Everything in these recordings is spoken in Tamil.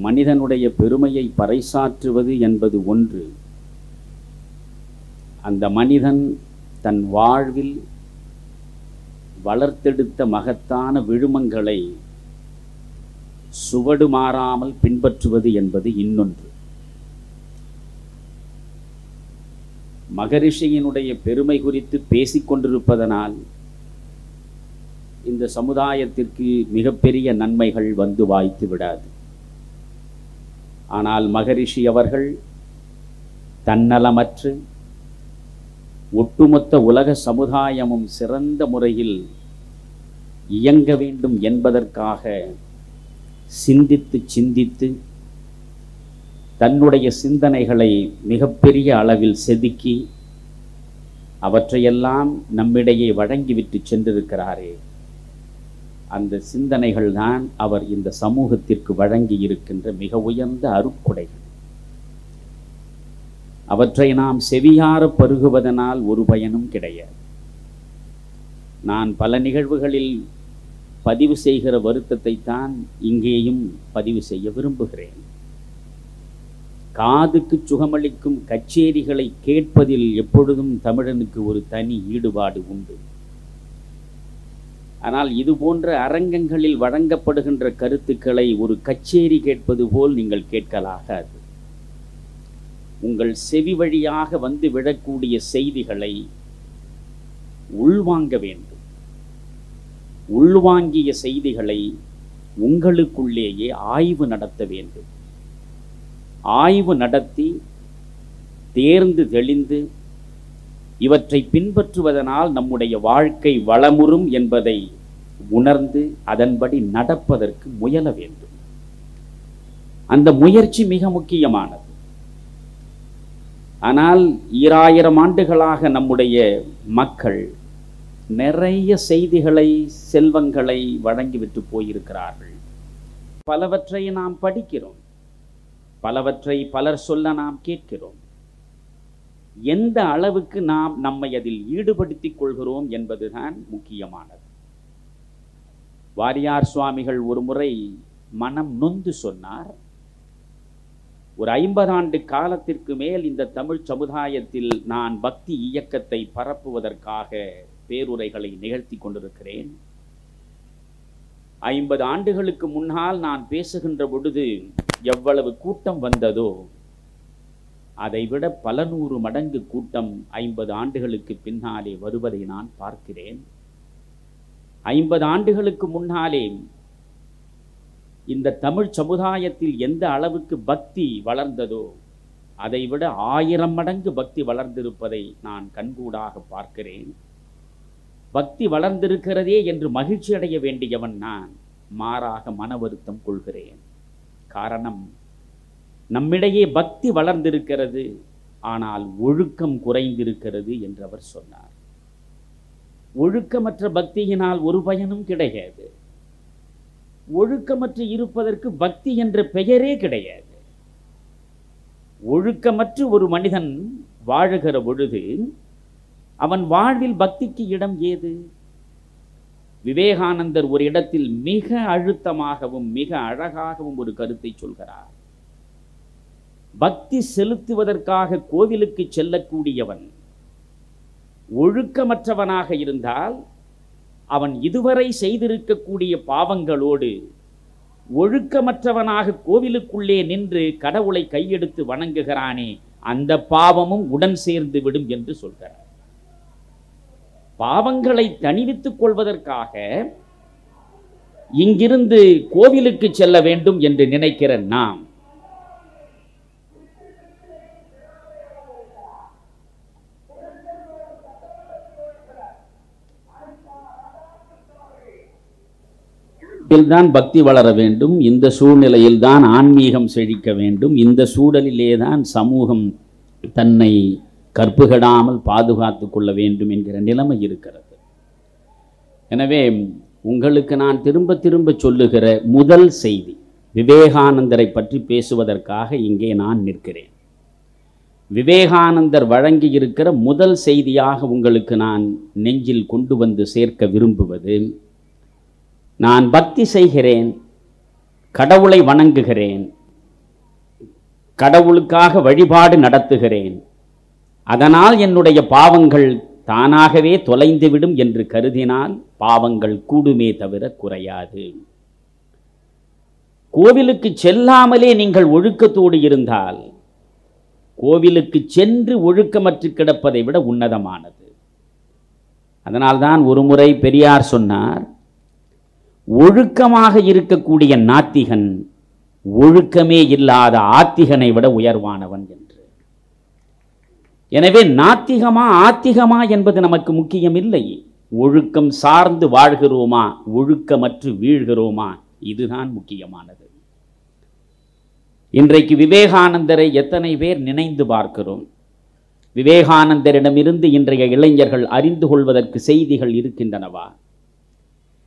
மனிதனுடைய பெருமையை பறைசாற்றுவது என்பது ஒன்று. அந்த மனிதன் தன் வாழ்வில் வளர்த்தெடுத்த மகத்தான விழுமங்களை சுவடு மாறாமல் பின்பற்றுவது என்பது இன்னொன்று. மகரிஷியினுடைய பெருமை குறித்து பேசிக்கொண்டிருப்பதனால் இந்த சமுதாயத்திற்கு மிகப்பெரிய நன்மைகள் வந்து வாய்த்து விடாது. ஆனால் மகரிஷி அவர்கள் தன்னலமற்று ஒட்டுமொத்த உலக சமுதாயமும் சிறந்த முறையில் இயங்க வேண்டும் என்பதற்காக சிந்தித்து தன்னுடைய சிந்தனைகளை மிகப்பெரிய அளவில் செதுக்கி அவற்றையெல்லாம் நம்மிடையே வழங்கிவிட்டு சென்றிருக்கிறாரே, அந்த சிந்தனைகள் தான் அவர் இந்த சமூகத்திற்கு வழங்கி இருக்கின்ற மிக உயர்ந்த அருட்கொடைகள். அவற்றை நாம் செவியார பருகுவதனால் ஒரு பயனும் கிடையாது. நான் பல நிகழ்வுகளில் பதிவு செய்கிற வருத்தத்தை தான் இங்கேயும் பதிவு செய்ய விரும்புகிறேன். காதுக்கு சுகமளிக்கும் கச்சேரிகளை கேட்பதில் எப்பொழுதும் தமிழனுக்கு ஒரு தனி ஈடுபாடு உண்டு. ஆனால் இது போன்ற அரங்கங்களில் வழங்கப்படுகின்ற கருத்துக்களை ஒரு கச்சேரி கேட்பது போல் நீங்கள் கேட்கலாகாது. உங்கள் செவி வழியாக வந்து விடக்கூடிய செய்திகளை உள்வாங்க வேண்டும். உள்வாங்கிய செய்திகளை உங்களுக்குள்ளேயே ஆய்வு நடத்த வேண்டும். ஆய்வு நடத்தி தேர்ந்து தெளிந்து இவற்றை பின்பற்றுவதனால் நம்முடைய வாழ்க்கை வளமுறும் என்பதை உணர்ந்து அதன்படி நடப்பதற்கு முயல வேண்டும். அந்த முயற்சி மிக முக்கியமானது. ஆனால் 2000 ஆண்டுகளாக நம்முடைய மக்கள் நிறைய செய்திகளை, செல்வங்களை வழங்கிவிட்டு போயிருக்கிறார்கள். பலவற்றை நாம் படிக்கிறோம், பலவற்றை பலர் சொல்ல நாம் கேட்கிறோம். எந்த அளவுக்கு நாம் நம்மை அதில் ஈடுபடுத்திக் கொள்கிறோம் என்பதுதான் முக்கியமானது. வாரியார் சுவாமிகள் ஒரு முறை மனம் நொந்து சொன்னார், ஒரு 50 ஆண்டு காலத்திற்கு மேல் இந்த தமிழ் சமுதாயத்தில் நான் பக்தி இயக்கத்தை பரப்புவதற்காக பேருரைகளை நிகழ்த்தி கொண்டிருக்கிறேன். 50 ஆண்டுகளுக்கு முன்னால் நான் பேசுகின்ற பொழுது எவ்வளவு கூட்டம் வந்ததோ அதைவிட பல 100 மடங்கு கூட்டம் 50 ஆண்டுகளுக்கு பின்னாலே வருவதை நான் பார்க்கிறேன். 50 ஆண்டுகளுக்கு முன்னாலே இந்த தமிழ் சமுதாயத்தில் எந்த அளவுக்கு பக்தி வளர்ந்ததோ அதைவிட 1000 மடங்கு பக்தி வளர்ந்திருப்பதை நான் கண்கூடாக பார்க்கிறேன். பக்தி வளர்ந்திருக்கிறதே என்று மகிழ்ச்சி அடைய வேண்டியவன் நான், மாறாக மன வருத்தம் கொள்கிறேன். காரணம், நம்மிடையே பக்தி வளர்ந்திருக்கிறது, ஆனால் ஒழுக்கம் குறைந்திருக்கிறது என்று அவர் சொன்னார். ஒழுக்கமற்ற பக்தியினால் ஒரு பயனும் கிடையாது. ஒழுக்கமற்று இருப்பதற்கு பக்தி என்ற பெயரே கிடையாது. ஒழுக்கமற்று ஒரு மனிதன் வாழுகிற பொழுது அவன் வாழ்வில் பக்திக்கு இடம் ஏது? விவேகானந்தர் ஒரு இடத்தில் மிக அழுத்தமாகவும் மிக அழகாகவும் ஒரு கருத்தை சொல்கிறார். பக்தி செலுத்துவதற்காக கோவிலுக்கு செல்லக்கூடியவன் ஒழுக்கமற்றவனாக இருந்தால் அவன் இதுவரை செய்திருக்கக்கூடிய பாவங்களோடு ஒழுக்கமற்றவனாக கோவிலுக்குள்ளே நின்று கடவுளை கையெடுத்து வணங்குகிறானே, அந்த பாவமும் உடன் சேர்ந்து விடும் என்று சொல்கிறார். பாவங்களை தணிவித்துக் கொள்வதற்காக இங்கிருந்து கோவிலுக்கு செல்ல வேண்டும் என்று நினைக்கிற நாம் தான் பக்தி வளர வேண்டும், இந்த சூழ்நிலையில் தான் ஆன்மீகம் செழிக்க வேண்டும், இந்த சூழலிலே தான் சமூகம் தன்னை கற்புகடாமல் பாதுகாத்து கொள்ள வேண்டும் என்கிற நிலைமை இருக்கிறது. எனவே உங்களுக்கு நான் திரும்ப திரும்ப சொல்லுகிற முதல் செய்தி, விவேகானந்தரை பற்றி பேசுவதற்காக இங்கே நான் நிற்கிறேன். விவேகானந்தர் வழங்கி இருக்கிற முதல் செய்தியாக உங்களுக்கு நான் நெஞ்சில் கொண்டு வந்து சேர்க்க விரும்புவது, நான் பக்தி செய்கிறேன், கடவுளை வணங்குகிறேன், கடவுளுக்காக வழிபாடு நடத்துகிறேன், அதனால் என்னுடைய பாவங்கள் தானாகவே தொலைந்துவிடும் என்று கருதினால் பாவங்கள் கூடுமே தவிர குறையாது. கோவிலுக்கு செல்லாமலே நீங்கள் ஒழுக்கத்தோடு இருந்தால் கோவிலுக்கு சென்று ஒழுக்கமற்று கிடப்பதை விட உன்னதமானது. அதனால்தான் ஒருமுறை பெரியார் சொன்னார், ஒழுக்கமாக இருக்கக்கூடிய நாத்திகன் ஒழுக்கமே இல்லாத ஆத்திகனை விட உயர்வானவன் என்று. எனவே நாத்திகமா ஆத்திகமா என்பது நமக்கு முக்கியம் இல்லை. ஒழுக்கம் சார்ந்து வாழ்கிறோமா, ஒழுக்கமற்று வீழ்கிறோமா, இதுதான் முக்கியமானது. இன்றைக்கு விவேகானந்தரை எத்தனை பேர் நினைந்து பார்க்கிறோம்? விவேகானந்தரிடமிருந்து இன்றைய இளைஞர்கள் அறிந்து கொள்வதற்கு செய்திகள் இருக்கின்றனவா?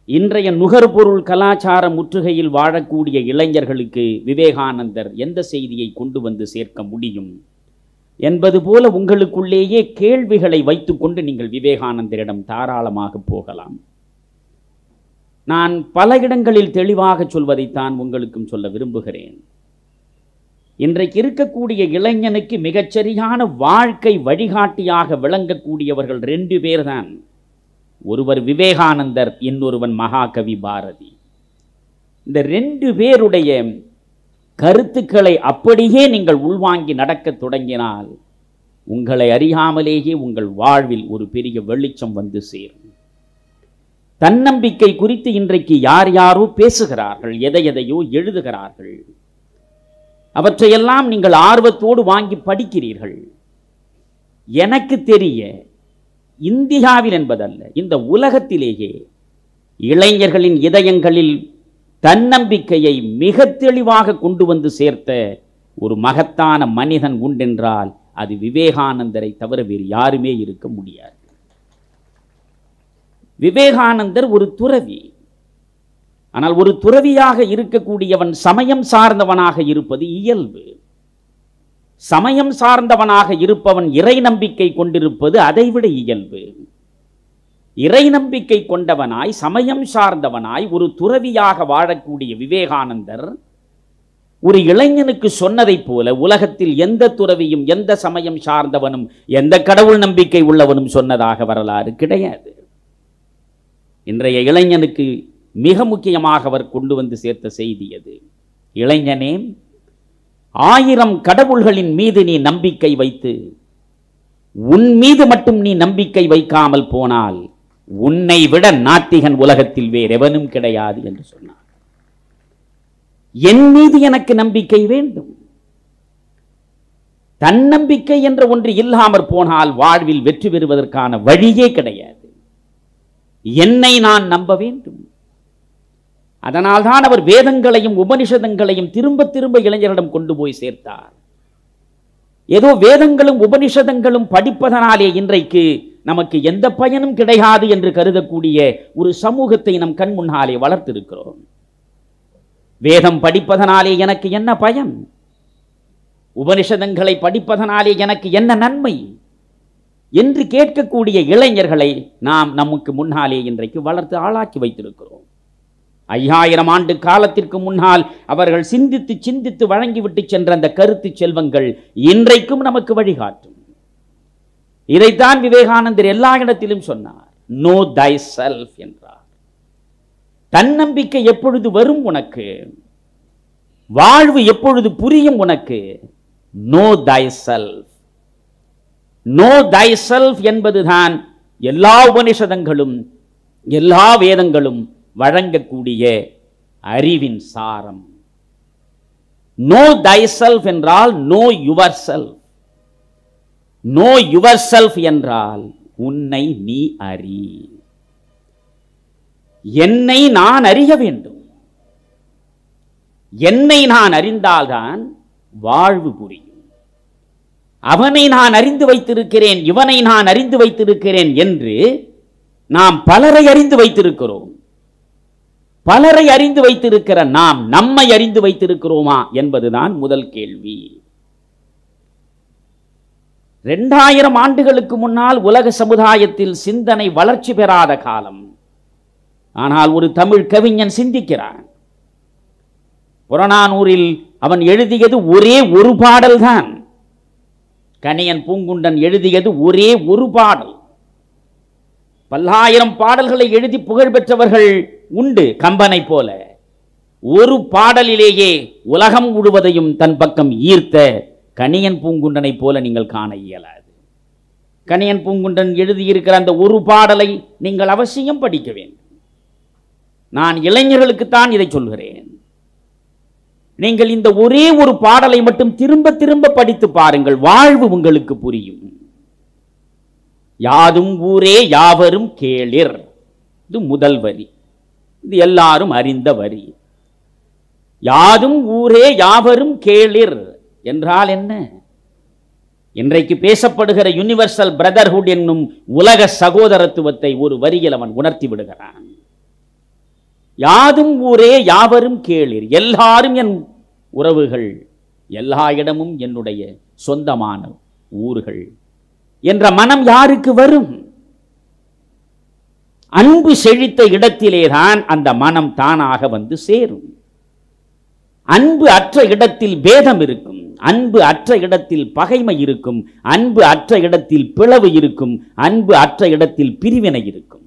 இன்றைய நுகர்பொருள் கலாச்சார முற்றுகையில் வாழக்கூடிய இளைஞர்களுக்கு விவேகானந்தர் எந்த செய்தியை கொண்டு வந்து சேர்க்க முடியும் என்பது போல உங்களுக்குள்ளேயே கேள்விகளை வைத்துக்கொண்டு நீங்கள் விவேகானந்தரிடம் தாராளமாக போகலாம். நான் பல இடங்களில் தெளிவாக சொல்வதைத்தான் உங்களுக்கும் சொல்ல விரும்புகிறேன். இன்றைக்கு இருக்கக்கூடிய இளைஞனுக்கு மிகச்சரியான வாழ்க்கை வழிகாட்டியாக விளங்கக்கூடியவர்கள் 2 பேர்தான். ஒருவர் விவேகானந்தர், இன்னொருவன் மகாகவி பாரதி. இந்த 2 பேருடைய கருத்துக்களை அப்படியே நீங்கள் உள்வாங்கி நடக்க தொடங்கினால் உங்களை அறியாமலேயே உங்கள் வாழ்வில் ஒரு பெரிய வெளிச்சம் வந்து சேரும். தன்னம்பிக்கை குறித்து இன்றைக்கு யார் யாரோ பேசுகிறார்கள், எதையோ எழுதுகிறார்கள். அவற்றையெல்லாம் நீங்கள் ஆர்வத்தோடு வாங்கி படிக்கிறீர்கள். எனக்கு தெரிய இந்தியாவில் என்பதல்ல, இந்த உலகத்திலேயே இளைஞர்களின் இதயங்களில் தன்னம்பிக்கையை மிக தெளிவாக கொண்டு வந்து சேர்த்த ஒரு மகத்தான மனிதன் உண்டென்றால் அது விவேகானந்தரை தவிர வேறு யாருமே இருக்க முடியாது. விவேகானந்தர் ஒரு துறவி. ஆனால் ஒரு துறவியாக இருக்கக்கூடியவன் சமயம் சார்ந்தவனாக இருப்பது இயல்பு. சமயம் சார்ந்தவனாக இருப்பவன் இறை நம்பிக்கை கொண்டிருப்பது அதைவிட இயல்பு. இறை நம்பிக்கை கொண்டவனாய் சமயம் சார்ந்தவனாய் ஒரு துறவியாக வாழக்கூடிய விவேகானந்தர் ஒரு இளைஞனுக்கு சொன்னதைப் போல உலகத்தில் எந்த துறவியும் எந்த சமயம் சார்ந்தவனும் எந்த கடவுள் நம்பிக்கை உள்ளவனும் சொன்னதாக வரலாறு கிடையாது. இன்றைய இளைஞனுக்கு மிக முக்கியமாக அவர் கொண்டு வந்து சேர்த்த செய்தி அது. இளைஞனே, 1000 கடவுள்களின் மீது நீ நம்பிக்கை வைத்து உன் மீது மட்டும் நீ நம்பிக்கை வைக்காமல் போனால் உன்னை விட நாத்திகன் உலகத்தில் வேறெவனும் கிடையாது என்று சொன்னார். என் மீது எனக்கு நம்பிக்கை வேண்டும். தன்னம்பிக்கை என்ற ஒன்று இல்லாமற் போனால் வாழ்வில் வெற்றி பெறுவதற்கான வழியே கிடையாது. என்னை நான் நம்ப வேண்டும். அதனால்தான் அவர் வேதங்களையும் உபனிஷதங்களையும் திரும்ப திரும்ப இளைஞரிடம் கொண்டு போய் சேர்த்தார். ஏதோ வேதங்களும் உபனிஷதங்களும் படிப்பதனாலே இன்றைக்கு நமக்கு எந்த பயனும் கிடையாது என்று கருதக்கூடிய ஒரு சமூகத்தை நம் கண் முன்னாலே வளர்த்திருக்கிறோம். வேதம் படிப்பதனாலே எனக்கு என்ன பயன்? உபனிஷதங்களை படிப்பதனாலே எனக்கு என்ன நன்மை என்று கேட்கக்கூடிய இளைஞர்களை நாம் நமக்கு முன்னாலே இன்றைக்கு வளர்த்து ஆளாக்கி வைத்திருக்கிறோம். 5000 ஆண்டு காலத்திற்கு முன்னால் அவர்கள் சிந்தித்து சிந்தித்து வழங்கிவிட்டு சென்ற அந்த கருத்து செல்வங்கள் இன்றைக்கும் நமக்கு வழிகாட்டும். இதைத்தான் விவேகானந்தர் எல்லா இடத்திலும் சொன்னார். நோ தை செல்ஃப் என்றார். தன்னம்பிக்கை எப்பொழுது வரும் உனக்கு? வாழ்வு எப்பொழுது புரியும் உனக்கு? Know thyself. Know thyself என்பதுதான் எல்லா உபனிஷதங்களும் எல்லா வேதங்களும் வழங்கக்கூடிய அறிவின் சாரம். நோ தை செல்ஃப் என்றால் know yourself. Know yourself என்றால் உன்னை நீ அறி. என்னை நான் அறிய வேண்டும். என்னை நான் அறிந்தால்தான் வாழ்வு புரியும். அவனை நான் அறிந்து வைத்திருக்கிறேன், இவனை நான் அறிந்து வைத்திருக்கிறேன் என்று நாம் பலரை அறிந்து வைத்திருக்கிறோம். பலரை அறிந்து வைத்திருக்கிற நாம் நம்மை அறிந்து வைத்திருக்கிறோமா என்பதுதான் முதல் கேள்வி. 2000 ஆண்டுகளுக்கு முன்னால் உலக சமுதாயத்தில் சிந்தனை வளர்ச்சி பெறாத காலம். ஆனால் ஒரு தமிழ் கவிஞன் சிந்திக்கிறான். புறநானூரில் அவன் எழுதியது ஒரே ஒரு பாடல் தான். கணியன் பூங்குன்றன் எழுதியது ஒரே ஒரு பாடல். பல்லாயிரம் பாடல்களை எழுதி புகழ் பெற்றவர்கள் உண்டு கம்பனை போல. ஒரு பாடலிலேயே உலகம் முழுவதையும் தன் பக்கம் ஈர்த்த கணியன் பூங்குன்றனை போல நீங்கள் காண இயலாது. கணியன் பூங்குன்றன் எழுதியிருக்கிற அந்த ஒரு பாடலை நீங்கள் அவசியம் படிக்க வேண்டும். நான் இளைஞர்களுக்குத்தான் இதை சொல்கிறேன். நீங்கள் இந்த ஒரே ஒரு பாடலை மட்டும் திரும்ப திரும்ப படித்து பாருங்கள், வாழ்வு உங்களுக்கு புரியும். யாதும் ஊரே யாவரும் கேளிர், இது முதல் வரி. இது எல்லாரும் அறிந்த வரி. யாதும் ஊரே யாவரும் கேளிர் என்றால் என்ன? இன்றைக்கு பேசப்படுகிற யுனிவர்சல் பிரதர்ஹுட் என்னும் உலக சகோதரத்துவத்தை ஒரு வரியில் அவன் உணர்த்தி விடுகிறான். யாதும் ஊரே யாவரும் கேளிர், எல்லாரும் என் உறவுகள், எல்லா இடமும் என்னுடைய சொந்தமான ஊர்கள் என்ற மனம் யாருக்கு வரும்? அன்பு செழித்த இடத்திலேதான் அந்த மனம் தானாக வந்து சேரும். அன்பு அற்ற இடத்தில் பேதம் இருக்கும், அன்பு அற்ற இடத்தில் பகைமை இருக்கும், அன்பு அற்ற இடத்தில் பிளவு இருக்கும், அன்பு அற்ற இடத்தில் பிரிவினை இருக்கும்.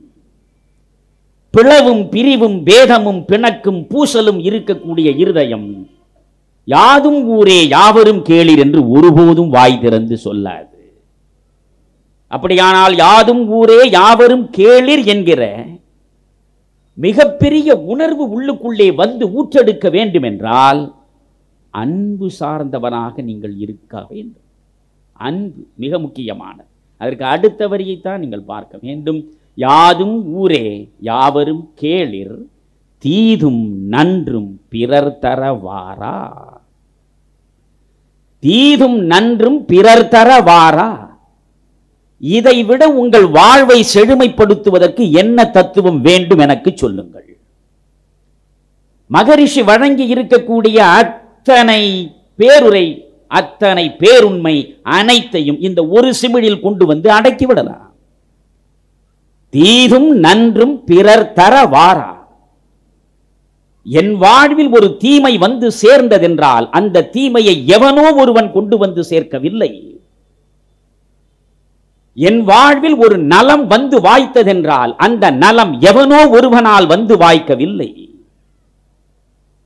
பிளவும் பிரிவும் பேதமும் பிணக்கும் பூசலும் இருக்கக்கூடிய இருதயம் யாதும் ஊரே யாவரும் கேளிர் என்று ஒருபோதும் வாய் திறந்து சொல்லாது. அப்படியானால் யாதும் ஊரே யாவரும் கேளிர் என்கிற மிகப்பெரிய உணர்வு உள்ளுக்குள்ளே வந்து ஊற்றெடுக்க வேண்டும் என்றால் அன்பு சார்ந்தவனாக நீங்கள் இருக்க வேண்டும். அன்பு மிக முக்கியமானது. அதற்கு அடுத்த வரியைத்தான் நீங்கள் பார்க்க வேண்டும். யாதும் ஊரே யாவரும் கேளிர், தீதும் நன்றும் பிறர் தர வாரா. தீதும் நன்றும் பிறர் தர வாரா. இதை விட உங்கள் வாழ்வை செழுமைப்படுத்துவதற்கு என்ன தத்துவம் வேண்டும் எனக்கு சொல்லுங்கள். மகரிஷி வழங்கி இருக்கக்கூடிய அத்தனை பேருரை, அத்தனை பேருண்மை அனைத்தையும் இந்த ஒரு சிமிழில் கொண்டு வந்து அடக்கிவிடலாம். தீதும் நன்றும் பிறர் தர வாரா. என் வாழ்வில் ஒரு தீமை வந்து சேர்ந்ததென்றால் அந்த தீமையை எவனோ ஒருவன் கொண்டு வந்து சேர்க்கவில்லை. என் வாழ்வில் ஒரு நலம் வந்து வாய்த்ததென்றால் அந்த நலம் எவனோ ஒருவனால் வந்து வாய்க்கவில்லை.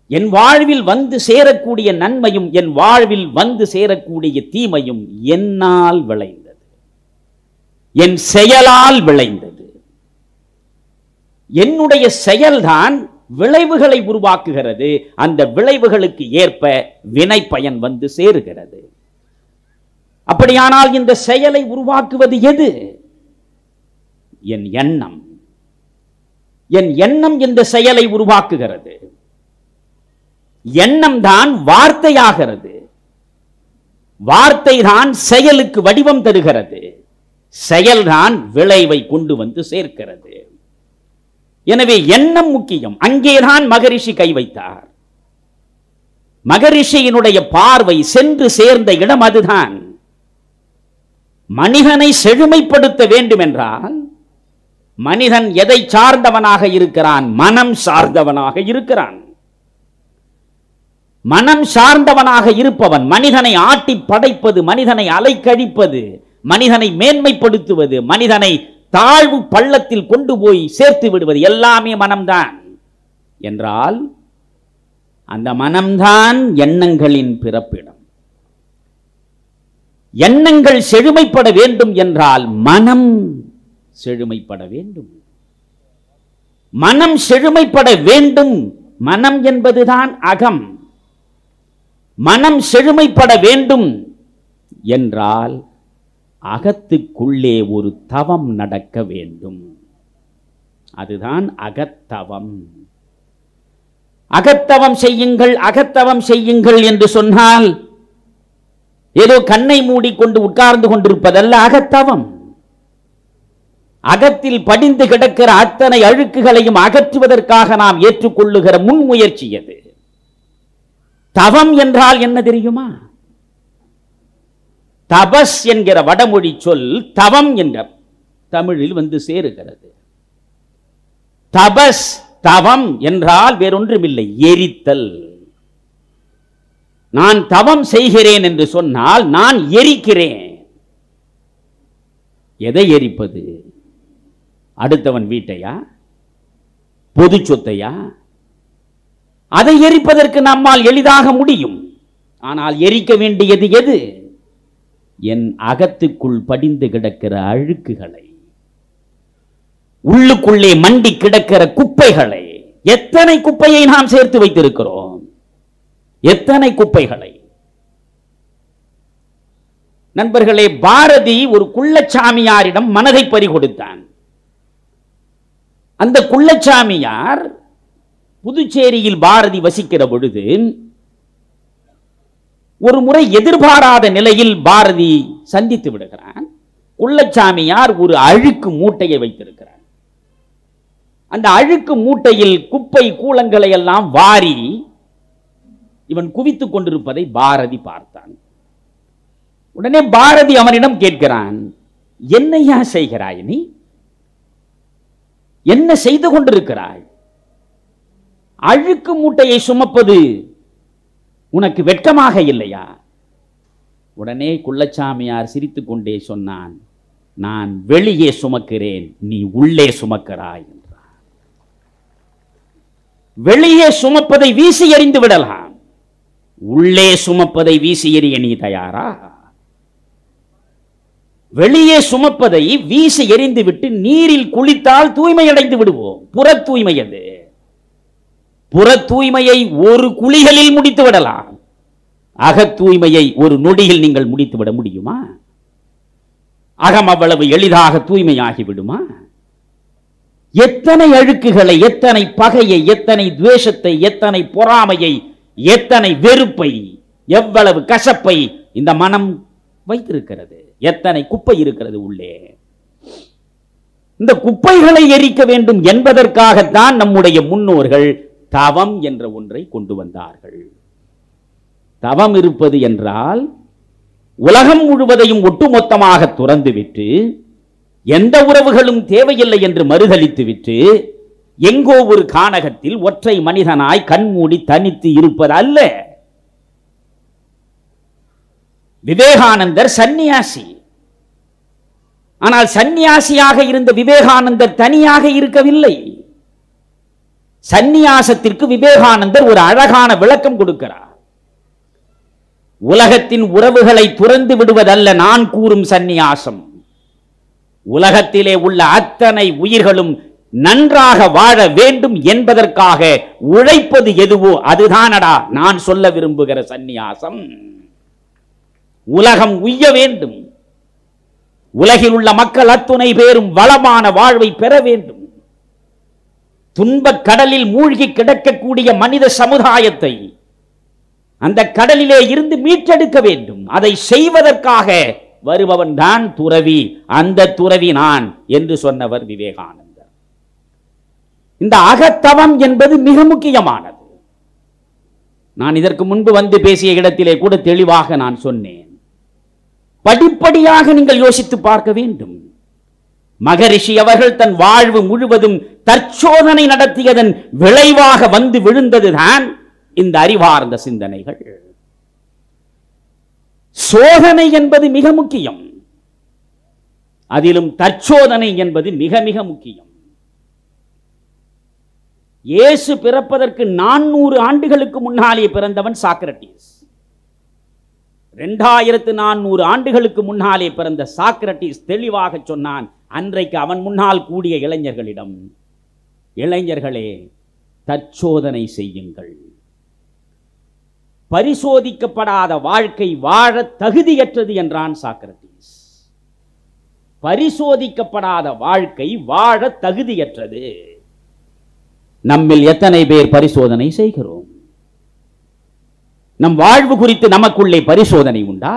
என் வாழ்வில் வந்து சேரக்கூடிய நன்மையும் என் வாழ்வில் வந்து சேரக்கூடிய தீமையும் என்னால் விளைந்தது, என் செயலால் விளைந்தது. என்னுடைய செயல்தான் விளைவுகளை உருவாக்குகிறது. அந்த விளைவுகளுக்கு ஏற்ப வினை பயன் வந்து சேருகிறது. அப்படியானால் இந்த செயலை உருவாக்குவது எது? என் எண்ணம். என் எண்ணம் இந்த செயலை உருவாக்குகிறது. எண்ணம் தான் வார்த்தையாகிறது. வார்த்தை தான் செயலுக்கு வடிவம் தருகிறது. செயல்தான் விளைவை கொண்டு வந்து சேர்க்கிறது. எனவே எண்ணம் முக்கியம். அங்கேதான் மகரிஷி கை வைத்தார். மகரிஷியினுடைய பார்வை சென்று சேர்ந்த இடம் அதுதான். மனிதனை செழுமைப்படுத்த வேண்டும் என்றால் மனிதன் எதை சார்ந்தவனாக இருக்கிறான்? மனம் சார்ந்தவனாக இருக்கிறான். மனம் சார்ந்தவனாக இருப்பவன் மனிதனை ஆட்டி படைப்பது, மனிதனை அலைக்கழிப்பது, மனிதனை மேன்மைப்படுத்துவது, மனிதனை தாழ்வு பள்ளத்தில் கொண்டு போய் சேர்த்து விடுவது எல்லாமே மனம்தான் என்றால் அந்த மனம்தான் எண்ணங்களின் பிறப்பிடம். எண்ணங்கள் செழுமைப்பட வேண்டும் என்றால் மனம் செழுமைப்பட வேண்டும். மனம் செழுமைப்பட வேண்டும். மனம் என்பதுதான் அகம். மனம் செழுமைப்பட வேண்டும் என்றால் அகத்துக்குள்ளே ஒரு தவம் நடக்க வேண்டும். அதுதான் அகத்தவம். அகத்தவம் செய்யுங்கள், அகத்தவம் செய்யுங்கள் என்று சொன்னால் ஏதோ கண்ணை மூடிக்கொண்டு உட்கார்ந்து கொண்டிருப்பதல்ல அகத்தவம். அகத்தில் படிந்து கிடக்கிற அத்தனை அழுக்குகளையும் அகற்றுவதற்காக நாம் ஏற்றுக்கொள்ளுகிற முன்முயற்சி அது. தவம் என்றால் என்ன தெரியுமா? தபஸ் என்கிற வடமொழி சொல் தவம் என்ற தமிழில் வந்து சேருகிறது. தபஸ், தவம் என்றால் வேறொன்றுமில்லை, எரித்தல். நான் தவம் செய்கிறேன் என்று சொன்னால் நான் எரிக்கிறேன். எதை எரிப்பது? அடுத்தவன் வீட்டையா, பொது சொத்தையா? அதை எரிப்பதற்கு நம்மால் எளிதாக முடியும். ஆனால் எரிக்க வேண்டியது எது? என் அகத்துக்குள் படிந்து கிடக்கிற அழுக்குகளை, உள்ளுக்குள்ளே மண்டி கிடக்கிற குப்பைகளை. எத்தனை குப்பையை நாம் சேர்த்து வைத்திருக்கிறோம், எத்தனை குப்பைகளை. நண்பர்களே, பாரதி ஒரு குள்ளச்சாமியாரிடம் மனதை பறிகொடுத்தான். அந்த குள்ளச்சாமியார் புதுச்சேரியில் பாரதி வசிக்கிற பொழுது ஒரு முறை எதிர்பாராத நிலையில் பாரதி சந்தித்து விடுகிறான். குள்ளச்சாமியார் ஒரு அழுக்கு மூட்டையை வைத்திருக்கிறார். அந்த அழுக்கு மூட்டையில் குப்பை கூலங்களை எல்லாம் வாரி இவன் குவித்துக் கொண்டிருப்பதை பாரதி பார்த்தான். உடனே பாரதி அவனிடம் கேட்கிறான், என்னையா செய்கிறாய் நீ? என்ன செய்து கொண்டிருக்கிறாய்? அழுக்கு மூட்டையை சுமப்பது உனக்கு வெட்கமாக இல்லையா? உடனே குள்ளச்சாமியார் சிரித்துக் கொண்டே சொன்னான், நான் வெளியே சுமக்கிறேன், நீ உள்ளே சுமக்கிறாய் என்றார். வெளியே சுமப்பதை வீசி எறிந்து விடலாம், உள்ளே சுமப்பதை வீசி எறிய நீ தயாரா? வெளியே சுமப்பதை வீசி எறிந்து விட்டு நீரில் குளித்தால் தூய்மையடைந்து விடுவோம். புற தூய்மை அது. புற தூய்மையை ஒரு குளிகளில் முடித்து விடலாம், அக தூய்மையை ஒரு நொடியில் நீங்கள் முடித்து விட முடியுமா? அகம் அவ்வளவு எளிதாக தூய்மையாகி விடுமா? எத்தனை அழுக்குகளை, எத்தனை பகையை, எத்தனை துவேஷத்தை, எத்தனை பொறாமையை, எத்தனை வெறுப்பை, எவ்வளவு கசப்பை இந்த மனம் வைத்திருக்கிறது. எத்தனை குப்பை இருக்கிறது உள்ளே. இந்த குப்பைகளை எரிக்க வேண்டும் என்பதற்காகத்தான் நம்முடைய முன்னோர்கள் தவம் என்ற ஒன்றை கொண்டு வந்தார்கள். தவம் இருப்பது என்றால் உலகம் முழுவதையும் ஒட்டுமொத்தமாக துறந்துவிட்டு, எந்த உறவுகளும் தேவையில்லை என்று மறுதலித்து விட்டு, எங்கோ ஒரு கானகத்தில் ஒற்றை மனிதனாய் கண்மூடி தனித்து இருப்பது அல்ல. விவேகானந்தர் சந்நியாசி. ஆனால் சந்நியாசியாக இருந்த விவேகானந்தர் தனியாக இருக்கவில்லை. சந்நியாசத்திற்கு விவேகானந்தர் ஒரு அழகான விளக்கம் கொடுக்கிறார். உலகத்தின் உறவுகளை துறந்து விடுவதல்ல நான் கூறும் சந்நியாசம். உலகத்திலே உள்ள அத்தனை உயிர்களும் நன்றாக வாழ வேண்டும் என்பதற்காக உழைப்பது எதுவோ அதுதானடா நான் சொல்ல விரும்புகிற சந்நியாசம். உலகம் உய்ய வேண்டும், உலகில் உள்ள மக்கள் அத்துணை பேரும் வளமான வாழ்வை பெற வேண்டும், துன்பக் கடலில் மூழ்கி கிடக்கக்கூடிய மனித சமுதாயத்தை அந்த கடலிலே இருந்து மீட்டெடுக்க வேண்டும். அதை செய்வதற்காக வருபவன் தான் துறவி, அந்த துறவி நான் என்று சொன்னவர் விவேகானந்தர். இந்த அகத்தவம் என்பது மிக முக்கியமானது. நான் இதற்கு முன்பு வந்து பேசிய இடத்திலே கூட தெளிவாக நான் சொன்னேன். படிப்படியாக நீங்கள் யோசித்து பார்க்க வேண்டும். மகரிஷி அவர்கள் தன் வாழ்வு முழுவதும் தற்சோதனை நடத்தியதன் விளைவாக வந்து விழுந்ததுதான் இந்த அறிவார்ந்த சிந்தனைகள். சோதனை என்பது மிக முக்கியம், அதிலும் தற்சோதனை என்பது மிக மிக முக்கியம். இயேசு பிறப்பதற்கு 400 ஆண்டுகளுக்கு முன்னாலே பிறந்தவன் சாக்ரட்டிஸ். 2400 ஆண்டுகளுக்கு முன்னாலே பிறந்த சாக்ரட்டிஸ் தெளிவாக சொன்னான், அன்றைக்கு அவன் முன்னால் கூடிய இளைஞர்களிடம், இளைஞர்களே தற்சோதனை செய்யுங்கள். பரிசோதிக்கப்படாத வாழ்க்கை வாழ தகுதியற்றது என்றான் சாக்ரட்டிஸ். பரிசோதிக்கப்படாத வாழ்க்கை வாழ தகுதியற்றது. நம்மில் எத்தனை பேர் பரிசோதனை செய்கிறோம்? நம் வாழ்வு குறித்து நமக்குள்ளே பரிசோதனை உண்டா?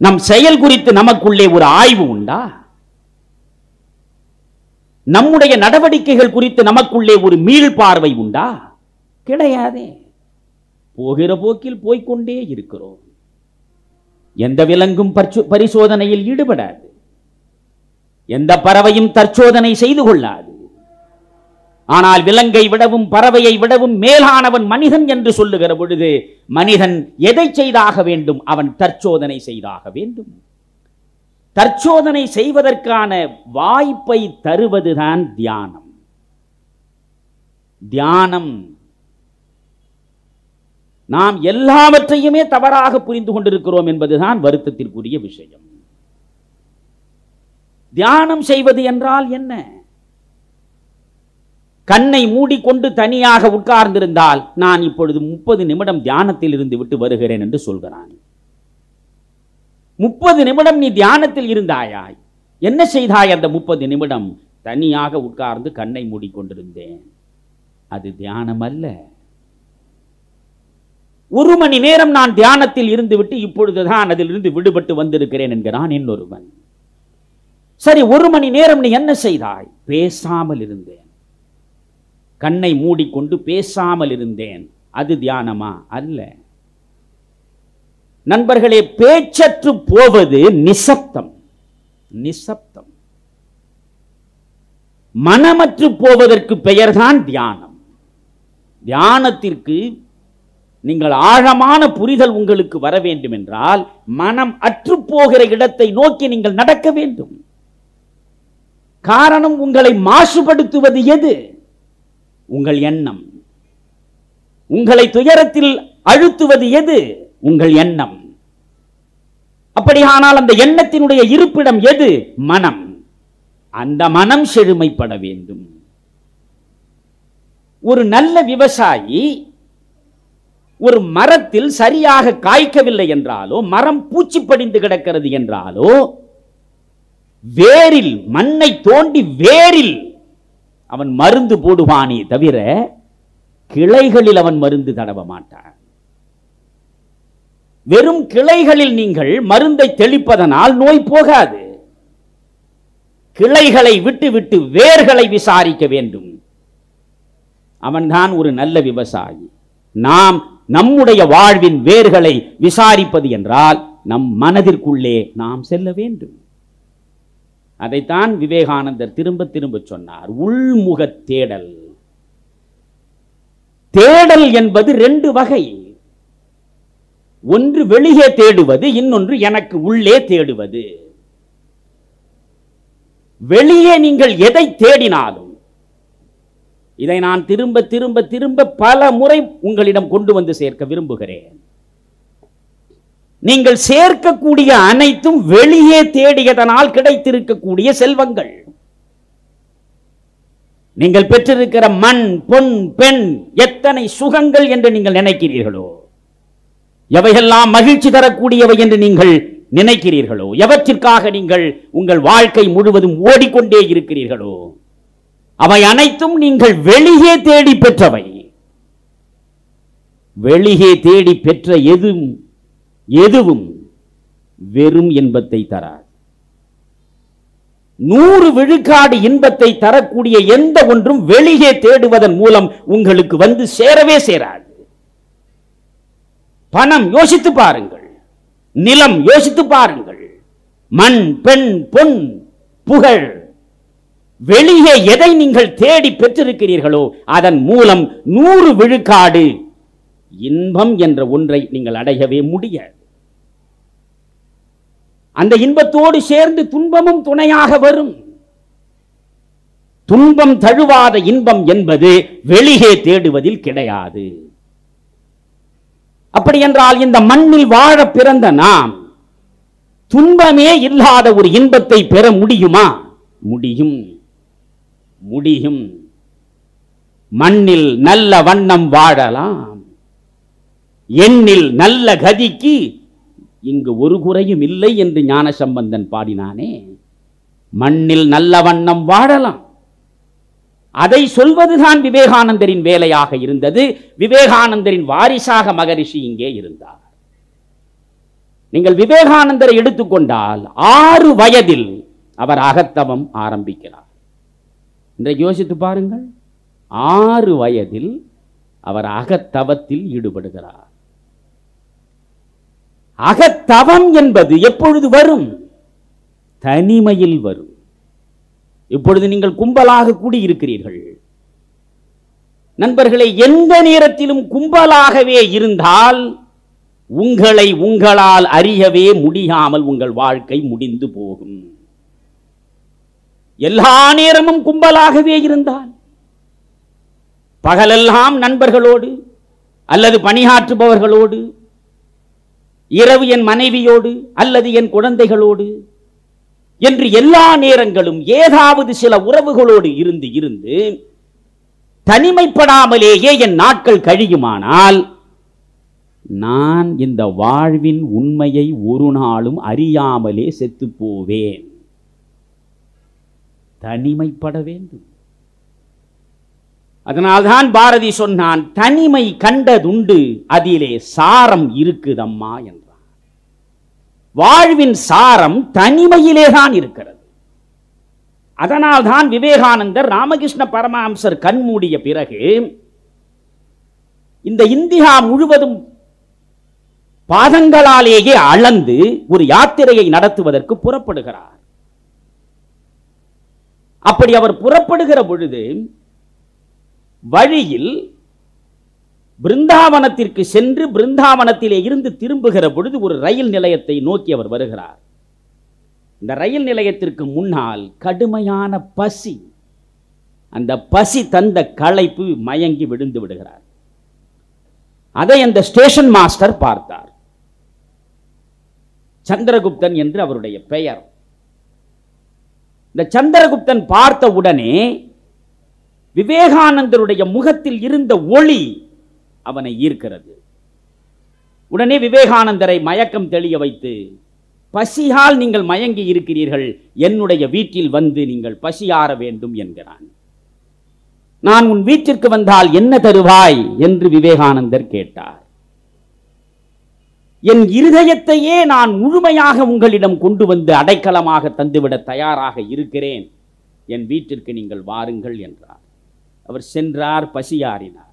நம் செயல் குறித்து நமக்குள்ளே ஒரு ஆய்வு உண்டா? நம்முடைய நடவடிக்கைகள் குறித்து நமக்குள்ளே ஒரு மீள்பார்வை உண்டா? கிடையாதே. போகிற போக்கில் போய்கொண்டே இருக்கிறோம். எந்த விலங்கும் பரிசோதனையில் ஈடுபடாது, எந்த பறவையும் தற்சோதனை செய்து கொள்ளாது. ஆனால் விலங்கை விடவும் பறவையை விடவும் மேலானவன் மனிதன் என்று சொல்லுகிற பொழுது மனிதன் எதை செய்தாக வேண்டும்? அவன் தற்சோதனை செய்தாக வேண்டும். தற்சோதனை செய்வதற்கான வாய்ப்பை தருவதுதான் தியானம். தியானம். நாம் எல்லாவற்றையுமே தவறாக புரிந்து கொண்டிருக்கிறோம் என்பதுதான் வருத்தத்திற்குரிய விஷயம். தியானம் செய்வது என்றால் என்ன? கண்ணை மூடிக்கொண்டு தனியாக உட்கார்ந்திருந்தால் நான் இப்பொழுது 30 நிமிடம் தியானத்தில் இருந்து விட்டு வருகிறேன் என்று சொல்கிறான். 30 நிமிடம் நீ தியானத்தில் இருந்தாயாய், என்ன செய்தாய்? அந்த 30 நிமிடம் தனியாக உட்கார்ந்து கண்ணை மூடிக்கொண்டிருந்தேன். அது தியானம் அல்ல. 1 மணி நேரம் நான் தியானத்தில் இருந்துவிட்டு இப்பொழுதுதான் அதிலிருந்து விடுபட்டு வந்திருக்கிறேன் என்கிறான் இன்னொருவன். சரி, 1 மணி நேரம் நீ என்ன செய்தாய்? பேசாமல் இருந்தேன், கண்ணை மூடிக்கொண்டு பேசாமல் இருந்தேன். அது தியானமா? அல்ல. நண்பர்களே, பேச்சற்று போவது நிசப்தம். நிசப்தம். மனமற்று போவதற்கு பெயர்தான் தியானம். தியானத்திற்கு நீங்கள் ஆழமான புரிதல் உங்களுக்கு வர வேண்டும் என்றால் மனம் அற்று போகிற இடத்தை நோக்கி நீங்கள் நடக்க வேண்டும். காரணம், உங்களை மாசுபடுத்துவது எது? உங்கள் எண்ணம். உங்களை துயரத்தில் அழுத்துவது எது? உங்கள் எண்ணம். அப்படியானால் அந்த எண்ணத்தினுடைய இருப்பிடம் எது? மனம். அந்த மனம் செழுமைப்பட வேண்டும். ஒரு நல்ல விவசாயி ஒரு மரத்தில் சரியாக காய்க்கவில்லை என்றாலோ, மரம் பூச்சி படிந்து கிடக்கிறது என்றாலோ, வேரில் மண்ணை தோண்டி வேரில் அவன் மருந்து போடுவானே தவிர கிளைகளில் அவன் மருந்து தடவ மாட்டான். வெறும் கிளைகளில் நீங்கள் மருந்தை தெளிப்பதனால் நோய் போகாது. கிளைகளை விட்டு விட்டு வேர்களை விசாரிக்க வேண்டும். அவன்தான் ஒரு நல்ல விவசாயி. நாம் நம்முடைய வாழ்வின் வேர்களை விசாரிப்பது என்றால் நம் மனதிற்குள்ளே நாம் செல்ல வேண்டும். அதைத்தான் விவேகானந்தர் திரும்ப திரும்ப சொன்னார். உள்முக தேடல். தேடல் என்பது 2 வகை. ஒன்று வெளியே தேடுவது, இன்னொன்று எனக்கு உள்ளே தேடுவது. வெளியே நீங்கள் எதை தேடினாலும், இதை நான் திரும்ப திரும்ப திரும்ப பல முறை உங்களிடம் கொண்டு வந்து சேர்க்க விரும்புகிறேன். நீங்கள் சேர்க்கக்கூடிய அனைத்தும் வெளியே தேடியதனால் கிடைத்திருக்கக்கூடிய செல்வங்கள். நீங்கள் பெற்றிருக்கிற மண், பொன், பெண், எத்தனை சுகங்கள் என்று நீங்கள் நினைக்கிறீர்களோ, எவையெல்லாம் மகிழ்ச்சி தரக்கூடியவை என்று நீங்கள் நினைக்கிறீர்களோ, எவற்றிற்காக நீங்கள் உங்கள் வாழ்க்கை முழுவதும் ஓடிக்கொண்டே இருக்கிறீர்களோ, அவை அனைத்தும் நீங்கள் வெளியே தேடி பெற்றவை. வெளியே தேடி பெற்ற எதுவும் வெறும் இன்பத்தை தராது. 100 விழுக்காடு இன்பத்தை தரக்கூடிய எந்த ஒன்றும் வெளியே தேடுவதன் மூலம் உங்களுக்கு வந்து சேரவே சேராது. பணம் யோசித்து பாருங்கள், நிலம் யோசித்து பாருங்கள், மண், பெண், பொன், புகழ், வெளியே எதை நீங்கள் தேடி பெற்றிருக்கிறீர்களோ அதன் மூலம் 100 விழுக்காடு இன்பம் என்ற ஒன்றை நீங்கள் அடையவே முடியாது. அந்த இன்பத்தோடு சேர்ந்து துன்பமும் துணையாக வரும். துன்பம் தழுவாத இன்பம் என்பது வெளியே தேடுவதில் கிடையாது. அப்படி என்றால் இந்த மண்ணில் வாழ பிறந்த நாம் துன்பமே இல்லாத ஒரு இன்பத்தை பெற முடியுமா? முடியும். முடியும். மண்ணில் நல்ல வண்ணம் வாழலாம், எண்ணில் நல்ல கதிக்கு இங்கு ஒரு குறையும் இல்லை என்று ஞானசம்பந்தன் பாடினானே. மண்ணில் நல்ல வண்ணம் வாழலாம். அதை சொல்வதுதான் விவேகானந்தரின் வேலையாக இருந்தது. விவேகானந்தரின் வாரிசாக மகரிஷி இங்கே இருந்தார். நீங்கள் விவேகானந்தரை எடுத்துக்கொண்டால் 6 வயதில் அவர் அகத்தவம் ஆரம்பிக்கிறார். இன்றைக்கு யோசித்து பாருங்கள், 6 வயதில் அவர் அகத்தவத்தில் ஈடுபடுகிறார். அகத்தவம் என்பது எப்பொழுது வரும்? தனிமையில் வரும். இப்பொழுது நீங்கள் கும்பலாக கூடியிருக்கிறீர்கள், நண்பர்களே, எந்த நேரத்திலும் கும்பலாகவே இருந்தால் உங்களை உங்களால் அறியவே முடியாமல் உங்கள் வாழ்க்கை முடிந்து போகும். எல்லா நேரமும் கும்பலாகவே இருந்தால், பகலெல்லாம் நண்பர்களோடு அல்லது பணியாற்றுபவர்களோடு, இரவு என் மனைவியோடு அல்லது என் குழந்தைகளோடு என்று எல்லா நேரங்களும் ஏதாவது சில உறவுகளோடு இருந்து இருந்து தனிமைப்படாமலேயே என் நாட்கள் கழியுமானால் நான் இந்த வாழ்வின் உண்மையை ஒரு நாளும் அறியாமலே செத்து போவேன். தனிமைப்பட வேண்டும். அதனால்தான் பாரதி சொன்னான், தனிமை கண்டதுண்டு அதிலே சாரம் இருக்குதம்மா என்றான். வாழ்வின் சாரம் தனிமையிலேதான் இருக்கிறது. அதனால்தான் விவேகானந்தர் ராமகிருஷ்ண பரமஹம்சர் கண்மூடிய பிறகு இந்த இந்தியா முழுவதும் பாதங்களாலேயே அளந்து ஒரு யாத்திரையை நடத்துவதற்கு புறப்படுகிறார். அப்படி அவர் புறப்படுகிற பொழுது வழியில் பிருந்தாவனத்திற்கு சென்று பிருந்தாவனத்திலே இருந்து திரும்புகிற பொழுது ஒரு ரயில் நிலையத்தை நோக்கி அவர் வருகிறார். இந்த ரயில் நிலையத்திற்கு முன்னால் கடுமையான பசி, அந்த பசி தந்த களைப்பு மயங்கி விழுந்து விடுகிறார். அதை அந்த ஸ்டேஷன் மாஸ்டர் பார்த்தார். சந்திரகுப்தன் என்று அவருடைய பெயர். இந்த சந்திரகுப்தன் பார்த்த உடனே விவேகானந்தருடைய முகத்தில் இருந்த ஒளி அவனை ஈர்க்கிறது. உடனே விவேகானந்தரை மயக்கம் தெளிய வைத்து, பசியால் நீங்கள் மயங்கி இருக்கிறீர்கள், என்னுடைய வீட்டில் வந்து நீங்கள் பசியாற வேண்டும் என்கிறான். நான் உன் வீட்டிற்கு வந்தால் என்ன தருவாய் என்று விவேகானந்தர் கேட்டார். என் இருதயத்தையே நான் முழுமையாக உங்களிடம் கொண்டு வந்து அடைக்கலமாக தந்துவிட தயாராக இருக்கிறேன், என் வீட்டிற்கு நீங்கள் வாருங்கள் என்றார். அவர் சென்றார், பசியாறினார்.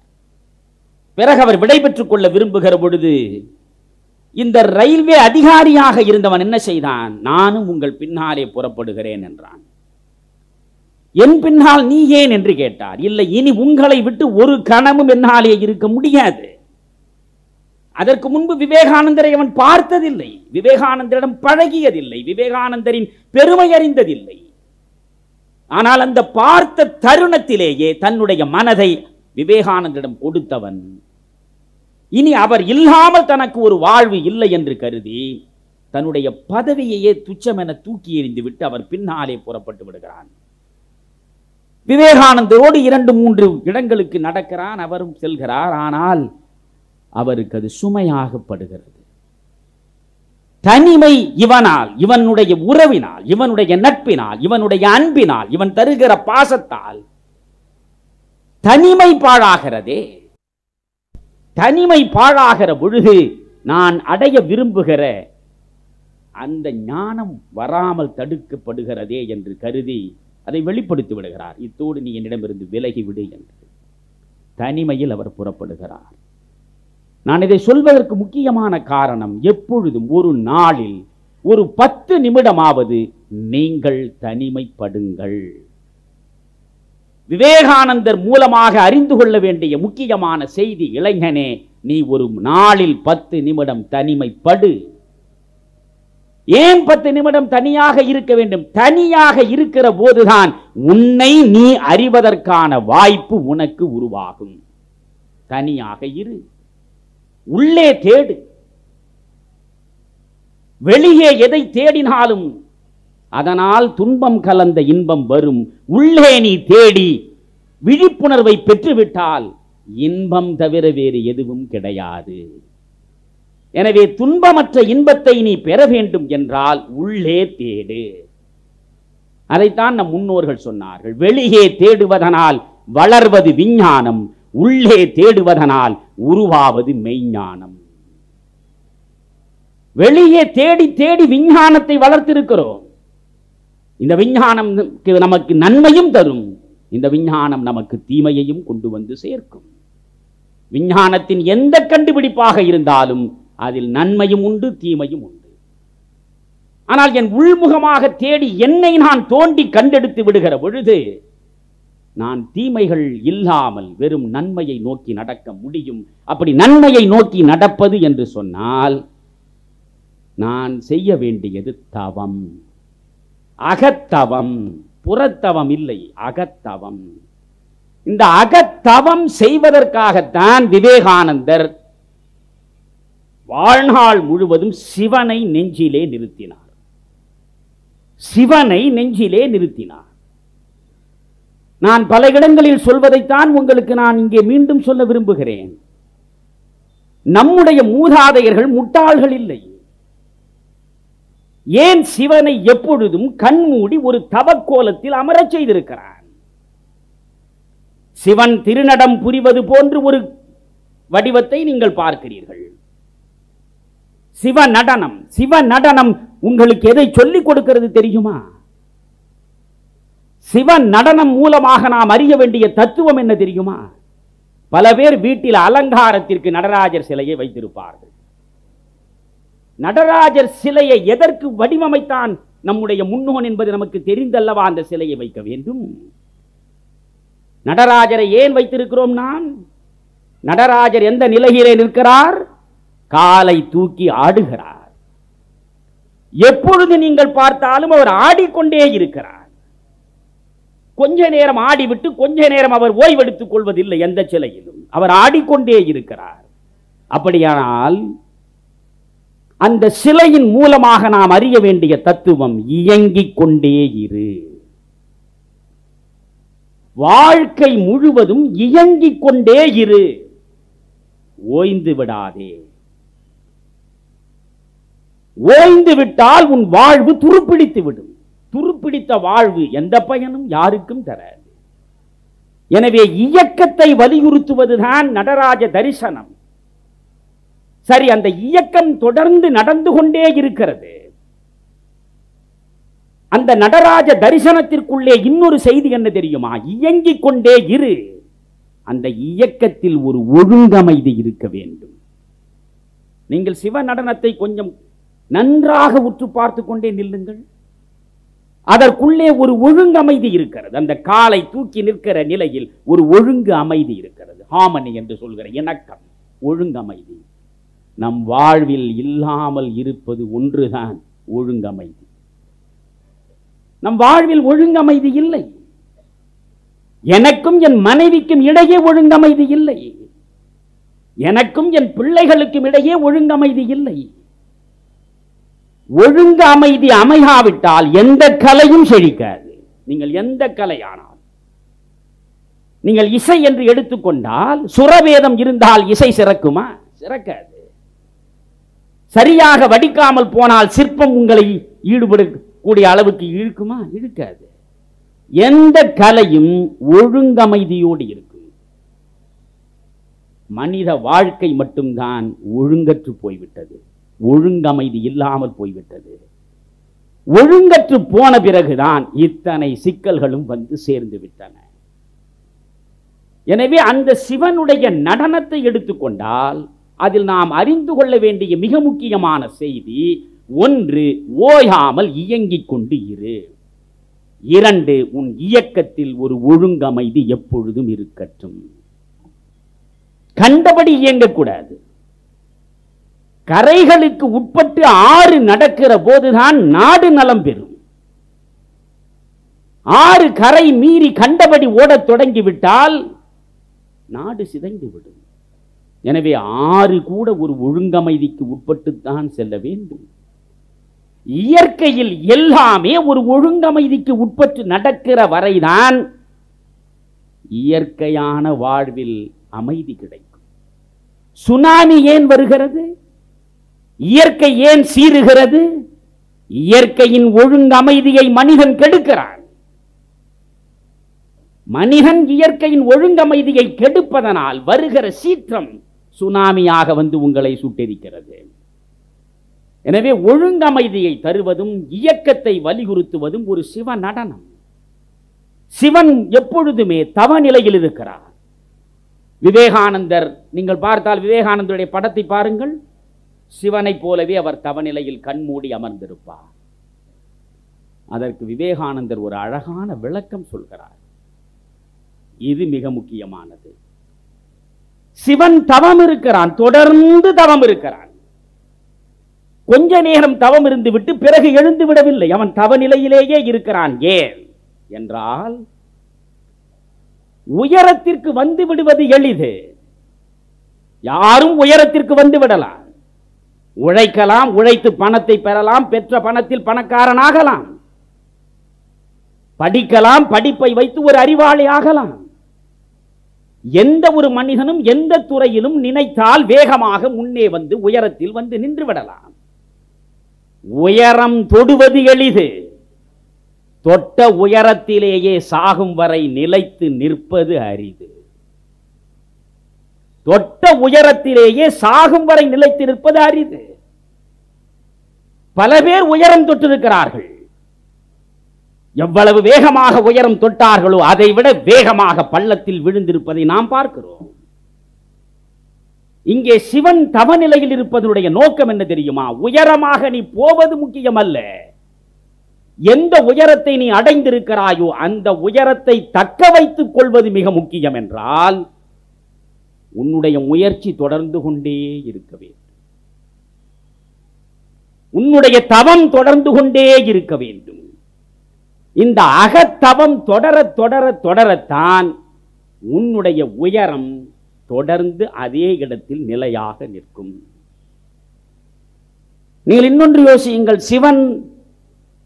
பிறகு அவர் விடைபெற்றுக் கொள்ள விரும்புகிற பொழுது இந்த ரயில்வே அதிகாரியாக இருந்தவன் என்ன செய்தான், நானும் உங்கள் பின்னாலே புறப்படுகிறேன் என்றான். என் பின்னால் நீ ஏன் என்று கேட்டார். இல்லை, இனி உங்களை விட்டு ஒரு கணமும் என்னாலே இருக்க முடியாது. அதற்கு முன்பு விவேகானந்தரை அவன் பார்த்ததில்லை, விவேகானந்தரிடம் பழகியதில்லை, விவேகானந்தரின் பெருமை அறிந்ததில்லை. ஆனால் அந்த பார்த்த தருணத்திலேயே தன்னுடைய மனதை விவேகானந்தரிடம் கொடுத்தவன் இனி அவர் இல்லாமல் தனக்கு ஒரு வாழ்வு இல்லை என்று கருதி தன்னுடைய பதவியையே துச்சமென தூக்கி எறிந்து விட்டு அவர் பின்னாலே புறப்பட்டு விடுகிறான். விவேகானந்தரோடு 2-3 இடங்களுக்கு நடக்கிறான், அவரும் செல்கிறார். ஆனால் அவருக்கு அது சுமையாகப்படுகிறது. தனிமை இவனால், இவனுடைய உறவினால், இவனுடைய நட்பினால், இவனுடைய அன்பினால், இவன் தருகிற பாசத்தால் தனிமை பாழாகிறதே. தனிமை பாழாகிற பொழுது நான் அடைய விரும்புகிற அந்த ஞானம் வராமல் தடுக்கப்படுகிறதே என்று கருதி அதை வெளிப்படுத்தி விடுகிறார். இத்தோடு நீ என்னிடமிருந்து விலகிவிடு என்று தனிமையில் அவர் புறப்படுகிறார். நான் இதை சொல்வதற்கு முக்கியமான காரணம், எப்பொழுதும் ஒரு நாளில் ஒரு 10 நிமிடமாவது நீங்கள் தனிமைப்படுங்கள். விவேகானந்தர் மூலமாக அறிந்து கொள்ள வேண்டிய முக்கியமான செய்தி, இளைஞனே, நீ ஒரு நாளில் 10 நிமிடம் தனிமைப்படு. ஏன் 10 நிமிடம் தனியாக இருக்க வேண்டும்? தனியாக இருக்கிற போதுதான் உன்னை நீ அறிவதற்கான வாய்ப்பு உனக்கு உருவாகும். தனியாக இரு, உள்ளே தேடு. வெளியே எதை தேடினாலும் அதனால் துன்பம் கலந்த இன்பம் வரும். உள்ளே நீ தேடி விழிப்புணர்வை பெற்றுவிட்டால் இன்பம் தவிர வேறு எதுவும் கிடையாது. எனவே துன்பமற்ற இன்பத்தை நீ பெற வேண்டும் என்றால் உள்ளே தேடு. அதைத்தான் நம் முன்னோர்கள் சொன்னார்கள். வெளியே தேடுவதனால் வளர்வது விஞ்ஞானம், உள்ளே தேடுவதனால் உருவாவது மெய்ஞானம். வெளியே தேடி தேடி விஞ்ஞானத்தை வளர்த்திருக்கிறோம். இந்த விஞ்ஞானம் நமக்கு நன்மையும் தரும், இந்த விஞ்ஞானம் நமக்கு தீமையையும் கொண்டு வந்து சேர்க்கும். விஞ்ஞானத்தின் எந்த கண்டுபிடிப்பாக இருந்தாலும் அதில் நன்மையும் உண்டு, தீமையும் உண்டு. ஆனால் என் உள்முகமாக தேடி என்னை நான் தோண்டி கண்டெடுத்து விடுகிற பொழுது நான் தீமைகள் இல்லாமல் வெறும் நன்மையை நோக்கி நடக்க முடியும். அப்படி நன்மையை நோக்கி நடப்பது என்று சொன்னால் நான் செய்ய வேண்டியது தவம், அகத்தவம், புறத்தவம் இல்லை, அகத்தவம். இந்த அகத்தவம் செய்வதற்காகத்தான் விவேகானந்தர் வாழ்நாள் முழுவதும் சிவனை நெஞ்சிலே நிறுத்தினார். சிவனை நெஞ்சிலே நிறுத்தினார். நான் பல இடங்களில் சொல்வதைத்தான் உங்களுக்கு நான் இங்கே மீண்டும் சொல்ல விரும்புகிறேன். நம்முடைய மூதாதையர்கள் முட்டாள்கள் இல்லை. ஏன் சிவனை எப்பொழுதும் கண்மூடி ஒரு தவக்கோலத்தில் அமரச் செய்திருக்கிறார்? சிவன் திருநடம் புரிவது போன்று ஒரு வடிவத்தை நீங்கள் பார்க்கிறீர்கள். சிவ நடனம், சிவ நடனம் உங்களுக்கு எதை சொல்லிக் கொடுக்கிறது தெரியுமா? சிவ நடனம் மூலமாக நாம் அறிய வேண்டிய தத்துவம் என்ன தெரியுமா? பல பேர் வீட்டில் அலங்காரத்திற்கு நடராஜர் சிலையை வைத்திருப்பார்கள். நடராஜர் சிலையை எதற்கு வடிவமைத்தான் நம்முடைய முன்னோன் என்பது நமக்கு தெரிந்தல்லவா அந்த சிலையை வைக்க வேண்டும்? நடராஜரை ஏன் வைத்திருக்கிறோம்? நாம் நடராஜர் எந்த நிலையிலே நிற்கிறார்? காலை தூக்கி ஆடுகிறார். எப்பொழுது நீங்கள் பார்த்தாலும் அவர் ஆடிக்கொண்டே இருக்கிறார். கொஞ்ச நேரம் ஆடிவிட்டு கொஞ்ச நேரம் அவர் ஓய்வெடுத்துக் கொள்வதில்லை. எந்த சிலையிலும் அவர் ஆடிக்கொண்டே இருக்கிறார். அப்படியானால் அந்த சிலையின் மூலமாக நாம் அறிய வேண்டிய தத்துவம் இயங்கிக் கொண்டே இரு. வாழ்க்கை முழுவதும் இயங்கிக் கொண்டே இரு, ஓய்ந்து விடாதே. ஓய்ந்து விட்டால் உன் வாழ்வு துருப்பிடித்து விடும். துருப்பிடித்த வாழ்வு எந்த பயனும் யாருக்கும் தராது. எனவே இயக்கத்தை வலியுறுத்துவதுதான் நடராஜ தரிசனம். சரி, அந்த இயக்கம் தொடர்ந்து நடந்து கொண்டே இருக்கிறது. அந்த நடராஜ தரிசனத்திற்குள்ளே இன்னொரு செய்தி என்ன தெரியுமா? இயங்கிக் கொண்டே இரு. அந்த இயக்கத்தில் ஒரு ஒழுங்கமைதி இருக்க வேண்டும். நீங்கள் சிவ நடனத்தை கொஞ்சம் நன்றாக உற்று பார்த்து கொண்டே நில்லுங்கள். அதற்குள்ளே ஒரு ஒழுங்கமைதி இருக்கிறது. அந்த காலை தூக்கி நிற்கிற நிலையில் ஒரு ஒழுங்கு அமைதி இருக்கிறது. ஹார்மனி என்று சொல்கிற இணக்கம், ஒழுங்கமைதி. நம் வாழ்வில் இல்லாமல் இருப்பது ஒன்றுதான் ஒழுங்கமைதி. நம் வாழ்வில் ஒழுங்கமைதி இல்லை. எனக்கும் என் மனைவிக்கும் இடையே ஒழுங்கமைதி இல்லை. எனக்கும் என் பிள்ளைகளுக்கும் இடையே ஒழுங்கமைதி இல்லை. ஒழுங்கு அமைதி அமையாவிட்டால் எந்த கலையும் செழிக்காது. நீங்கள் எந்த கலையானால், நீங்கள் இசை என்று எடுத்துக்கொண்டால் சுரவேதம் இருந்தால் இசை சிறக்குமா? சிறக்காது. சரியாக வடிக்காமல் போனால் சிற்பம் உங்களை ஈடுபடக்கூடிய அளவுக்கு இழுக்குமா? இழுக்காது. எந்த கலையும் ஒழுங்கமைதியோடு இருக்கும். மனித வாழ்க்கை மட்டும்தான் ஒழுங்கற்று போய்விட்டது. ஒழுங்கமைதி இல்லாமல் போய்விட்டது. ஒழுங்கற்று போன பிறகுதான் இத்தனை சிக்கல்களும் வந்து சேர்ந்து விட்டன. எனவே அந்த சிவனுடைய நடனத்தை எடுத்துக்கொண்டால் அதில் நாம் அறிந்து கொள்ள வேண்டிய மிக முக்கியமான செய்தி, ஒன்று, ஓயாமல் இயங்கிக் கொண்டு இரு. இரண்டு, உன் இயக்கத்தில் ஒரு ஒழுங்கமைதி எப்பொழுதும் இருக்கட்டும். கண்டபடி இயங்கக்கூடாது. கரைகளுக்கு உட்பட்டு ஆறு நடக்கிற போதுதான் நாடு நலம் பெறும். ஆறு கரை மீறி கண்டபடி ஓடத் தொடங்கிவிட்டால் நாடு சிதைந்துவிடும். எனவே ஆறு கூட ஒரு ஒழுங்கமைதிக்கு உட்பட்டுத்தான் செல்ல வேண்டும். இயற்கையில் எல்லாமே ஒரு ஒழுங்கமைதிக்கு உட்பட்டு நடக்கிற வரைதான் இயற்கையான வாழ்வில் அமைதி கிடைக்கும். சுனாமி ஏன் வருகிறது? இயற்கை ஏன் சீறுகிறது? இயற்கையின் ஒழுங்கமைதியை மனிதன் கெடுக்கிறான். மனிதன் இயற்கையின் ஒழுங்கமைதியை கெடுப்பதனால் வருகிற சீற்றம் சுனாமியாக வந்து உங்களை சுட்டெரிக்கிறது. எனவே ஒழுங்கமைதியை தருவதும் இயக்கத்தை வலியுறுத்துவதும் ஒரு சிவ நடனம். சிவன் எப்பொழுதுமே தவ நிலையில் இருக்கிறார். விவேகானந்தர், நீங்கள் பார்த்தால் விவேகானந்தருடைய படத்தை பாருங்கள். சிவனை போலவே அவர் தவநிலையில் கண்மூடி அமர்ந்திருப்பார். அதற்கு விவேகானந்தர் ஒரு அழகான விளக்கம் சொல்கிறார். இது மிக முக்கியமானது. சிவன் தவம் இருக்கிறான், தொடர்ந்து தவம் இருக்கிறான். கொஞ்ச நேரம் தவம் இருந்து விட்டு பிறகு எழுந்து விடவில்லை, அவன் தவ நிலையிலேயே இருக்கிறான். ஏன் என்றால் உயரத்திற்கு வந்து விடுவது எளிது. யாரும் உயரத்திற்கு வந்து விடலாம், உழைக்கலாம், உழைத்து பணத்தை பெறலாம், பெற்ற பணத்தில் பணக்காரனாகலாம், படிக்கலாம், படிப்பை வைத்து ஒரு அறிவாளி ஆகலாம். எந்த ஒரு மனிதனும் எந்த துறையிலும் நினைத்தால் வேகமாக முன்னே வந்து உயரத்தில் வந்து நின்று விடலாம். உயரம் தொடுவது எளிது, தொட்ட உயரத்திலேயே சாகும் வரை நிலைத்து நிற்பது அரிது. தொட்ட உயரத்திலேயே சாகும் வரை நிலைத்து நிற்பது அரிது. பல பேர் உயரம் தொட்டிருக்கிறார்கள். எவ்வளவு வேகமாக உயரம் தொட்டார்களோ அதை விட வேகமாக பள்ளத்தில் விழுந்திருப்பதை நாம் பார்க்கிறோம். இங்கே சிவன் தவநிலையில் இருப்பதனுடைய நோக்கம் என்ன தெரியுமா? உயரமாக நீ போவது முக்கியமல்ல, எந்த உயரத்தை நீ அடைந்திருக்கிறாயோ அந்த உயரத்தை தக்க வைத்துக் கொள்வது மிக முக்கியம். என்றால் உன்னுடைய முயற்சி தொடர்ந்து கொண்டே இருக்க வேண்டும், உன்னுடைய தவம் தொடர்ந்து கொண்டே இருக்க வேண்டும். இந்த அகத்தவம் தொடர தொடர தொடரத்தான் உன்னுடைய உயரம் தொடர்ந்து அதே இடத்தில் நிலையாக நிற்கும். நீங்கள் இன்னொன்று யோசியுங்கள், சிவன்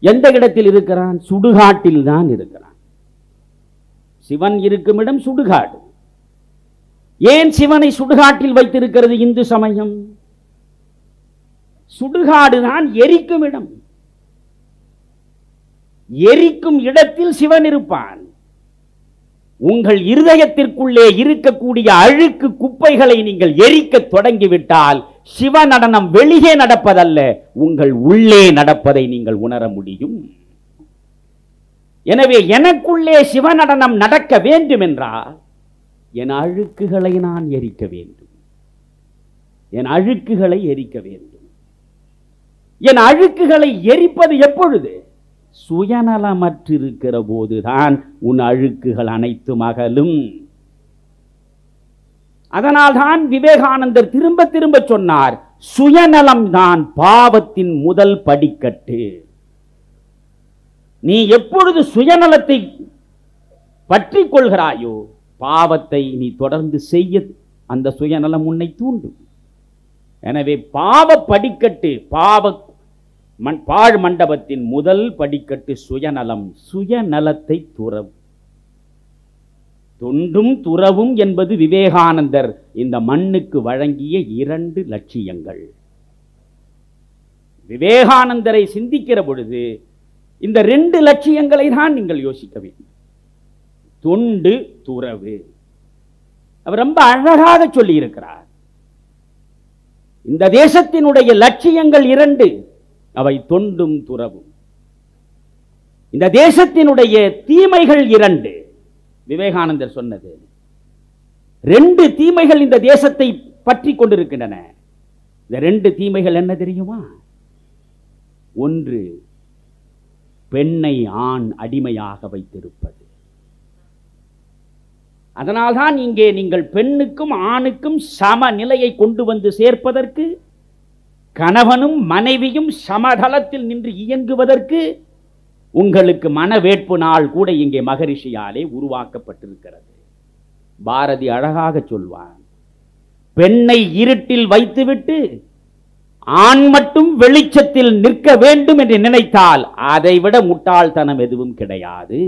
எந்த இடத்தில் இருக்கிறான்? சுடுகாட்டில் தான் இருக்கிறான். சிவன் இருக்கும் இடம் சுடுகாடு. ஏன் சிவனை சுடுகாட்டில் வைத்திருக்கிறது இந்து சமயம்? சுடுகாடு தான் எரிக்கும் இடம். எரிக்கும் இடத்தில் சிவன் இருப்பான். உங்கள் இருதயத்திற்குள்ளே இருக்கக்கூடிய அழுக்கு குப்பைகளை நீங்கள் எரிக்க தொடங்கிவிட்டால் சிவ நடனம் வெளியே நடப்பதல்ல, உங்கள் உள்ளே நடப்பதை நீங்கள் உணர முடியும். எனவே எனக்குள்ளே சிவ நடனம் நடக்க வேண்டும் என்றால் என் அழுக்குகளை நான் எரிக்க வேண்டும், என் அழுக்குகளை எரிக்க வேண்டும். என் அழுக்குகளை எரிப்பது எப்பொழுது? சுயநலமற்றிருக்கிற போதுதான் உன் அழுக்குகள் அனைத்தும் அகலும். அதனால்தான் விவேகானந்தர் திரும்ப திரும்ப சொன்னார், சுயநலம் தான் பாவத்தின் முதல் படிக்கட்டு. நீ எப்பொழுது சுயநலத்தை பற்றி கொள்கிறாயோ பாவத்தை நீ தொடர்ந்து செய்ய அந்த சுயநலம் உன்னை தூண்டும். எனவே பாவ படிக்கட்டு, பாழ் மண்டபத்தின் முதல் படிக்கட்டு சுயநலம். சுயநலத்தை துறவு. தொண்டும் துறவும் என்பது விவேகானந்தர் இந்த மண்ணுக்கு வழங்கிய 2 லட்சியங்கள். விவேகானந்தரை சிந்திக்கிற பொழுது இந்த 2 லட்சியங்களை தான் நீங்கள் யோசிக்க வேண்டும். தொண்டு துறவு. அவர் ரொம்ப அழகாக சொல்லி இருக்கிறார். இந்த தேசத்தினுடைய லட்சியங்கள் 2, அவை தொண்டும் துறவும். இந்த தேசத்தினுடைய தீமைகள் 2. விவேகானந்தர் சொன்னது 2 தீமைகள் இந்த தேசத்தை பற்றி கொண்டிருக்கின்றன. இந்த 2 தீமைகள் என்ன தெரியுமா? ஒன்று, பெண்ணை ஆண் அடிமையாக வைத்திருப்பது. அதனால்தான் இங்கே நீங்கள் பெண்ணுக்கும் ஆணுக்கும் சம நிலையை கொண்டு வந்து சேர்ப்பதற்கு, கணவனும் மனைவியும் சமதளத்தில் நின்று இயங்குவதற்கு உங்களுக்கு மனவேட்பு நாள் கூட இங்கே மகரிஷியாலே உருவாக்கப்பட்டிருக்கிறது. பாரதி அழகாக சொல்வான், பெண்ணை இருட்டில் வைத்துவிட்டு ஆண் மட்டும் வெளிச்சத்தில் நிற்க வேண்டும் என்று நினைத்தால் அதைவிட முட்டாள்தனம் எதுவும் கிடையாது.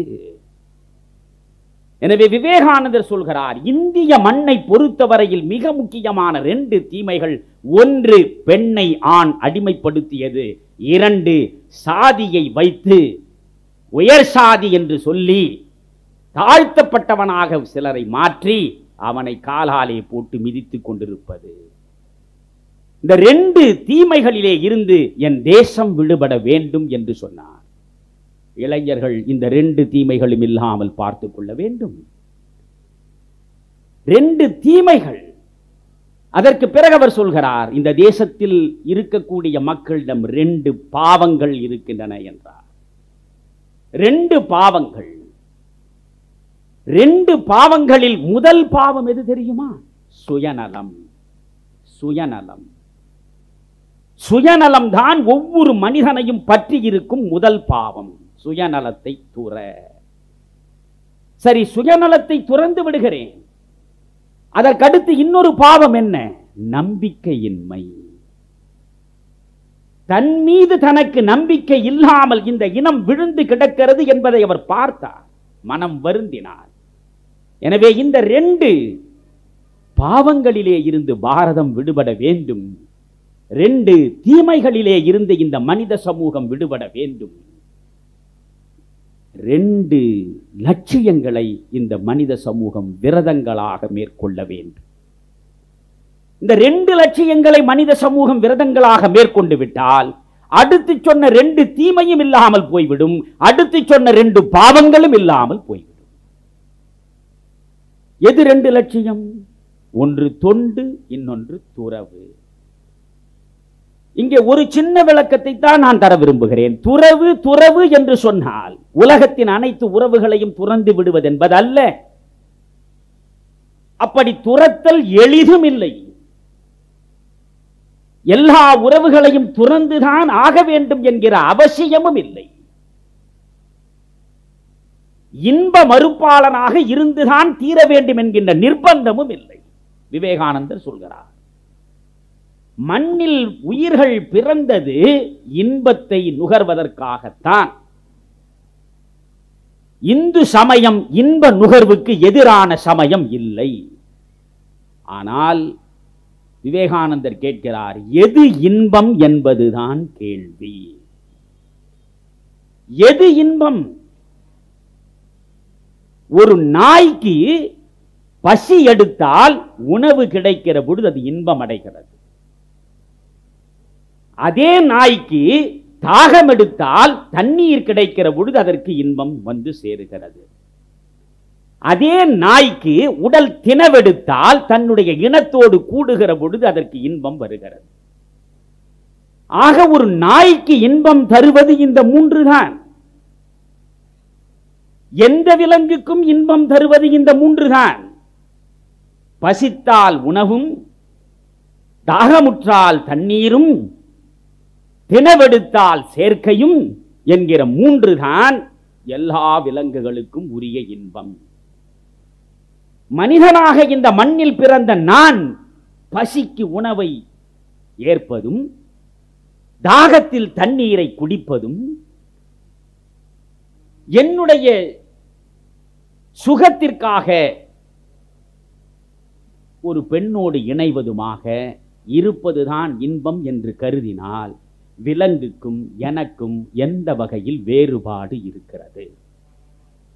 எனவே விவேகானந்தர் சொல்கிறார், இந்திய மண்ணை பொறுத்தவரையில் மிக முக்கியமான 2 தீமைகள். ஒன்று, பெண்ணை ஆண் அடிமைப்படுத்தியது. 2, சாதியை வைத்து உயர் சாதி என்று சொல்லி தாழ்த்தப்பட்டவனாக சிலரை மாற்றி அவனை காலாலே போட்டு மிதித்துக் கொண்டிருப்பது. இந்த 2 தீமைகளிலே இருந்து என் தேசம் விடுபட வேண்டும் என்று சொன்னார். இளைஞர்கள் இந்த 2 தீமைகளும் இல்லாமல் பார்த்துக் கொள்ள வேண்டும். 2 தீமைகள். அதற்கு பிறகு அவர் சொல்கிறார், இந்த தேசத்தில் இருக்கக்கூடிய மக்களிடம் 2 பாவங்கள் இருக்கின்றன என்றார். 2 பாவங்கள். 2 பாவங்களில் முதல் பாவம் எது தெரியுமா? சுயநலம். சுயநலம். சுயநலம் தான் ஒவ்வொரு மனிதனையும் பற்றி இருக்கும் முதல் பாவம். சுயநலத்தை துற. சரி, சுயநலத்தை துறந்து விடுகிறேன். அதற்கடுத்து இன்னொரு பாவம் என்ன? நம்பிக்கையின்மை. தன் மீது தனக்கு நம்பிக்கை இல்லாமல் இந்த இனம் விழுந்து கிடக்கிறது என்பதை அவர் பார்த்தார், மனம் வருந்தினார். எனவே இந்த 2 பாவங்களிலே இருந்து பாரதம் விடுபட வேண்டும். 2 தீமைகளிலே இருந்து இந்த மனித சமூகம் விடுபட வேண்டும். 2 லட்சியங்களை இந்த மனித சமூகம் விரதங்களாக மேற்கொள்ள வேண்டும். இந்த 2 லட்சியங்களை மனித சமூகம் விரதங்களாக மேற்கொண்டு விட்டால் அடுத்து சொன்ன 2 தீமையும் இல்லாமல் போய்விடும். அடுத்து சொன்ன 2 பாவங்களும் இல்லாமல் போய்விடும். எது 2 லட்சியம்? ஒன்று தொண்டு, இன்னொன்று துறவு. இங்கே ஒரு சின்ன விளக்கத்தை தான் நான் தர விரும்புகிறேன். துறவு துறவு என்று சொன்னால் உலகத்தின் அனைத்து உறவுகளையும் துறந்து விடுவது என்பது அல்ல. அப்படி துறத்தல் எளிதும் இல்லை. எல்லா உறவுகளையும் துறந்துதான் ஆக வேண்டும் என்கிற அவசியமும் இல்லை. இன்ப மறுப்பாளனாக இருந்துதான் தீர வேண்டும் என்கின்ற நிர்பந்தமும் இல்லை. விவேகானந்தர் சொல்கிறார், மண்ணில் உயிர்கள் பிறந்தது இன்பத்தை நுகர்வதற்காகத்தான். இந்து சமயம் இன்ப நுகர்வுக்கு எதிரான சமயம் இல்லை. ஆனால் விவேகானந்தர் கேட்கிறார், எது இன்பம் என்பதுதான் கேள்வி. எது இன்பம்? ஒரு நாய்க்கு பசி எடுத்தால் உணவு கிடைக்கிற பொழுது அது இன்பம் அடைகிறது. அதே நாய்க்கு தாகம் எடுத்தால் தண்ணீர் கிடைக்கிற பொழுது அதற்கு இன்பம் வந்து சேருகிறது. அதே நாய்க்கு உடல் தினவெடுத்தால் தன்னுடைய இனத்தோடு கூடுகிற பொழுது அதற்கு இன்பம் வருகிறது. ஆக ஒரு நாய்க்கு இன்பம் தருவது இந்த 3 தான். எந்த விலங்குக்கும் இன்பம் தருவது இந்த 3 தான். பசித்தால் உணவும், தாகமுற்றால் தண்ணீரும், தினவெடுத்தால் சேர்க்கையும் என்கிற 3 தான் எல்லா விலங்குகளுக்கும் உரிய இன்பம். மனிதனாக இந்த மண்ணில் பிறந்த நான் பசிக்கு உணவை ஏற்பதும், தாகத்தில் தண்ணீரை குடிப்பதும், என்னுடைய சுகத்திற்காக ஒரு பெண்ணோடு இணைவதுமாக இருப்பதுதான் இன்பம் என்று கருதினால் விலங்குக்கும் எனக்கும் எந்த வகையில் வேறுபாடு இருக்கிறது?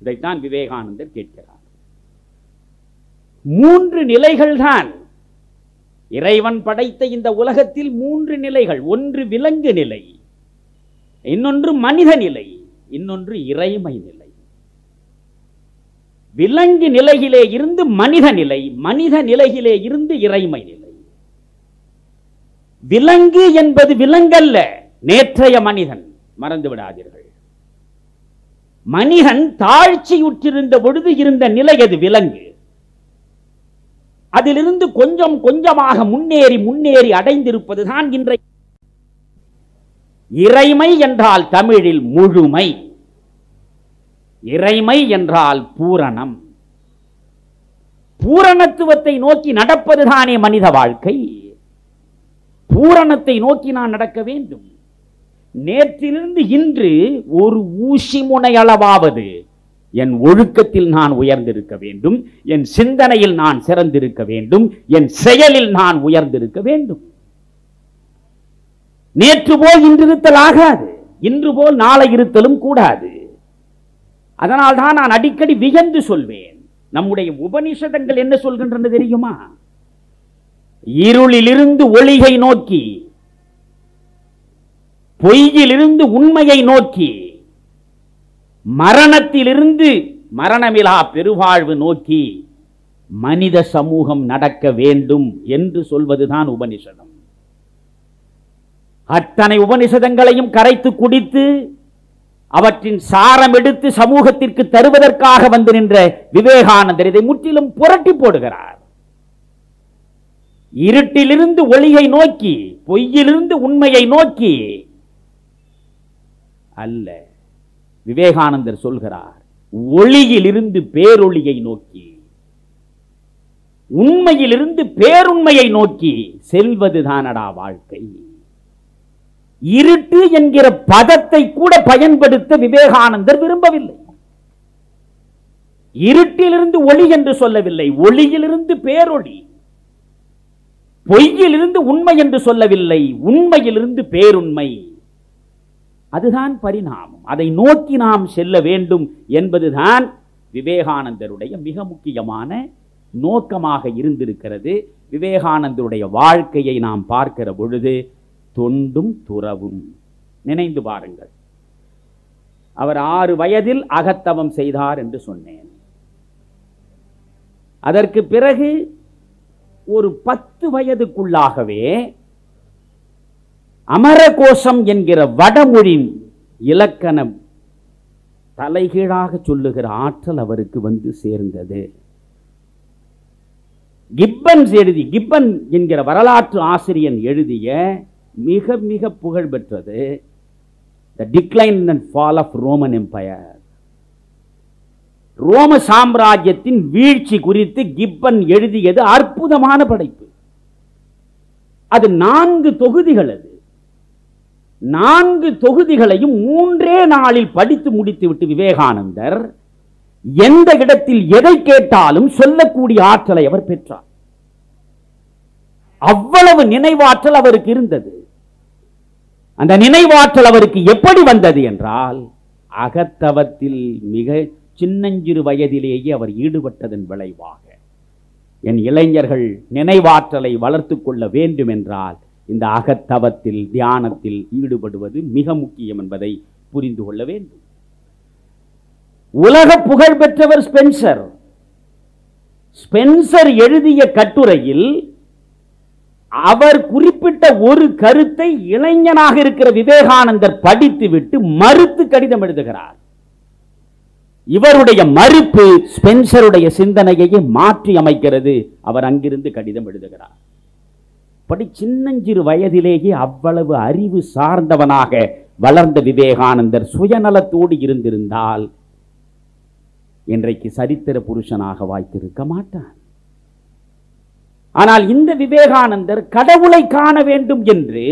இதைத்தான் விவேகானந்தர் கேட்கிறார். 3 நிலைகள் தான் இறைவன் படைத்த இந்த உலகத்தில். 3 நிலைகள். ஒன்று விலங்கு நிலை, இன்னொன்று மனித நிலை, இன்னொன்று இறைமை நிலை. விலங்கு நிலையிலே இருந்து மனித நிலை, மனித நிலையிலே இருந்து இறைமை நிலை. விலங்கு என்பது விலங்கல்ல, நேற்றைய மனிதன், மறந்து விடாதீர்கள். மனிதன் தாழ்ச்சியுற்றிருந்த பொழுது இருந்த நிலை அது விலங்கு. அதிலிருந்து கொஞ்சம் கொஞ்சமாக முன்னேறி முன்னேறி அடைந்திருப்பதுதான் இன்றைய இறைமை என்றால் தமிழில் முழுமை. இறைமை என்றால் பூரணம். பூரணத்துவத்தை நோக்கி நடப்பதுதானே மனித வாழ்க்கை. பூரணத்தை நோக்கி நான் நடக்க வேண்டும். நேற்றிலிருந்து இன்று ஒரு ஊசி முனை அளவாவது என் ஒழுக்கத்தில் நான் உயர்ந்திருக்க வேண்டும், என் சிந்தனையில் நான் சிறந்திருக்க வேண்டும், என் செயலில் நான் உயர்ந்திருக்க வேண்டும். நேற்று போல் இன்று இருத்தல் ஆகாது, இன்று போல் நாளை இருத்தலும் கூடாது. அதனால் தான் நான் அடிக்கடி வியந்து சொல்வேன், நம்முடைய உபனிஷதங்கள் என்ன சொல்கின்றன தெரியுமா? இருளிலிருந்து ஒளியை நோக்கி, பொய்யிலிருந்து உண்மையை நோக்கி, மரணத்திலிருந்து மரணமிலா பெருவாழ்வு நோக்கி மனித சமூகம் நடக்க வேண்டும் என்று சொல்வதுதான் உபனிஷதம். அத்தனை உபனிஷதங்களையும் கரைத்து குடித்து அவற்றின் சாரம் எடுத்து சமூகத்திற்கு தருவதற்காக வந்து நின்ற விவேகானந்தர் இதை முற்றிலும் புரட்டி போடுகிறார். இருட்டிலிருந்து ஒளியை நோக்கி, பொய்யிலிருந்து உண்மையை நோக்கி அல்ல, விவேகானந்தர் சொல்கிறார் ஒளியிலிருந்து பேரொளியை நோக்கி, உண்மையிலிருந்து பேருண்மையை நோக்கி செல்வதுதானடா வாழ்க்கை. இருட்டு என்கிற பதத்தை கூட பயன்படுத்த விவேகானந்தர் விரும்பவில்லை. இருட்டிலிருந்து ஒளி என்று சொல்லவில்லை, ஒளியிலிருந்து பேரொளி. பொய்யிலிருந்து உண்மை என்று சொல்லவில்லை, உண்மையிலிருந்து பேருண்மை. அதுதான் பரிணாமம். அதை நோக்கி நாம் செல்ல வேண்டும் என்பதுதான் விவேகானந்தருடைய மிக முக்கியமான நோக்கமாக இருந்திருக்கிறது. விவேகானந்தருடைய வாழ்க்கையை நாம் பார்க்கிற பொழுது தொண்டும் துறவும் நினைந்து பாருங்கள். அவர் 6 வயதில் அகத்தவம் செய்தார் என்று சொன்னேன். அதற்கு பிறகு ஒரு 10 வயதுக்குள்ளாகவே அமரகோஷம் என்கிற வடமொழி இலக்கணம் தலைகீழாக சொல்லுகிற ஆற்றல் அவருக்கு வந்து சேர்ந்தது. கிப்பன் என்கிற வரலாற்று ஆசிரியன் எழுதிய மிக மிக புகழ் பெற்றது the decline and fall of Roman empire, ரோம சாம்ராஜ்யத்தின் வீழ்ச்சி குறித்து கிப்பன் எழுதியது அற்புதமான படைப்பு. அது 4 தொகுதிகள். அது 4 தொகுதிகளையும் 3 நாளில் படித்து முடித்துவிட்டு விவேகானந்தர் எந்த இடத்தில் எதை கேட்டாலும் சொல்லக்கூடிய ஆற்றலை அவர் பெற்றார். அவ்வளவு நினைவாற்றல் அவருக்கு இருந்தது. அந்த நினைவாற்றல் அவருக்கு எப்படி வந்தது என்றால், அகத்தவத்தில் மிக சின்னஞ்சிறு வயதிலேயே அவர் ஈடுபட்டதன் விளைவாக. என் இளைஞர்கள் நினைவாற்றலை வளர்த்துக் கொள்ள வேண்டும் என்றால் இந்த அகத்தவத்தில் தியானத்தில் ஈடுபடுவது மிக முக்கியம் என்பதை புரிந்து கொள்ள வேண்டும். உலக புகழ் பெற்றவர் ஸ்பென்சர். ஸ்பென்சர் எழுதிய கட்டுரையில் அவர் குறிப்பிட்ட ஒரு கருத்தை இளைஞனாக இருக்கிற விவேகானந்தர் படித்துவிட்டு மறுத்து கடிதம் எழுதுகிறார். இவருடைய மறுப்பு ஸ்பென்சருடைய சிந்தனையை மாற்றி அமைக்கிறது. அவர் அங்கிருந்து கடிதம் எழுதுகிறார். படி சின்னஞ்சிறு வயதிலேயே அவ்வளவு அறிவு சார்ந்தவனாக வளர்ந்த விவேகானந்தர் சுயநலத்தோடு இருந்திருந்தால் இன்றைக்கு சரித்திர புருஷனாக வாய்த்திருக்க மாட்டான். ஆனால் இந்த விவேகானந்தர் கடவுளை காண வேண்டும் என்று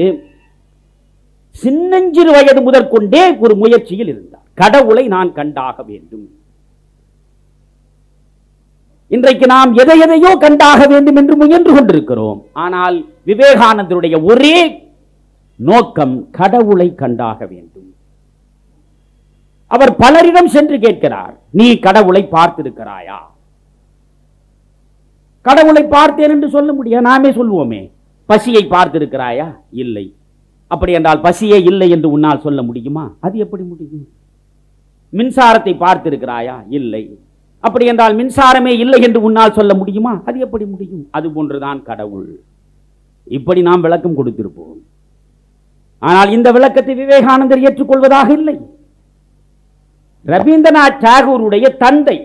சின்னஞ்சிறு வயது முதற்கொண்டே ஒரு முயற்சியில் இருந்தார். கடவுளை நான் கண்டாக வேண்டும். இன்றைக்கு நாம் எதையோ கண்டாக வேண்டும் என்று முயன்று கொண்டிருக்கிறோம். ஆனால் விவேகானந்தருடைய ஒரே நோக்கம் கடவுளை கண்டாக வேண்டும். அவர் பலரிடம் சென்று கேட்கிறார், நீ கடவுளை பார்த்திருக்கிறாயா? கடவுளை பார்த்தேன் என்று சொல்ல முடியாது. நாமே சொல்லுவோமே, பசியை பார்த்திருக்கிறாயா? இல்லை. அப்படி என்றால் பசியே இல்லை என்று உன்னால் சொல்ல முடியுமா? அது எப்படி முடியும்? மின்சாரத்தை பார்த்திருக்கிறாயா? இல்லை. அப்படி என்றால் மின்சாரமே இல்லை என்று உன்னால் சொல்ல முடியுமா? அது எப்படி முடியும்? அது போன்றுதான் கடவுள். இப்படி நாம் விளக்கம் கொடுத்திருப்போம். ஆனால் இந்த விளக்கத்தை விவேகானந்தர் ஏற்றுக்கொள்வதாக இல்லை. ரவீந்திரநாத் டாகூருடைய தந்தை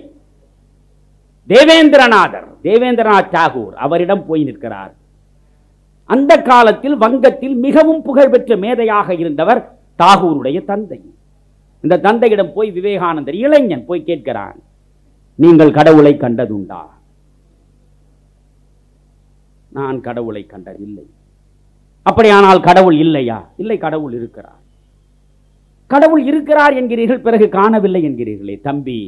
தேவேந்திரநாத் டாகூர் அவரிடம் போய் நிற்கிறார். அந்த காலத்தில் வங்கத்தில் மிகவும் புகழ்பெற்ற மேதையாக இருந்தவர் தாகூருடைய தந்தை. இந்த தந்தையிடம் போய் விவேகானந்தர் இளைஞன் போய் கேட்கிறான், நீங்கள் கடவுளை கண்டதுண்டா? நான் கடவுளை கண்டதில்லை. அப்படியானால் கடவுள் இல்லையா? இல்லை, கடவுள் இருக்கிறார். கடவுள் இருக்கிறார் என்கிறீர்கள், பிறகு காணவில்லை என்கிறீர்களே. தம்பி,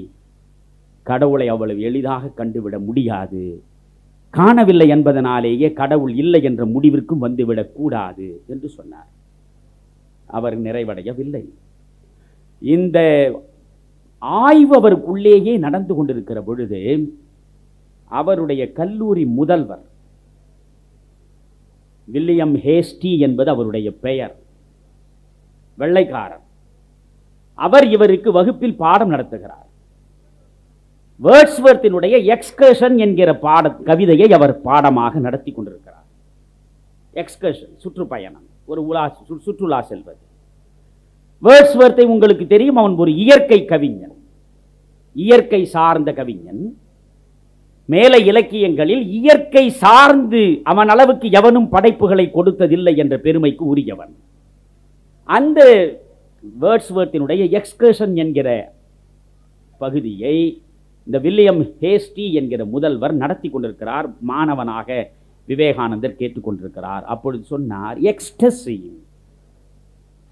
கடவுளை அவ்வளவு எளிதாக கண்டுவிட முடியாது. காணவில்லை என்பதனாலேயே கடவுள் இல்லை என்ற முடிவிற்கும் வந்துவிடக் கூடாது என்று சொன்னார். அவர் நிறைவடையவில்லை. இந்த ஆய்வு அவருக்குள்ளேயே நடந்து கொண்டிருக்கிற பொழுது அவருடைய கல்லூரி முதல்வர் வில்லியம் ஹேஸ்டி என்பது அவருடைய பெயர், வெள்ளைக்காரர். அவர் இவருக்கு வகுப்பில் பாடம் நடத்துகிறார். வேர்ட்ஸ்வர்த்தினுடைய எக்ஸ்கர்ஷன் என்கிற கவிதையை அவர் பாடமாக நடத்தி கொண்டிருக்கிறார். எக்ஸ்கர்ஷன் சுற்றுப்பயணம், ஒரு சுற்றுலா செல்வது. வேர்ட்ஸ்வர்த்தை உங்களுக்கு தெரியும், அவன் ஒரு இயற்கை கவிஞன், இயற்கை சார்ந்த கவிஞன். மேலை இலக்கியங்களில் இயற்கை சார்ந்து அவன் அளவுக்கு எவனும் படைப்புகளை கொடுத்ததில்லை என்ற பெருமைக்கு உரியவன். அந்த வேர்ட்ஸ்வர்த்தினுடைய எக்ஸ்கர்ஷன் என்கிற பகுதியை இந்த வில்லியம் ஹேஸ்டி என்கிற முதல்வர் நடத்தி கொண்டிருக்கிறார். மாணவனாக விவேகானந்தர் கேட்டுக்கொண்டிருக்கிறார். அப்பொழுது சொன்னார், எக்ஸ்டசி,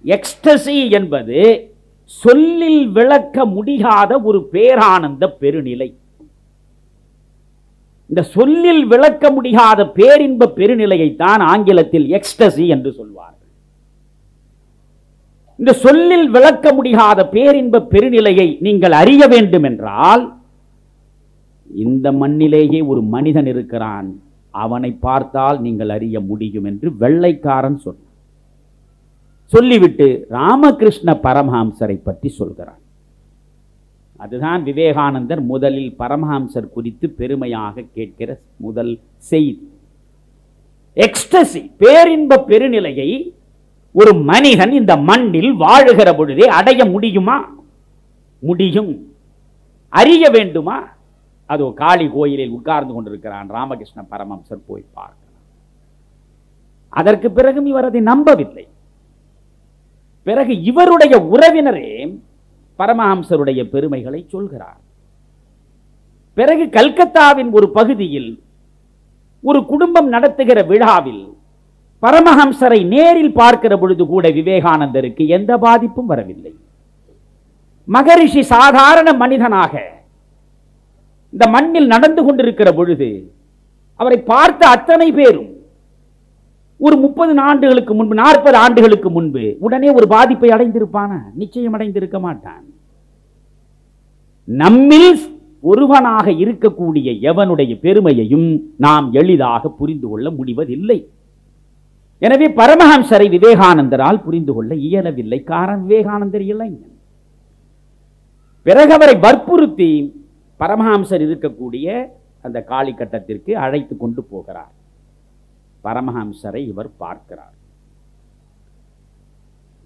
எக்ஸ்டசி என்பது சொல்லில் விளக்க முடியாத ஒரு பேரானந்த பெருநிலை. இந்த சொல்லில் விளக்க முடியாத பேரின்ப பெருநிலையைத்தான் ஆங்கிலத்தில் எக்ஸ்டசி என்று சொல்வார்கள். இந்த சொல்லில் விளக்க முடியாத பேரின்ப பெருநிலையை நீங்கள் அறிய வேண்டும் என்றால், இந்த மண்ணிலேயே ஒரு மனிதன் இருக்கிறான், அவனை பார்த்தால் நீங்கள் அறிய முடியும் என்று வெள்ளைக்காரன் சொன்னான். சொல்லிவிட்டு ராமகிருஷ்ண பரமஹம்சரை பற்றி சொல்கிறான். அதுதான் விவேகானந்தர் முதலில் பரமஹம்சர் குறித்து பெருமையாக கேட்கிற முதல் செய்தி. எக்ஸ்டசி, பேரின்ப பெருநிலையை ஒரு மனிதன் இந்த மண்ணில் வாழுகிற பொழுதே அடைய முடியுமா? முடியும். அறிய வேண்டுமா? அதோ காளி கோயிலில் உட்கார்ந்து கொண்டிருக்கிறான் ராமகிருஷ்ண பரமஹம்சர், போய் பார்க்கலாம். அதற்கு பிறகும் இவர் அதை நம்பவில்லை. பிறகு இவருடைய உறவினரே பரமஹம்சருடைய பெருமைகளை சொல்கிறார். பிறகு கல்கத்தாவின் ஒரு பகுதியில் ஒரு குடும்பம் நடத்துகிற விழாவில் பரமஹம்சரை நேரில் பார்க்கிற பொழுது கூட விவேகானந்தருக்கு எந்த பாதிப்பும் வரவில்லை. மகரிஷி சாதாரண மனிதனாக இந்த மண்ணில் நடந்து கொண்டிருக்கிற பொழுது அவரை பார்த்த அத்தனை பேரும் ஒரு 30 ஆண்டுகளுக்கு முன்பு, 40 ஆண்டுகளுக்கு முன்பு உடனே ஒரு பாதிப்பை அடைந்திருப்பானா? நிச்சயம் அடைந்திருக்க மாட்டான். நம்மில் ஒருவனாக இருக்கக்கூடிய எவனுடைய பெருமையையும் நாம் எளிதாக புரிந்து கொள்ள முடிவதில்லை. எனவே பரமஹம்சரை விவேகானந்தரால் புரிந்து கொள்ள இயலவில்லை. காரணம், விவேகானந்தர் இளைஞன். பிறகு அவரை வற்புறுத்தி பரமஹம்சர் இருக்கக்கூடிய அந்த காளிக்கட்டத்திற்கு அழைத்து கொண்டு போகிறார். பரமஹம்சரை இவர் பார்க்கிறார்.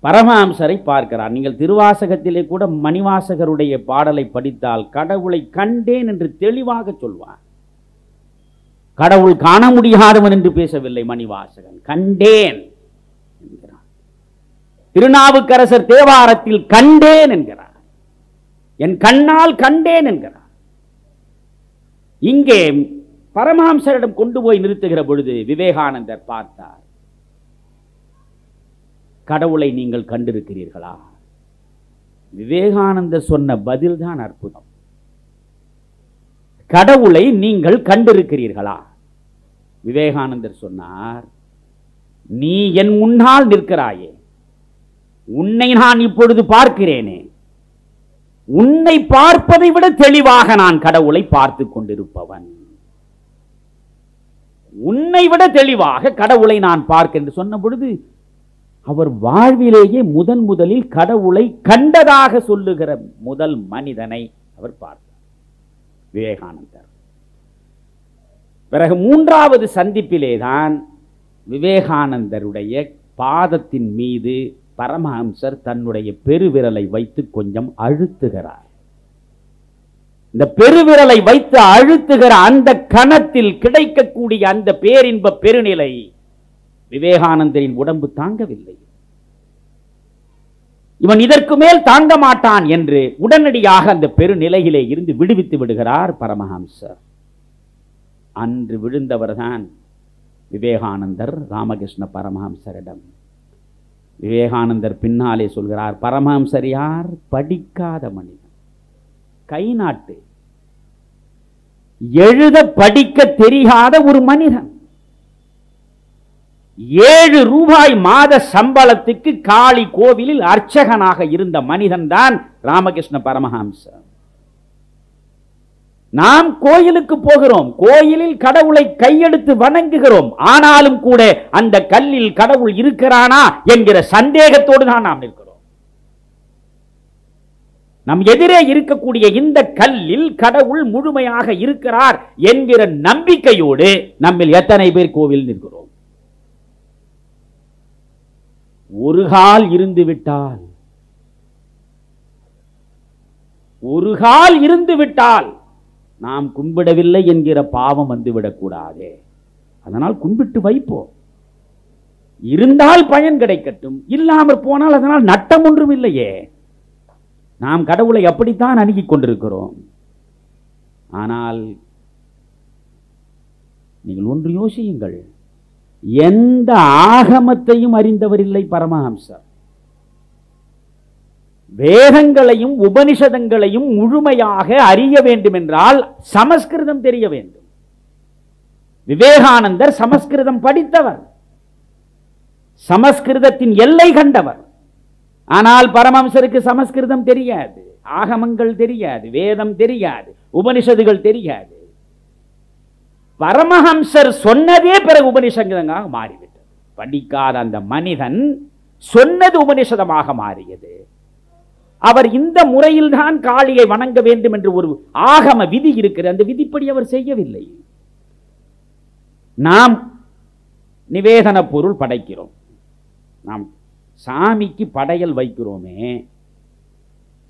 பரமஹம்சரை பார்க்கிறார். நீங்கள் திருவாசகத்திலே கூட மணிவாசகருடைய பாடலை படித்தால் கடவுளை கண்டேன் என்று தெளிவாக சொல்வார். கடவுள் காண முடியாதவன் என்று பேசவில்லை மணிவாசகன், கண்டேன் என்கிறார். திருநாவுக்கரசர் தேவாரத்தில் கண்டேன் என்கிறார், என் கண்ணால் கண்டேன் என்கிறார். இங்கே பரமஹம்சரிடம் கொண்டு போய் நிறுத்துகிற பொழுது விவேகானந்தர் பார்த்தார். கடவுளை நீங்கள் கண்டிருக்கிறீர்களா? விவேகானந்தர் சொன்ன பதில் தான் அற்புதம். கடவுளை நீங்கள் கண்டிருக்கிறீர்களா? விவேகானந்தர் சொன்னார், நீ என் முன்னால் நிற்கிறாயே, உன்னை நான் இப்பொழுது பார்க்கிறேனே, உன்னை பார்ப்பதை விட தெளிவாக நான் கடவுளை பார்த்து கொண்டிருப்பவன். உன்னை விட தெளிவாக கடவுளை நான் பார்க்க என்று சொன்ன பொழுது அவர் வாழ்விலேயே முதலில் கடவுளை கண்டதாக சொல்லுகிற முதல் மனிதனை அவர் பார்த்தார், விவேகானந்தர். பிறகு 3வது சந்திப்பிலேதான் விவேகானந்தருடைய பாதத்தின் மீது பரமஹம்சர் தன்னுடைய பெருவிரலை வைத்து கொஞ்சம் அழுத்துகிறார். இந்த பெருவிரலை வைத்து அழுத்துகிற அந்த கணத்தில் கிடைக்கக்கூடிய அந்த பேரின்ப பெருநிலை விவேகானந்தரின் உடம்பு தாங்கவில்லை. இவன் இதற்கு மேல் தாங்க மாட்டான் என்று உடனடியாக அந்த பெருநிலையிலே இருந்து விடுவித்து விடுகிறார் பரமஹம்சர். அன்று விழுந்தவர்தான் விவேகானந்தர் ராமகிருஷ்ண பரமஹம்சரிடம். விவேகானந்தர் பின்னாலே சொல்கிறார், பரமஹம்சர் யார்? படிக்காத மனிதன், கை நாட்டு, எழுத படிக்க தெரியாத ஒரு மனிதன். 7 ரூபாய் மாத சம்பளத்துக்கு காளி கோவிலில் அர்ச்சகனாக இருந்த மனிதன் தான் ராமகிருஷ்ண பரமஹம்சர். நாம் கோயிலுக்கு போகிறோம், கோயிலில் கடவுளை கையெடுத்து வணங்குகிறோம். ஆனாலும் கூட அந்த கல்லில் கடவுள் இருக்கிறானா என்கிற சந்தேகத்தோடு தான் நாம் இருக்கிறோம். நம் எதிரே இருக்கக்கூடிய இந்த கல்லில் கடவுள் முழுமையாக இருக்கிறார் என்கிற நம்பிக்கையோடு நம்மில் எத்தனை பேர் கோவில் நிற்கிறோம்? ஒரு கால் இருந்து விட்டால் ஒரு கால் இருந்து விட்டால் நாம் கும்பிடவில்லை என்கிற பாவம் வந்துவிடக்கூடாதே. அதனால் கும்பிட்டு வைப்போம். இருந்தால் பயன் கிடைக்கட்டும், இல்லாமல் போனால் அதனால் நட்டம் ஒன்றும் இல்லையே. நாம் கடவுளை அப்படித்தான் அணுகிக் கொண்டிருக்கிறோம். ஆனால் நீங்கள் ஒன்று யோசியுங்கள், எந்த ஆகமத்தையும் அறிந்தவர் இல்லை பரமஹம்சர். வேதங்களையும் உபனிஷதங்களையும் முழுமையாக அறிய வேண்டும் என்றால் சமஸ்கிருதம் தெரிய வேண்டும். விவேகானந்தர் சமஸ்கிருதம் படித்தவர், சமஸ்கிருதத்தின் எல்லை கண்டவர். ஆனால் பரமஹம்சருக்கு சமஸ்கிருதம் தெரியாது, ஆகமங்கள் தெரியாது, வேதம் தெரியாது, உபனிஷதுகள் தெரியாது. பரமஹம்சர் சொன்னதே பிறகு உபனிஷதமாக மாறிவிட்டது. படிக்காத அந்த மனிதன் சொன்னது உபனிஷதமாக மாறியது. அவர் இந்த முறையில் தான் காளியை வணங்க வேண்டும் என்று ஒரு ஆகம விதி இருக்கிறது. அந்த விதிப்படி அவர் செய்யவில்லை. நாம் நிவேதன பொருள் படைக்கிறோம், நாம் சாமிக்கு படையல் வைக்கிறோமே,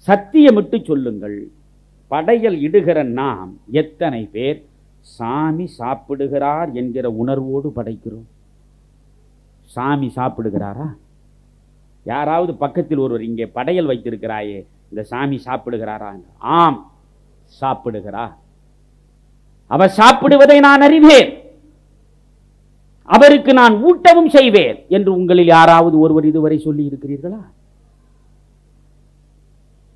சத்தியமிட்டு சொல்லுங்கள், படையல் இடுகிற நாம் எத்தனை பேர் சாமி சாப்பிடுகிறார் என்கிற உணர்வோடு படைக்கிறோம்? சாமி சாப்பிடுகிறாரா? யாராவது பக்கத்தில் ஒருவர் இங்கே படையல் வைத்திருக்கிறாயே, இந்த சாமி சாப்பிடுகிறாரா? ஆம், சாப்பிடுகிறார். அவர் சாப்பிடுவதை நான் அறிவேன், அவருக்கு நான் ஊட்டவும் செய்வேன் என்று உங்களில் யாராவது ஒருவர் இதுவரை சொல்லி இருக்கிறீர்களா?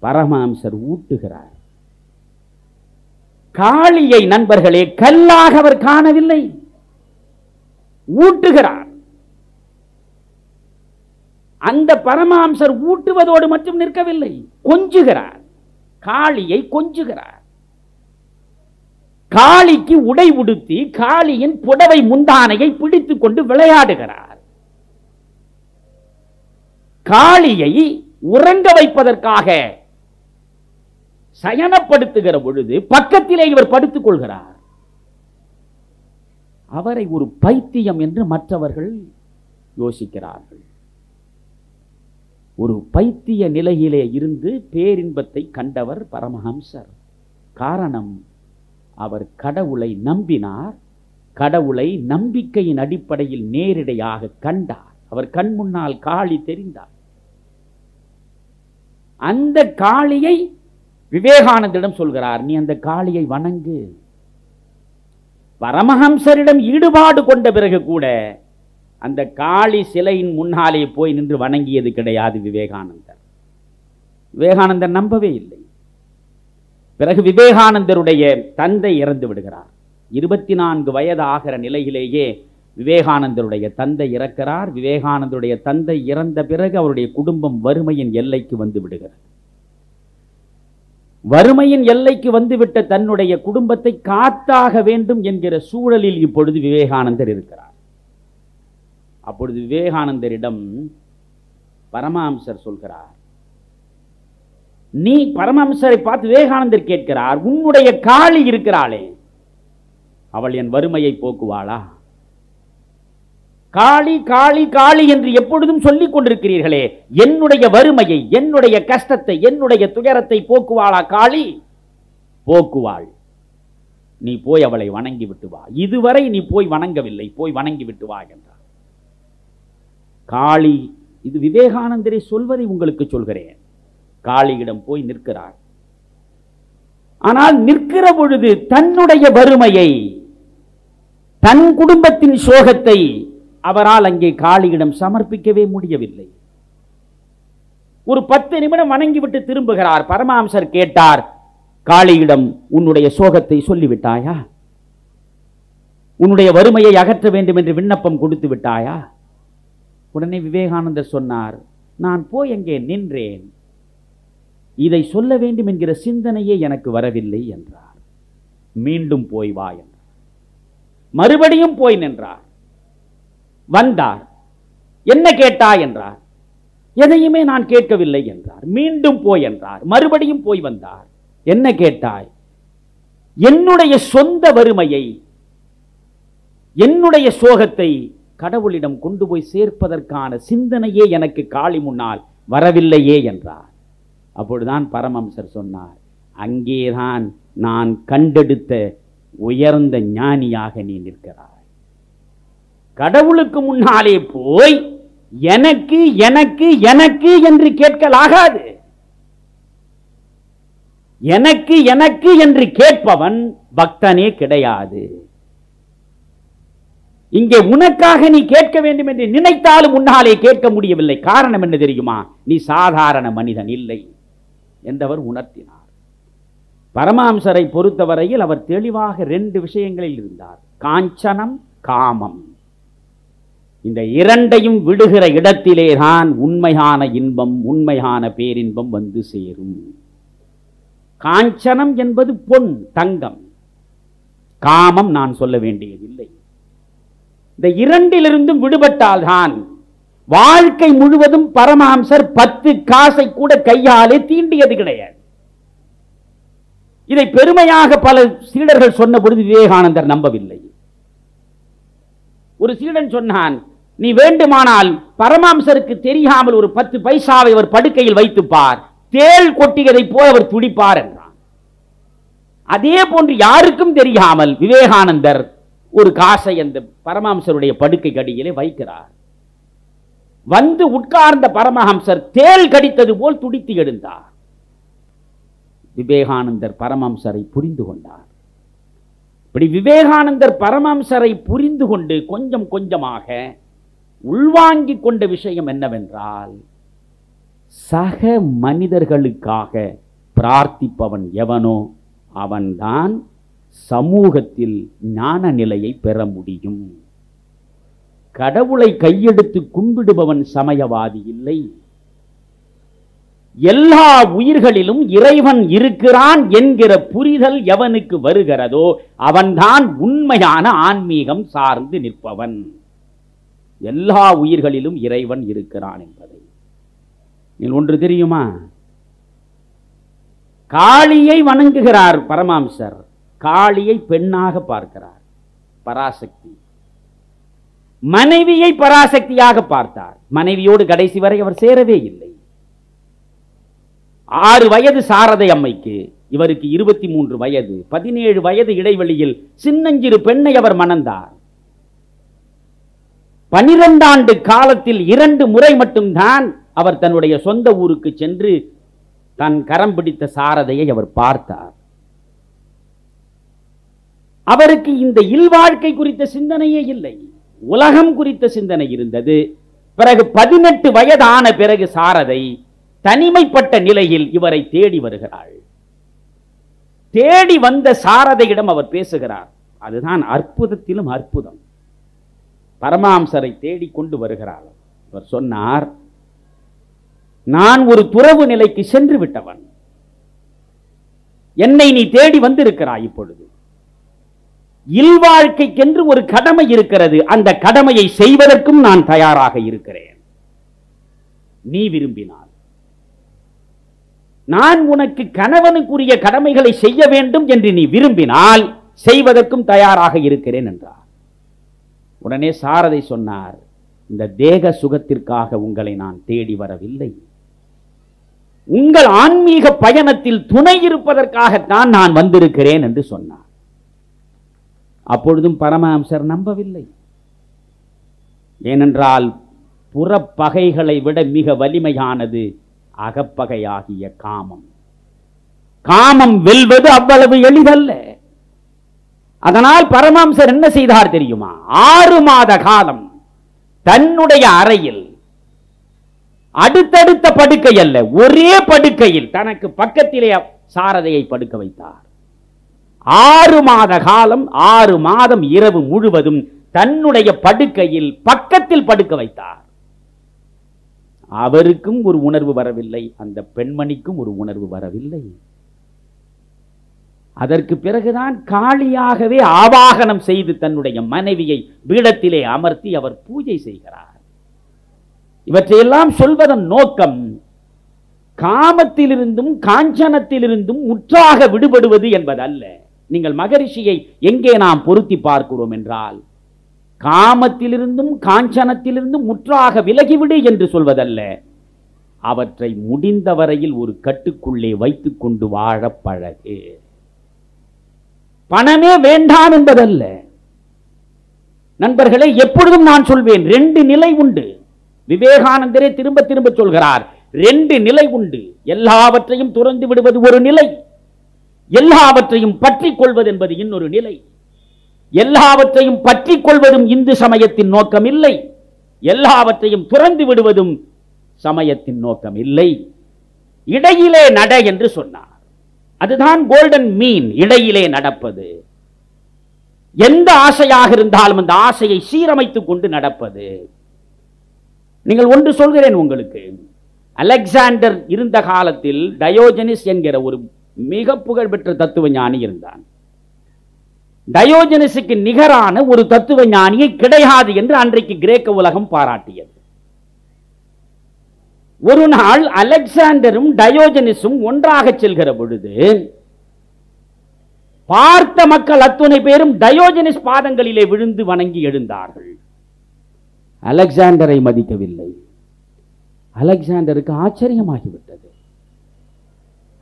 பரமஹம்சர் ஊட்டுகிறார். காளியை நண்பர்களே கல்லாக அவர் காணவில்லை, ஊட்டுகிறார். அந்த பரமஹம்சர் ஊட்டுவதோடு மட்டும் நிற்கவில்லை, கொஞ்சுகிறார். காளியை கொஞ்சுகிறார். காளிக்கு உடை உடுத்தி காளியின் புடவை முந்தானையை பிடித்துக் கொண்டு விளையாடுகிறார். காளியை உறங்க வைப்பதற்காக சயனப்படுத்துகிற பொழுது பக்கத்திலே இவர் படுத்துக் கொள்கிறார். அவரை ஒரு பைத்தியம் என்று மற்றவர்கள் யோசிக்கிறார்கள். ஒரு பைத்திய நிலையிலே இருந்து பேரின்பத்தை கண்டவர் பரமஹம்சர். காரணம், அவர் கடவுளை நம்பினார், கடவுளை நம்பிக்கையின் அடிப்படையில் நேரிடையாக கண்டார். அவர் கண் முன்னால் காளி தெரிந்தார். அந்த காளியை விவேகானந்தரிடம் சொல்கிறார், நீ அந்த காளியை வணங்கு. பரமஹம்சரிடம் ஈடுபாடு கொண்ட பிறகு கூட அந்த காளி சிலையின் முன்னாலே போய் நின்று வணங்கியது கிடையாது விவேகானந்தர். விவேகானந்தர் நம்பவே இல்லை. பிறகு விவேகானந்தருடைய தந்தை இறந்து விடுகிறார். 24 வயது ஆகிற நிலையிலேயே விவேகானந்தருடைய தந்தை இறக்கிறார். விவேகானந்தருடைய தந்தை இறந்த பிறகு அவருடைய குடும்பம் வறுமையின் எல்லைக்கு வந்து விடுகிறது. வறுமையின் எல்லைக்கு வந்துவிட்ட தன்னுடைய குடும்பத்தை காத்தாக வேண்டும் என்கிற சூழலில் இப்பொழுது விவேகானந்தர் இருக்கிறார். அப்பொழுது விவேகானந்தரிடம் பரமஹம்சர் சொல்கிறார், நீ பரமஹம்சரை பார்த்து விவேகானந்தர் கேட்கிறார், உன்னுடைய காளி இருக்கிறாளே, அவள் என் வறுமையை போக்குவாளா? காளி காளி காளி என்று எப்பொழுதும் சொல்லிக் கொண்டிருக்கிறீர்களே, என்னுடைய வறுமையை, என்னுடைய கஷ்டத்தை, என்னுடைய துயரத்தை போக்குவாளா காளி? போக்குவாள். நீ போய் அவளை வணங்கி விட்டு வா. இதுவரை நீ போய் வணங்கவில்லை, போய் வணங்கி விட்டு வா என்றார். காளி, இது விவேகானந்தரை சொல்வதை உங்களுக்கு சொல்கிறேன், காளியிடம் போய் நிற்கிறார். ஆனால் நிற்கிற பொழுது தன்னுடைய வறுமையை, தன் குடும்பத்தின் சோகத்தை அவரால் அங்கே காளியிடம் சமர்ப்பிக்கவே முடியவில்லை. ஒரு 10 நிமிடம் வணங்கிவிட்டு திரும்புகிறார். பரமஹம்சர் கேட்டார் காளியிடம், உன்னுடைய சோகத்தை சொல்லிவிட்டாயா? உன்னுடைய வறுமையை அகற்ற வேண்டும் என்று விண்ணப்பம் கொடுத்து விட்டாயா? உடனே விவேகானந்தர் சொன்னார், நான் போய் அங்கே நின்றேன், இதை சொல்ல வேண்டும் என்கிற சிந்தனையே எனக்கு வரவில்லை என்றார். மீண்டும் போய் வா என்றார். மறுபடியும் போய் நின்றார். வந்தார். என்ன கேட்டாய் என்றார். எதையுமே நான் கேட்கவில்லை என்றார். மீண்டும் போய் என்றார். மறுபடியும் போய் வந்தார். என்ன கேட்டாய்? என்னுடைய சொந்த வறுமையை, என்னுடைய சோகத்தை கடவுளிடம் கொண்டு போய் சேர்ப்பதற்கான சிந்தனையே எனக்கு காளி முன்னால் வரவில்லையே என்றார். அப்பொழுதுதான் பரமஹம்சர் சொன்னார், அங்கேதான் நான் கண்டெடுத்த உயர்ந்த ஞானியாக நீ நிற்கிறாய். கடவுளுக்கு முன்னாலே போய் எனக்கு எனக்கு எனக்கு என்று கேட்கலாகாது. எனக்கு எனக்கு என்று கேட்பவன் பக்தனே கிடையாது. இங்கே உனக்காக நீ கேட்க வேண்டும் என்று நினைத்தாலும் முன்னாலே கேட்க முடியவில்லை. காரணம் என்ன தெரியுமா? நீ சாதாரண மனிதன் இல்லை என்றவர் உணர்த்தினார். பரமஹம்சரை பொறுத்தவரையில் அவர் தெளிவாக 2 விஷயங்களில் இருந்தார். காஞ்சனம், காமம். இந்த இரண்டையும் விடுகிற இடத்திலேதான் உண்மையான இன்பம், உண்மையான பேரின்பம் வந்து சேரும். காஞ்சனம் என்பது பொன், தங்கம். காமம் நான் சொல்ல வேண்டியதில்லை. இந்த இரண்டிலிருந்தும் விடுபட்டால்தான் வாழ்க்கை முழுவதும் பரமஹம்சர் 10 காசை கூட கையாலே தீண்டியது கிடையாது. இதை பெருமையாக பல சீடர்கள் சொன்ன பொழுது விவேகானந்தர் நம்பவில்லை. ஒரு சீடன் சொன்னான், நீ வேண்டுமானால் பரமஹம்சருக்கு தெரியாமல் ஒரு 10 பைசாவை அவர் படுக்கையில் வைத்துப்பார், தேள் கொட்டியதை போல அவர் துடிப்பார் என்றான். அதே போன்று யாருக்கும் தெரியாமல் விவேகானந்தர் ஒரு காசை அந்த பரமஹம்சருடைய படுக்கை கடியிலே வைக்கிறார். வந்து உட்கார்ந்த பரமஹம்சர் தேள் கடித்தது போல் துடித்து எழுந்தார். விவேகானந்தர் பரமஹம்சரை புரிந்து கொண்டார். இப்படி விவேகானந்தர் பரமஹம்சரை புரிந்து கொண்டு கொஞ்சம் கொஞ்சமாக உள்வாங்கிக் கொண்ட விஷயம் என்னவென்றால், சக மனிதர்களுக்காக பிரார்த்திப்பவன் எவனோ அவன்தான் சமூகத்தில் ஞான நிலையை பெற முடியும். கடவுளை கையெடுத்து கும்பிடுபவன் சமயவாதி இல்லை. எல்லா உயிர்களிலும் இறைவன் இருக்கிறான் என்கிற புரிதல் எவனுக்கு வருகிறதோ அவன்தான் உண்மையான ஆன்மீகம் சார்ந்து நிற்பவன். எல்லா உயிர்களிலும் இறைவன் இருக்கிறான் என்பதை ஒன்று தெரியுமா? காளியை வணங்குகிறார் பரமஹம்சர். காளியை பெண்ணாக பார்க்கிறார், பராசக்தி. மனைவியை பராசக்தியாக பார்த்தார். மனைவியோடு கடைசி வரை அவர் சேரவே இல்லை. 6 வயது சாரதை அம்மைக்கு, இவருக்கு 23 வயது, 17 வயது இடைவெளியில் சின்னஞ்சிறு பெண்ணை அவர் மணந்தார். 12 ஆண்டு காலத்தில் 2 முறை மட்டும்தான் அவர் தன்னுடைய சொந்த ஊருக்கு சென்று தன் கரம் பிடித்த சாரதையை அவர் பார்த்தார். அவருக்கு இந்த இல்வாழ்க்கை குறித்த சிந்தனையே இல்லை, உலகம் குறித்த சிந்தனை இருந்தது. பிறகு 18 வயதான பிறகு சாரதை தனிமைப்பட்ட நிலையில் இவரை தேடி வருகிறாள். தேடி வந்த சாரதையிடம் அவர் பேசுகிறார். அதுதான் அற்புதத்திலும் அற்புதம். பரமஹம்சரை தேடி கொண்டு வருகிறார். அவர் சொன்னார், நான் ஒரு துறவு நிலைக்கு சென்று விட்டவன், என்னை நீ தேடி வந்திருக்கிறாய். இப்பொழுது இல்வாழ்க்கைக்கென்று ஒரு கடமை இருக்கிறது, அந்த கடமையை செய்வதற்கும் நான் தயாராக இருக்கிறேன். நீ விரும்பினால் நான் உனக்கு கணவனுக்குரிய கடமைகளை செய்ய வேண்டும் என்று நீ விரும்பினால் செய்வதற்கும் தயாராக இருக்கிறேன் என்றார். உடனே சாரதை சொன்னார், இந்த தேக சுகத்திற்காக உங்களை நான் தேடி வரவில்லை, உங்கள் ஆன்மீக பயணத்தில் துணை இருப்பதற்காகத்தான் நான் வந்திருக்கிறேன் என்று சொன்னார். அப்பொழுதும் பரமஹம்சர் நம்பவில்லை. ஏனென்றால் புறப்பகைகளை விட மிக வலிமையானது அகப்பகையாகிய காமம். காமம் வெல்வது அவ்வளவு எளிதல்ல. அதனால் பரமஹம்சர் என்ன செய்தார் தெரியுமா? 6 மாத காலம் தன்னுடைய அறையில் அடுத்தடுத்த படுக்கை அல்ல, ஒரே படுக்கையில் தனக்கு பக்கத்திலே சாரதையை படுக்க வைத்தார். 6 மாத காலம், 6 மாதம் இரவு முழுவதும் தன்னுடைய படுக்கையில் பக்கத்தில் படுக்க வைத்தார். அவருக்கும் ஒரு உணர்வு வரவில்லை, அந்த பெண்மணிக்கும் ஒரு உணர்வு வரவில்லை. அதற்கு பிறகுதான் காளியாகவே ஆவாகனம் செய்து தன்னுடைய மனைவியை பீடத்திலே அமர்த்தி அவர் பூஜை செய்கிறார். இவற்றையெல்லாம் சொல்வதன் நோக்கம், காமத்திலிருந்தும் காஞ்சனத்திலிருந்தும் முற்றாக விடுபடுவது என்பதல்ல. நீங்கள் மகரிஷியை எங்கே நாம் பொருத்தி பார்க்கிறோம் என்றால், காமத்திலிருந்தும் காஞ்சனத்திலிருந்தும் முற்றாக விலகிவிடு என்று சொல்வதல்ல, அவற்றை முடிந்த வரையில் ஒரு கட்டுக்குள்ளே வைத்துக் கொண்டு வாழ பழகு. பணமே வேண்டாம் என்பதல்ல நண்பர்களே. எப்பொழுதும் நான் சொல்வேன், 2 நிலை உண்டு. விவேகானந்தரே திரும்ப திரும்ப சொல்கிறார், 2 நிலை உண்டு. எல்லாவற்றையும் துறந்து விடுவது ஒரு நிலை, எல்லாவற்றையும் பற்றிக் கொள்வது என்பது இன்னொரு நிலை. எல்லாவற்றையும் பற்றிக் கொள்வதும் இந்து சமயத்தின் நோக்கம் இல்லை, எல்லாவற்றையும் துறந்து விடுவதும் சமயத்தின் நோக்கம் இல்லை. இடையிலே நட என்று சொன்னார். அதுதான் கோல்டன் மீன், இடையிலே நடப்பது. எந்த ஆசையாக இருந்தாலும் அந்த ஆசையை சீரமைத்துக் கொண்டு நடப்பது. நீங்கள் ஒன்று சொல்கிறேன் உங்களுக்கு, அலெக்சாண்டர் இருந்த காலத்தில் டயோஜனிஸ் என்கிற ஒரு மிக புகழ்பெற்ற தத்துவ ஞானி இருந்தான். டயோஜனிஸுக்கு நிகரான ஒரு தத்துவ ஞானியை கிடையாது என்று அன்றைக்கு கிரேக்க உலகம் பாராட்டியது. ஒரு நாள் அலெக்சாண்டரும் டயோஜனிஸும் ஒன்றாக செல்கிற பொழுது பார்த்த மக்கள் அத்துணை பேரும் டயோஜனிஸ் பாதங்களிலே விழுந்து வணங்கி எழுந்தார்கள். அலெக்சாண்டரை மதிக்கவில்லை. அலெக்சாண்டருக்கு ஆச்சரியமாகிவிட்டது.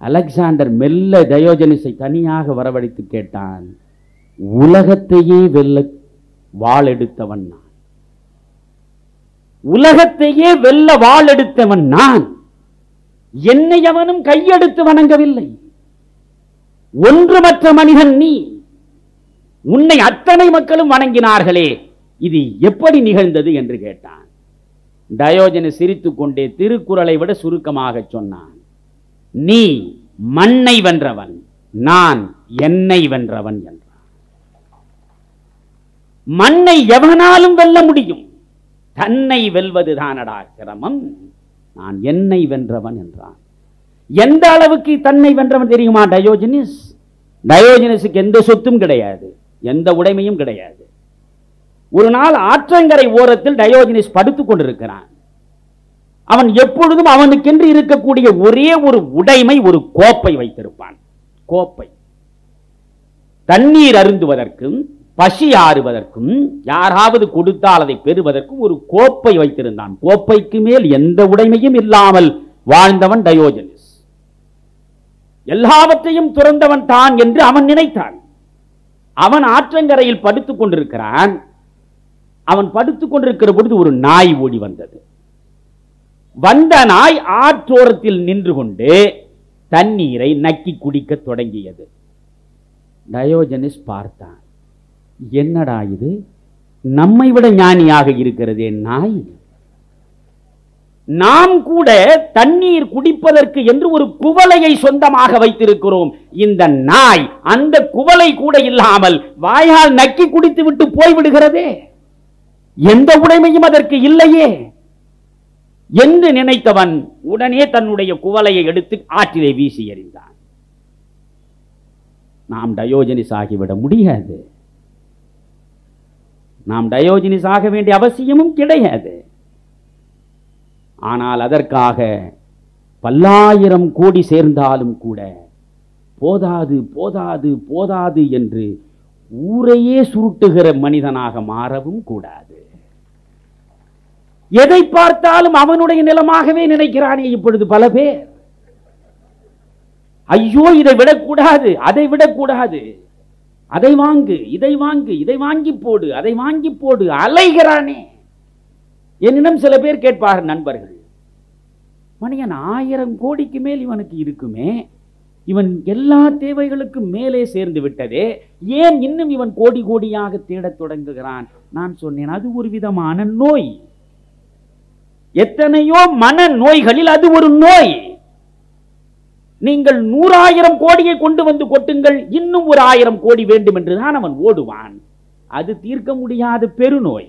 அலெக்சாண்டர் மெல்ல டயோஜனிஸை தனியாக வரவழைத்து கேட்டான், உலகத்தையே வெல்ல வாள் எடுத்தவன் நான், உலகத்தையே வெல்ல வாள் எடுத்தவன் நான், என்னை அவனும் கையெடுத்து வணங்கவில்லை. ஒன்றுமற்ற மனிதன் நீ, உன்னை அத்தனை மக்களும் வணங்கினார்களே, இது எப்படி நிகழ்ந்தது என்று கேட்டான். டயோஜனிஸ் சிரித்துக் கொண்டே திருக்குறளை விட சுருக்கமாக சொன்னான், நீ மண்ணை வென்றவன், நான் என்னை வென்றவன் என்றான். மண்ணை எவனாலும் வெல்ல முடியும், தன்னை வெல்வது தானடா சிரமம், நான் என்னை வென்றவன் என்றான். எந்த அளவுக்கு தன்னை வென்றவன் தெரியுமா டயோஜனிஸ்? டயோஜனிஸுக்கு எந்த சொத்தும் கிடையாது, எந்த உடைமையும் கிடையாது. ஒரு நாள் ஆற்றங்கரை ஓரத்தில் டயோஜனிஸ் படுத்துக் கொண்டிருக்கிறான். அவன் எப்பொழுதும் அவனுக்கென்று இருக்கக்கூடிய ஒரே ஒரு உடைமை ஒரு கோப்பை வைத்திருப்பான். கோப்பை தண்ணீர் அருந்துவதற்கும் பசி ஆறுவதற்கும் யாராவது கொடுத்தால் அதை பெறுவதற்கும் ஒரு கோப்பை வைத்திருந்தான். கோப்பைக்கு மேல் எந்த உடைமையும் இல்லாமல் வாழ்ந்தவன் டயோஜனிஸ். எல்லாவற்றையும் துறந்தவன் தான் என்று அவன் நினைத்தான். அவன் ஆற்றங்கரையில் படுத்துக் கொண்டிருக்கிறான். அவன் படுத்துக் கொண்டிருக்கிற பொழுது ஒரு நாய் ஓடி வந்தது. வந்த நாய் ஆற்றோரத்தில் நின்று கொண்டு தண்ணீரை நக்கி குடிக்க தொடங்கியது. டயோஜனிஸ் பார்த்தான், என்னடா இது, நம்மை விட ஞானியாக இருக்கிறதே நாய். நாம் கூட தண்ணீர் குடிப்பதற்கு என்று ஒரு குவளையை சொந்தமாக வைத்திருக்கிறோம். இந்த நாய் அந்த குவளை கூட இல்லாமல் வாயால் நக்கி குடித்து விட்டு போய்விடுகிறதே, எந்த உடைமையும் அதற்கு இல்லையே என்று நினைத்தவன் உடனே தன்னுடைய குவளையை எடுத்து ஆற்றிலே வீசி எறிந்தான். நாம் டயோஜனிஸ் ஆகிவிட முடியாது, நாம் டயோஜனிஸ் ஆக வேண்டிய அவசியமும் கிடையாது. ஆனால் அதற்காக பல்லாயிரம் கோடி சேர்ந்தாலும் கூட போதாது போதாது போதாது என்று ஊரையே சுருட்டுகிற மனிதனாக மாறவும் கூடாது. எதை பார்த்தாலும் அவனுடைய நிலமாகவே நினைக்கிறானே இப்பொழுது பல பேர். ஐயோ, இதை விடக்கூடாது, அதை விடக்கூடாது, அதை வாங்கு, இதை வாங்கு, இதை வாங்கி போடு, அதை வாங்கி போடு, அலைகிறானே. என்னிடம் சில பேர் கேட்பார்கள் நண்பர்கள், மணியன் 1000 கோடிக்கு மேல் இவனுக்கு இருக்குமே, இவன் எல்லா தேவைகளுக்கும் மேலே சேர்ந்து விட்டதே, ஏன் இன்னும் இவன் கோடி கோடியாக தேடத் தொடங்குகிறான்? நான் சொன்னேன், அது ஒரு விதமான நோய். எத்தனையோ மன நோய்களில் அது ஒரு நோய். நீங்கள் 100,000 கோடியை கொண்டு வந்து கொட்டுங்கள், இன்னும் ஒரு 1000 கோடி வேண்டும் என்றுதான் அவன் ஓடுவான். அது தீர்க்க முடியாத பெருநோய்.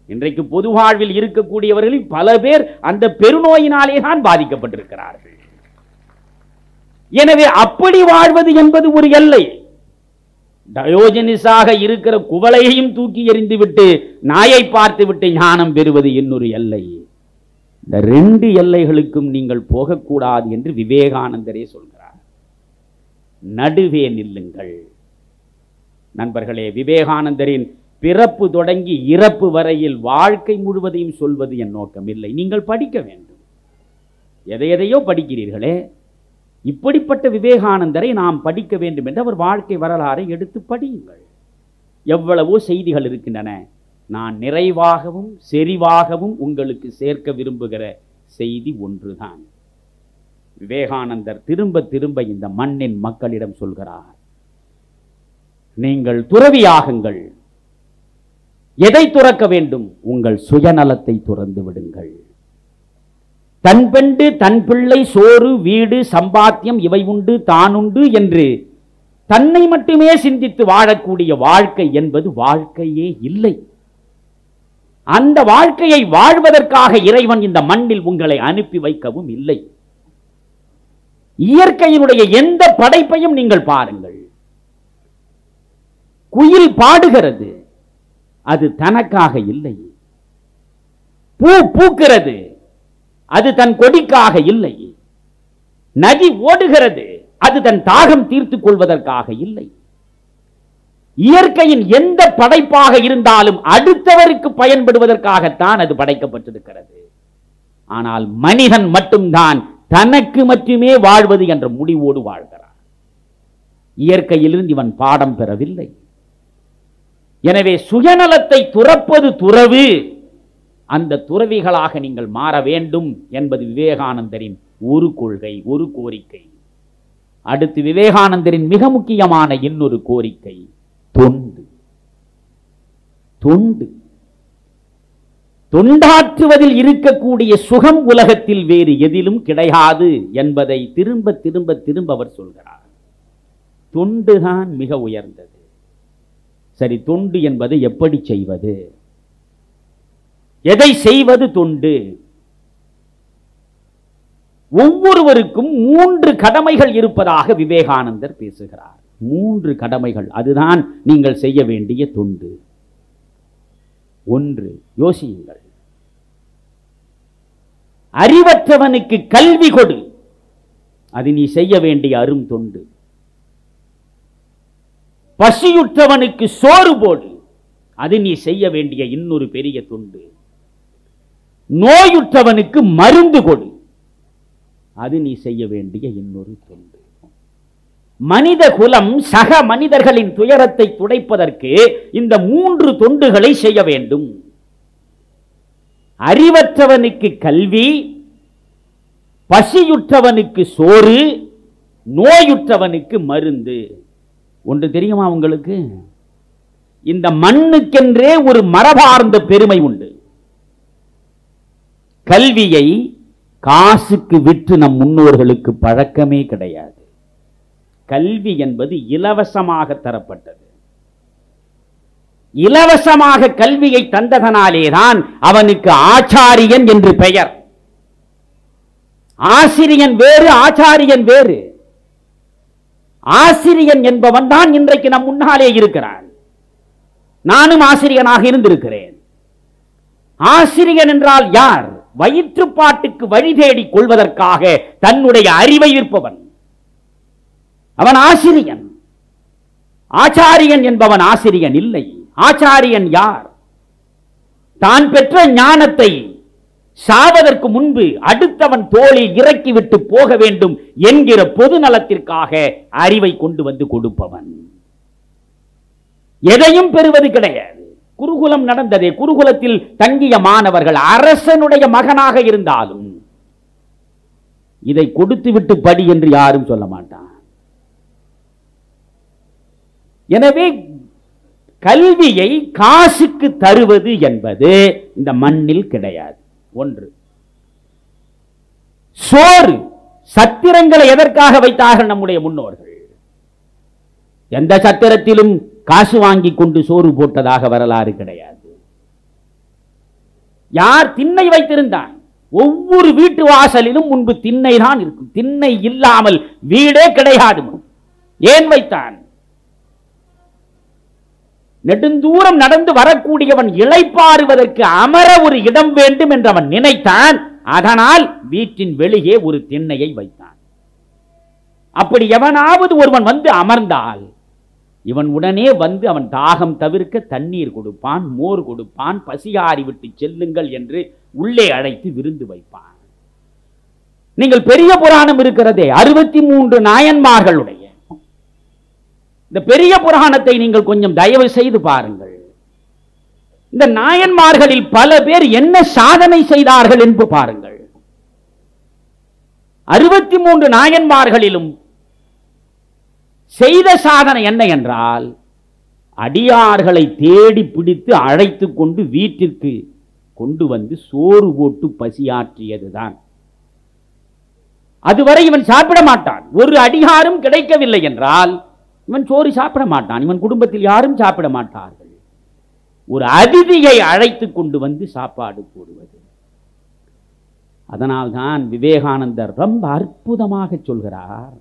இன்றைக்கு பொது வாழ்வில் இருக்கக்கூடியவர்களில் பல பேர் அந்த பெருநோயினாலே தான் பாதிக்கப்பட்டிருக்கிறார்கள். எனவே அப்படி வாழ்வது என்பது ஒரு எல்லை. டயோஜனிஸாக இருக்கிற குவளையையும் தூக்கி எறிந்துவிட்டு நாயை பார்த்துவிட்டு ஞானம் பெறுவது இன்னொரு எல்லை. இந்த 2 எல்லைகளுக்கும் நீங்கள் போகக்கூடாது என்று விவேகானந்தரே சொல்கிறார். நடுவே நில்லுங்கள். நண்பர்களே, விவேகானந்தரின் பிறப்பு தொடங்கி இறப்பு வரையில் வாழ்க்கை முழுவதையும் சொல்வது என் நோக்கம் இல்லை. நீங்கள் படிக்க வேண்டும். எதை எதையோ படிக்கிறீர்களே, இப்படிப்பட்ட விவேகானந்தரை நாம் படிக்க வேண்டும் என்று அவர் வாழ்க்கை வரலாறை எடுத்து படியுங்கள். எவ்வளவோ செய்திகள் இருக்கின்றன. நான் நிறைவாகவும் செறிவாகவும் உங்களுக்கு சேர்க்க விரும்புகிற செய்தி ஒன்றுதான். விவேகானந்தர் திரும்ப திரும்ப இந்த மண்ணின் மக்களிடம் சொல்கிறார், நீங்கள் துறவியாகுங்கள். எதை துறக்க வேண்டும்? உங்கள் சுயநலத்தை துறந்து விடுங்கள். தன் பெண்டு தன் பிள்ளை சோறு வீடு சம்பாத்தியம் இவை உண்டு தான் உண்டு என்று தன்னை மட்டுமே சிந்தித்து வாழக்கூடிய வாழ்க்கை என்பது வாழ்க்கையே இல்லை. அந்த வாழ்க்கையை வாழ்வதற்காக இறைவன் இந்த மண்ணில் உங்களை அனுப்பி வைக்கவும் இல்லை. இயற்கையினுடைய எந்த படைப்பையும் நீங்கள் பாருங்கள். குயில் பாடுகிறது, அது தனக்காக இல்லை. பூ பூக்கிறது, அது தன் கொடிக்காக இல்லை. நதி ஓடுகிறது, அது தன் தாகம் தீர்த்துக் கொள்வதற்காக இல்லை. இயற்கையின் எந்த படைப்பாக இருந்தாலும் அடுத்தவருக்கு பயன்படுவதற்காகத்தான் அது படைக்கப்பட்டிருக்கிறது. ஆனால் மனிதன் மட்டும்தான் தனக்கு மட்டுமே வாழ்வது என்ற முடிவோடு வாழ்கிறான். இயற்கையிலிருந்து இவன் பாடம் பெறவில்லை. எனவே சுயநலத்தை துறப்பது துறவு. அந்த துறவிகளாக நீங்கள் மாற வேண்டும் என்பது விவேகானந்தரின் ஒரு கொள்கை, ஒரு கோரிக்கை. அடுத்து விவேகானந்தரின் மிக முக்கியமான இன்னொரு கோரிக்கை தொண்டு. தொண்டு தொண்டாற்றுவதில் இருக்கக்கூடிய சுகம் உலகத்தில் வேறு எதிலும் கிடையாது என்பதை திரும்ப திரும்ப திரும்ப அவர் சொல்கிறார். தொண்டுதான் மிக உயர்ந்தது. சரி, தொண்டு என்பதை எப்படி செய்வது? எதை செய்வது தொண்டு? ஒவ்வொருவருக்கும் 3 கடமைகள் இருப்பதாக விவேகானந்தர் பேசுகிறார். 3 கடமைகள், அதுதான் நீங்கள் செய்ய வேண்டிய தொண்டு. 1, யோசியுங்கள். அறிவற்றவனுக்கு கல்வி கொடு, அது நீ செய்ய வேண்டிய அரும் தொண்டு. பசியுற்றவனுக்கு சோறு போடு, அது நீ செய்ய வேண்டிய இன்னொரு பெரிய தொண்டு. நோயுற்றவனுக்கு மருந்து கொடு, அது நீ செய்ய வேண்டிய இன்னொரு தொண்டு. மனித குலம் சக மனிதர்களின் துயரத்தை துடைப்பதற்கு இந்த 3 தொண்டுகளை செய்ய வேண்டும். அறிவற்றவனுக்கு கல்வி, பசியுற்றவனுக்கு சோறு, நோயுற்றவனுக்கு மருந்து. ஒன்று தெரியுமா உங்களுக்கு? இந்த மண்ணுக்கென்றே ஒரு மரபார்ந்த பெருமை உண்டு. கல்வியை காசுக்கு விற்று நம் முன்னோர்களுக்கு பழக்கமே கிடையாது. கல்வி என்பது இலவசமாக தரப்பட்டது. இலவசமாக கல்வியை தந்ததனாலேதான் அவனுக்கு ஆச்சாரியன் என்று பெயர். ஆசிரியன் வேறு, ஆச்சாரியன் வேறு. ஆசிரியன் என்பவன் தான் இன்றைக்கு நம் முன்னாலே இருக்கிறான். நானும் ஆசிரியனாக இருந்திருக்கிறேன். ஆசிரியன் என்றால் யார்? வயிற்றுப்பாட்டுக்கு வழி தேடிக் கொள்வதற்காக தன்னுடைய அறிவை விற்பவன் அவன் ஆசிரியன். ஆச்சாரியன் என்பவன் ஆசிரியன் இல்லை. ஆச்சாரியன் யார்? தான் பெற்ற ஞானத்தை சாவதற்கு முன்பு அடுத்தவன் தோளில் இறக்கிவிட்டு போக வேண்டும் என்கிற பொது நலத்திற்காக அறிவை கொண்டு வந்து கொடுப்பவன். எதையும் பெறுவது கிடையாது. குருகுலம் நடந்ததே, குருகுலத்தில் தங்கிய மாணவர்கள் அரசனுடைய மகனாக இருந்தாலும் இதை கொடுத்து விட்டு படி என்று யாரும் சொல்ல மாட்டான். எனவே கல்வியை காசுக்கு தருவது என்பது இந்த மண்ணில் கிடையாது. 1. சோறு, சத்திரங்களை எதற்காக வைத்தார்கள் நம்முடைய முன்னோர்கள்? எந்த சத்திரத்திலும் காசு வாங்கி கொண்டு சோறு போட்டதாக வரலாறு கிடையாது. யார் திண்ணை வைத்திருந்தான்? ஒவ்வொரு வீட்டு வாசலிலும் முன்பு திண்ணை தான் இருக்கும். திண்ணை இல்லாமல் வீடே கிடையாது. ஏன் வைத்தான்? நெடுந்தூரம் நடந்து வரக்கூடியவன் இளைப்பாறுவதற்கு அமர ஒரு இடம் வேண்டும் என்று அவன் நினைத்தான். அதனால் வீட்டின் வெளியே ஒரு திண்ணையை வைத்தான். அப்படி எவனாவது ஒருவன் வந்து அமர்ந்தால் இவன் உடனே வந்து அவன் தாகம் தவிர்க்க தண்ணீர் கொடுப்பான், மோர் கொடுப்பான், பசியாறி விட்டு செல்லுங்கள் என்று உள்ளே அழைத்து விருந்து வைப்பான். நீங்கள் பெரிய புராணம் இருக்கிறதே 63 நாயன்மார்களுடைய இந்த பெரிய புராணத்தை நீங்கள் கொஞ்சம் தயவு செய்து பாருங்கள். இந்த நாயன்மார்களில் பல பேர் என்ன சாதனை செய்தார்கள் என்று பாருங்கள். 63 நாயன்மார்களிலும் செய்த சாதனை என்ன என்றால், அடியார்களை தேடி பிடித்து அழைத்து கொண்டு வீட்டிற்கு கொண்டு வந்து சோறு போட்டு பசியாற்றியதுதான். அதுவரை இவன் சாப்பிட மாட்டான். ஒரு அடியாரும் கிடைக்கவில்லை என்றால் இவன் சோறு சாப்பிட மாட்டான். இவன் குடும்பத்தில் யாரும் சாப்பிட மாட்டார்கள். ஒரு அதிதியை அழைத்து கொண்டு வந்து சாப்பாடு போடுவது. அதனால்தான் விவேகானந்தர் ரொம்ப அற்புதமாக சொல்கிறார்,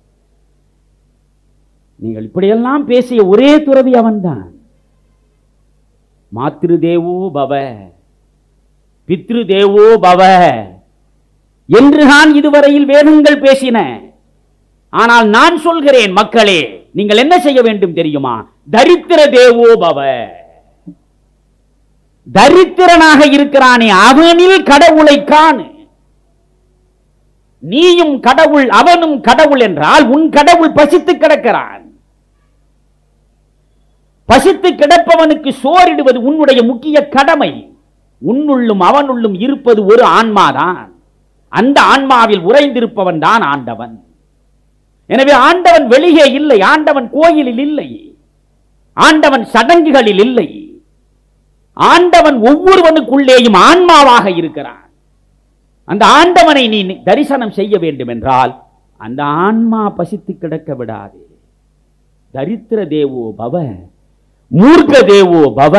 நீங்கள் இப்படியெல்லாம் பேசிய ஒரே துறவி அவன்தான். மாத்ரு தேவோ பவ பித்ரு தேவோ பவ என்றுதான் இதுவரையில் வேதங்கள் பேசின. ஆனால் நான் சொல்கிறேன் மக்களே, நீங்கள் என்ன செய்ய வேண்டும் தெரியுமா? தரித்திர தேவோ பவ. தரித்திரனாக இருக்கிறானே அவனில் கடவுளை காணு. நீயும் கடவுள் அவனும் கடவுள் என்றால் உன் கடவுள் பசித்து கிடக்கிறான். பசித்து கிடப்பவனுக்கு சோறிடுவது உன்னுடைய முக்கிய கடமை. உன்னுள்ளும் அவனுள்ளும் இருப்பது ஒரு ஆன்மாதான். அந்த ஆன்மாவில் உறைந்திருப்பவன் தான் ஆண்டவன். எனவே ஆண்டவன் வெளியே இல்லை, ஆண்டவன் கோயிலில் இல்லை, ஆண்டவன் சடங்குகளில் இல்லை, ஆண்டவன் ஒவ்வொருவனுக்குள்ளேயும் ஆன்மாவாக இருக்கிறான். அந்த ஆண்டவனை நீ தரிசனம் செய்ய வேண்டும் என்றால் அந்த ஆன்மா பசித்து கிடக்க விடாதே. தரித்திர தேவோ பவ மூர்க்க தேவோ பவ.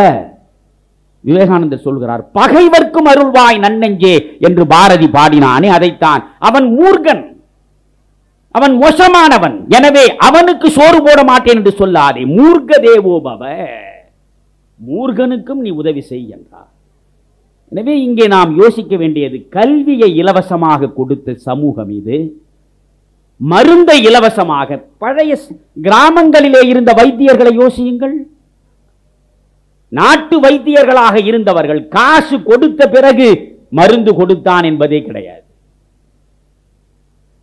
விவேகானந்தர் சொல்கிறார், பகைவர்க்கும் அருள்வாய் நன்னெஞ்சே என்று பாரதி பாடினானே அதைத்தான். அவன் மூர்க்கன், அவன் மோசமானவன். எனவே அவனுக்கு சோறு போட மாட்டேன் என்று சொல்லாதே. மூர்க்க தேவோ பவ, மூர்க்கனுக்கும் நீ உதவி செய் என்றார். எனவே இங்கே நாம் யோசிக்க வேண்டியது, கல்வியை இலவசமாக கொடுத்த சமூகம் இது. மருந்தை இலவசமாக, பழைய கிராமங்களிலே இருந்த வைத்தியர்களை யோசியுங்கள். நாட்டு வைத்தியர்களாக இருந்தவர்கள் காசு கொடுத்த பிறகு மருந்து கொடுத்தான் என்பதே கிடையாது.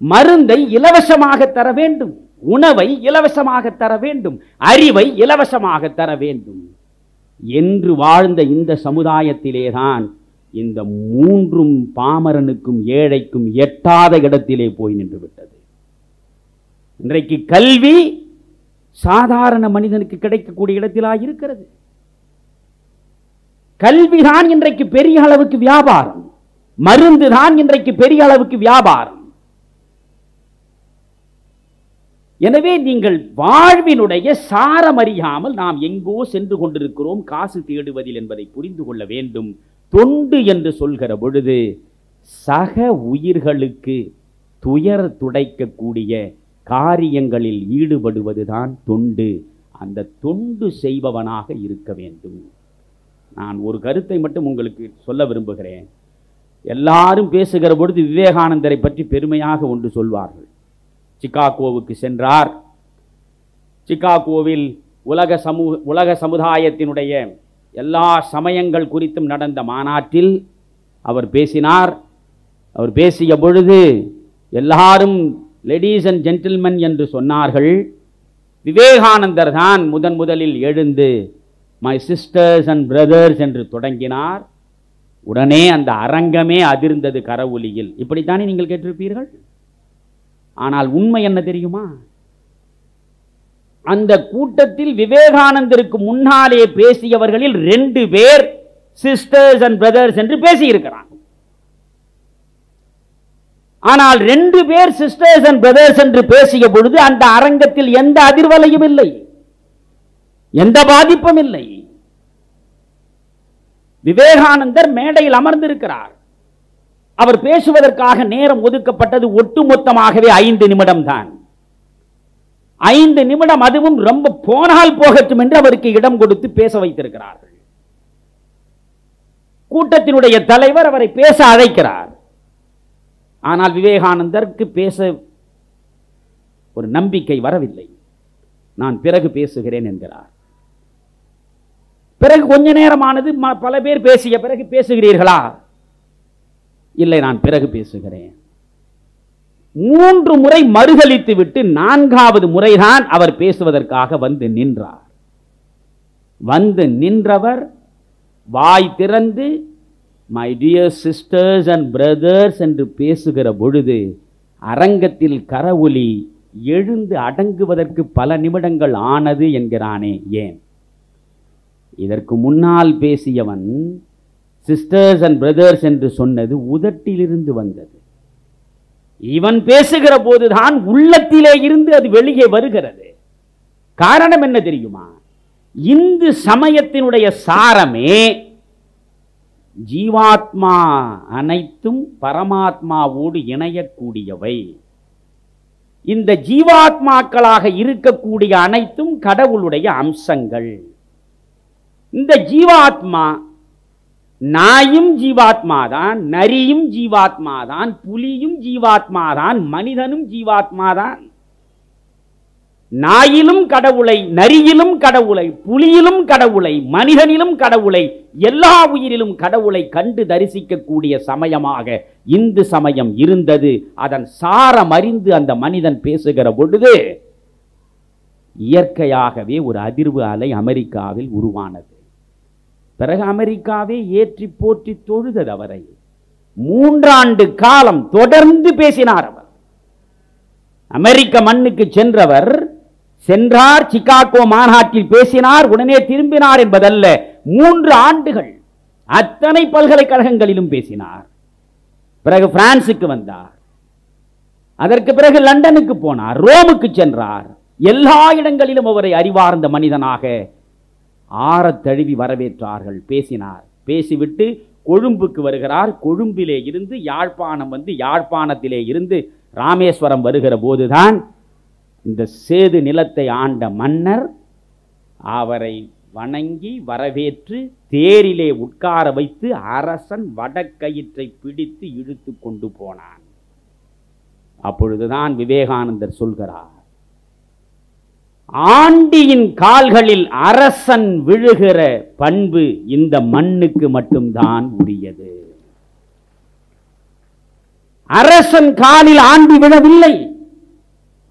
மருந்தை இலவசமாக தர வேண்டும், உணவை இலவசமாக தர வேண்டும், அறிவை இலவசமாக தர வேண்டும் என்று வாழ்ந்த இந்த சமுதாயத்திலேதான் இந்த மூன்றும் பாமரனுக்கும் ஏழைக்கும் எட்டாத இடத்திலே போய் நின்று விட்டது. இன்றைக்கு கல்வி சாதாரண மனிதனுக்கு கிடைக்கக்கூடிய இடத்திலா இருக்கிறது. கல்விதான் இன்றைக்கு பெரிய அளவுக்கு வியாபாரம், மருந்து தான் இன்றைக்கு பெரிய அளவுக்கு வியாபாரம். எனவே நீங்கள் வாழ்வினுடைய சாரம் அறியாமல் நாம் எங்கோ சென்று கொண்டிருக்கிறோம் காசு தேடுவதில் என்பதை புரிந்து கொள்ள வேண்டும். தொண்டு என்று சொல்கிற பொழுது சக உயிர்களுக்கு துயர் துடைக்கக்கூடிய காரியங்களில் ஈடுபடுவதுதான் தொண்டு. அந்த தொண்டு செய்பவனாக இருக்க வேண்டும். நான் ஒரு கருத்தை மட்டும் உங்களுக்கு சொல்ல விரும்புகிறேன். எல்லாரும் பேசுகிற பொழுது விவேகானந்தரை பற்றி பெருமையாக ஒன்று சொல்வார்கள். சிகாகோவுக்கு சென்றார். சிகாகோவில் உலக சமுதாயத்தினுடைய எல்லா சமயங்கள் குறித்தும் நடந்த மாநாட்டில் அவர் பேசினார். அவர் பேசிய பொழுது எல்லாரும் லேடீஸ் அண்ட் ஜென்டில்மென் என்று சொன்னார்கள். விவேகானந்தர் தான் முதலில் எழுந்து மை சிஸ்டர்ஸ் அண்ட் பிரதர்ஸ் என்று தொடங்கினார். உடனே அந்த அரங்கமே அதிர்ந்தது கரவொலியில். இப்படித்தானே நீங்கள் கேட்டிருப்பீர்கள். ஆனால் உண்மை என்ன தெரியுமா? அந்த கூட்டத்தில் விவேகானந்தருக்கு முன்னாலே பேசியவர்களில் 2 பேர் சிஸ்டர்ஸ் அண்ட் பிரதர்ஸ் என்று பேசியிருக்கிறார். ஆனால் 2 பேர் சிஸ்டர்ஸ் அண்ட் பிரதர்ஸ் என்று பேசிய பொழுது அந்த அரங்கத்தில் எந்த அதிர்வலையும் இல்லை, எந்த பாதிப்பும் இல்லை. விவேகானந்தர் மேடையில் அமர்ந்திருக்கிறார். அவர் பேசுவதற்காக நேரம் ஒதுக்கப்பட்டது ஒட்டுமொத்தமாகவே 5 நிமிடம் தான். 5 நிமிடம், அதுவும் ரொம்ப போனால் போகட்டும் என்று அவருக்கு இடம் கொடுத்து பேச வைத்திருக்கிறார்கள். கூட்டத்தினுடைய தலைவர் அவரை பேச அழைக்கிறார். ஆனால் விவேகானந்தருக்கு பேச ஒரு நம்பிக்கை வரவில்லை. நான் பிறகு பேசுகிறேன் என்கிறார். பிறகு கொஞ்ச நேரமானது, பல பேர் பேசிய பிறகு பேசுகிறீர்களா? இல்லை, நான் பிறகு பேசுகிறேன். 3 முறை மறுதலித்து விட்டு 4வது முறைதான் அவர் பேசுவதற்காக வந்து நின்றார். வந்து நின்றவர் வாய் திறந்து my dear sisters and brothers என்று பேசுகிற பொழுது அரங்கத்தில் கரவொலி எழுந்து அடங்குவதற்கு பல நிமிடங்கள் ஆனது என்கிறானே. ஏன்? இதற்கு முன்னால் பேசியவன் சிஸ்டர்ஸ் அண்ட் பிரதர்ஸ் என்று சொன்னது உதட்டிலிருந்து வந்தது. இவன் பேசுகிற போதுதான் உள்ளத்திலே இருந்து அது வெளியே வருகிறது. காரணம் என்ன தெரியுமா? இந்து சமயத்தினுடைய சாரமே ஜீவாத்மா அனைத்தும் பரமாத்மாவோடு இணையக்கூடியவை. இந்த ஜீவாத்மாக்களாக இருக்கக்கூடிய அனைத்தும் கடவுளுடைய அம்சங்கள். இந்த ஜீவாத்மா நாயும் ஜீவாத்மாதான், நரியும் ஜீவாத்மாதான், புலியும் ஜீவாத்மாதான், மனிதனும் ஜீவாத்மாதான். நாயிலும் கடவுளை, நரியிலும் கடவுளை, புலியிலும் கடவுளை, மனிதனிலும் கடவுளை, எல்லா உயிரிலும் கடவுளை கண்டு தரிசிக்கக்கூடிய சமயமாக இந்து சமயம் இருந்தது. அதன் சாரம் அறிந்து அந்த மனிதன் பேசுகிற பொழுது இயற்கையாகவே ஒரு அதிர்வு அலை அமெரிக்காவில் உருவானது. பிறகு அமெரிக்காவே ஏற்றி போற்றி தொழுதது அவரை. 3 ஆண்டு காலம் தொடர்ந்து பேசினார் அவர். அமெரிக்க மண்ணுக்கு சென்றார், சிகாகோ மாநாட்டில் பேசினார், உடனே திரும்பினார் என்பதல்ல. 3 ஆண்டுகள் அத்தனை பல்கலைக்கழகங்களிலும் பேசினார். பிறகு பிரான்சுக்கு வந்தார். அதற்கு பிறகு லண்டனுக்கு போனார், ரோமுக்கு சென்றார். எல்லா இடங்களிலும் அவரை அறிவார்ந்த மனிதனாக ஆறத் தழுவி வரவேற்றார்கள். பேசினார். பேசிவிட்டு கொழும்புக்கு வருகிறார். கொழும்பிலே இருந்து யாழ்ப்பாணம் வந்து யாழ்ப்பாணத்திலே இருந்து ராமேஸ்வரம் வருகிற போதுதான் இந்த சேது நிலத்தை ஆண்ட மன்னர் அவரை வணங்கி வரவேற்று தேரிலே உட்கார வைத்து அரசன் வடக்கயிற்றை பிடித்து இழுத்து கொண்டு போனான். அப்பொழுதுதான் விவேகானந்தர் சொல்கிறார், ஆண்டியின் கால்களில் அரசன் விழுகிற பண்பு இந்த மண்ணுக்கு மட்டும்தான் உரியது. அரசன் காலில் ஆண்டி விழவில்லை,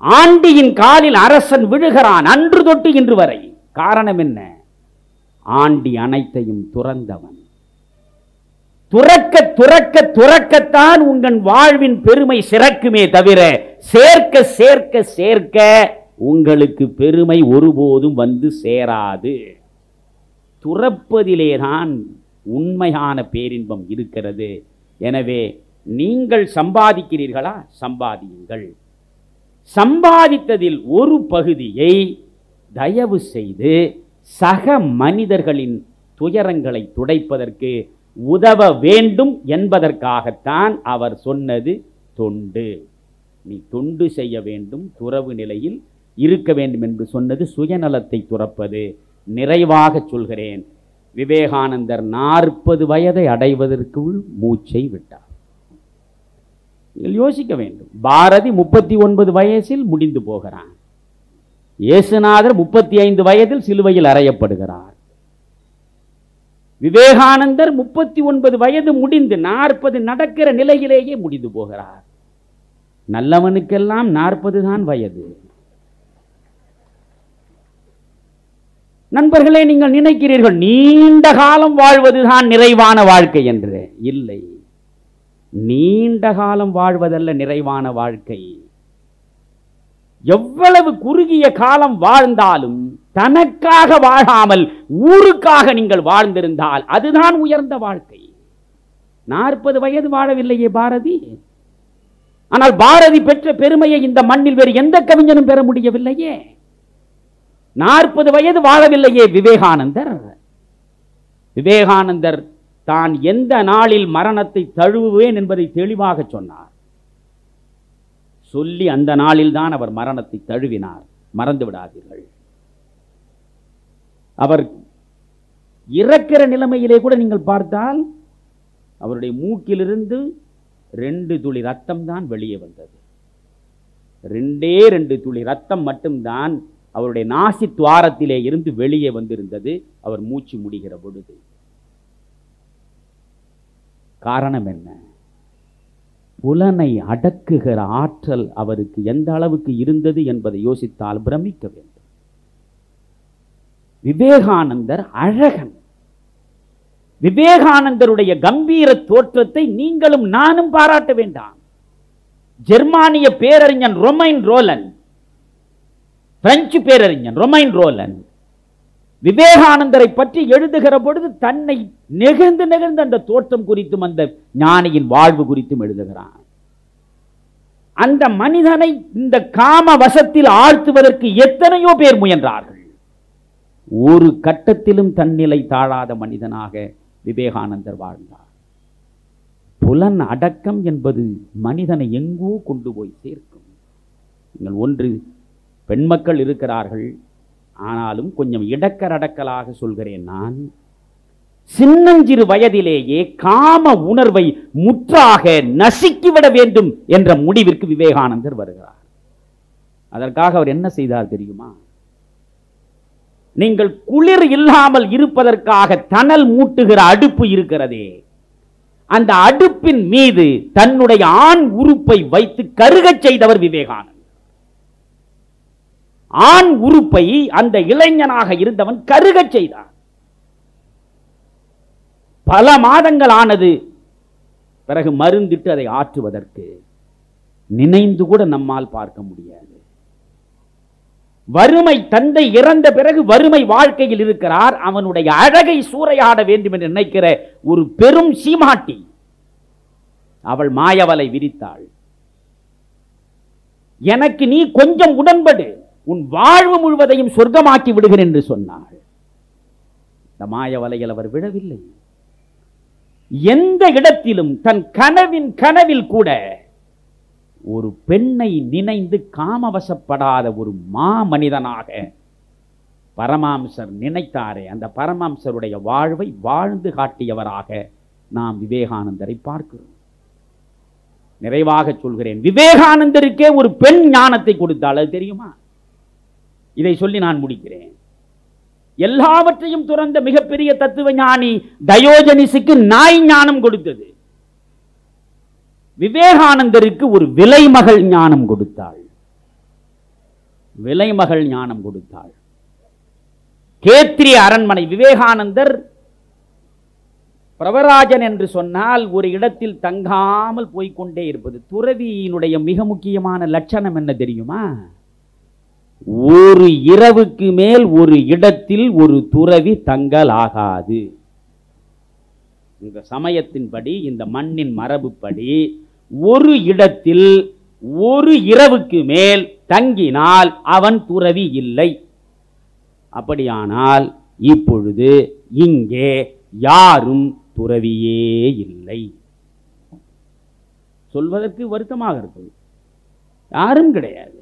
ஆண்டியின் காலில் அரசன் விழுகிறான் அன்று தொட்டு இன்று வரை. காரணம் என்ன? ஆண்டி அனைத்தையும் துறந்தவன். துறக்க துறக்க துறக்கத்தான் உங்கள் வாழ்வின் பெருமை சிறக்குமே தவிர சேர்க்க சேர்க்க சேர்க்க உங்களுக்கு பெருமை ஒருபோதும் வந்து சேராது. துறப்பதிலேதான் உண்மையான பேரின்பம் இருக்கிறது. எனவே நீங்கள் சம்பாதிக்கிறீர்களா? சம்பாதியுங்கள். சம்பாதித்ததில் ஒரு பகுதியை தயவு செய்து சக மனிதர்களின் துயரங்களை துடைப்பதற்கு உதவ வேண்டும் என்பதற்காகத்தான் அவர் சொன்னது தொண்டு. நீ தொண்டு செய்ய வேண்டும், துறவு நிலையில் இருக்க வேண்டும் என்று சொன்னது சுயநலத்தை துறப்பது. நிறைவாக சொல்கிறேன், விவேகானந்தர் 40 வயதை அடைவதற்குள் மூச்சை விட்டார். நீங்கள் யோசிக்க வேண்டும். பாரதி 39 வயசில் முடிந்து போகிறான். இயேசுநாதர் 35 வயதில் சிலுவையில் அறையப்படுகிறார். விவேகானந்தர் 39 வயது முடிந்து 40 நடக்கிற நிலையிலேயே முடிந்து போகிறார். நல்லவனுக்கெல்லாம் 40 தான் வயது. நண்பர்களே, நீங்கள் நினைக்கிறீர்கள் நீண்ட காலம் வாழ்வதுதான் நிறைவான வாழ்க்கை என்று. இல்லை, நீண்ட காலம் வாழ்வதல்ல நிறைவான வாழ்க்கை. எவ்வளவு குறுகிய காலம் வாழ்ந்தாலும் தனக்காக வாழாமல் ஊருக்காக நீங்கள் வாழ்ந்திருந்தால் அதுதான் உயர்ந்த வாழ்க்கை. 40 வயது வாழவில்லையே பாரதி. ஆனால் பாரதி பெற்ற பெருமையை இந்த மண்ணில் வேறு எந்த கவிஞனும் பெற முடியவில்லையே. 40 வயது வாழவில்லையே விவேகானந்தர். விவேகானந்தர் தான் எந்த நாளில் மரணத்தை தழுவுவேன் என்பதை தெளிவாக சொன்னார். சொல்லி அந்த நாளில் தான் அவர் மரணத்தை தழுவினார். மறந்து விடாதீர்கள். அவர் இறக்கிற நிலைமையிலே கூட நீங்கள் பார்த்தால் அவருடைய மூக்கிலிருந்து 2 துளி ரத்தம் தான் வெளியே வந்தது. 2 துளி ரத்தம் மட்டும்தான் அவருடைய நாசி துவாரத்திலே இருந்து வெளியே வந்திருந்தது அவர் மூச்சு முடிகிற பொழுது. காரணம் என்ன? புலனை அடக்குகிற ஆற்றல் அவருக்கு எந்த அளவுக்கு இருந்தது என்பதை யோசித்தால் பிரமிக்க வேண்டும். விவேகானந்தர் அழகன். விவேகானந்தருடைய கம்பீர தோற்றத்தை நீங்களும் நானும் பாராட்ட வேண்டாம். ஜெர்மானிய பேரறிஞன் ரொமைன் ரோலன், பிரெஞ்சு பேரறிஞன் ரொமைன் ரோலன் விவேகானந்தரை பற்றி எழுதுகிற பொழுது தன்னை நெகிழ்ந்து நெகிழ்ந்து அந்த தோற்றம் குறித்தும் அந்த ஞானியின் வாழ்வு குறித்தும் எழுதுகிறான். அந்த மனிதனை இந்த காம வசத்தில் ஆழ்த்துவதற்கு எத்தனையோ பேர் முயன்றார்கள். ஒரு கட்டத்திலும் தன்னிலை தாழாத மனிதனாக விவேகானந்தர் வாழ்ந்தார். புலன் அடக்கம் என்பது மனிதனை எங்கோ கொண்டு போய் சேர்க்கும். நீங்கள் ஒன்று, பெண்மக்கள் இருக்கிறார்கள், ஆனாலும் கொஞ்சம் இடக்கரடக்கலாக சொல்கிறேன் நான். சின்னஞ்சிறு வயதிலேயே காம உணர்வை முற்றாக நசுக்கிவிட வேண்டும் என்ற முடிவிற்கு விவேகானந்தர் வருகிறார். அதற்காக அவர் என்ன செய்தார் தெரியுமா? நீங்கள் குளிர் இல்லாமல் இருப்பதற்காக தணல் மூட்டுகிற அடுப்பு இருக்கிறதே, அந்த அடுப்பின் மீது தன்னுடைய ஆண் உறுப்பை வைத்து கருகச் செய்தவர் விவேகானந்தர். ஆண் உறுப்பை அந்த இளைஞனாக இருந்தவன் கருகச் செய்தான். பல மாதங்கள் ஆனது. பிறகு மருந்திட்டு அதை ஆற்றுவதற்கு நினைந்து கூட நம்மால் பார்க்க முடியாது. வறுமை, தந்தை இறந்த பிறகு வறுமை வாழ்க்கையில் இருக்கிறார். அவனுடைய அழகை சூறையாட வேண்டும் என்று நினைக்கிற ஒரு பெரும் சீமாட்டி அவள் மாயவலை விரித்தாள். எனக்கு நீ கொஞ்சம் உடன்படு, உன் வாழ்வு முழுவதையும் சொர்க்கமாக்கி விடுகிறேன் என்று சொன்னாள். இந்த மாயவலையில் அவர் விழவில்லை. எந்த இடத்திலும் தன் கனவில் கூட ஒரு பெண்ணை நினைந்து காமவசப்படாத ஒரு மாமனிதனாக பரமாம்சர் நினைத்தாரே, அந்த பரமாம்சருடைய வாழ்வை வாழ்ந்து காட்டியவராக நாம் விவேகானந்தரை பார்க்கிறோம். நிறைவாக சொல்கிறேன், விவேகானந்தருக்கே ஒரு பெண் ஞானத்தை கொடுத்தாள். அது தெரியுமா? இதை சொல்லி நான் முடிக்கிறேன். எல்லாவற்றையும் துறந்த மிகப்பெரிய தத்துவ ஞானி டயோஜனிஸுக்கு நாய் ஞானம் கொடுத்தது. விவேகானந்தருக்கு ஒரு விலைமகள் ஞானம் கொடுத்தாள். விலைமகள் ஞானம் கொடுத்தாள். கேத்திரிய அரண்மனை, விவேகானந்தர் பிரவராஜன் என்று சொன்னால் ஒரு இடத்தில் தங்காமல் போய்கொண்டே இருப்பது. துறவியினுடைய மிக முக்கியமான லட்சணம் என்ன தெரியுமா? ஒரு இரவுக்கு மேல் ஒரு இடத்தில் ஒரு துறவி தங்கலாகாது. இந்த சமயத்தின்படி, இந்த மண்ணின் மரபுப்படி ஒரு இடத்தில் ஒரு இரவுக்கு மேல் தங்கினால் அவன் துறவி இல்லை. அப்படியானால் இப்பொழுது இங்கே யாரும் துறவியே இல்லை. சொல்வதற்கு வருத்தமாக இருக்கும், யாரும் கிடையாது.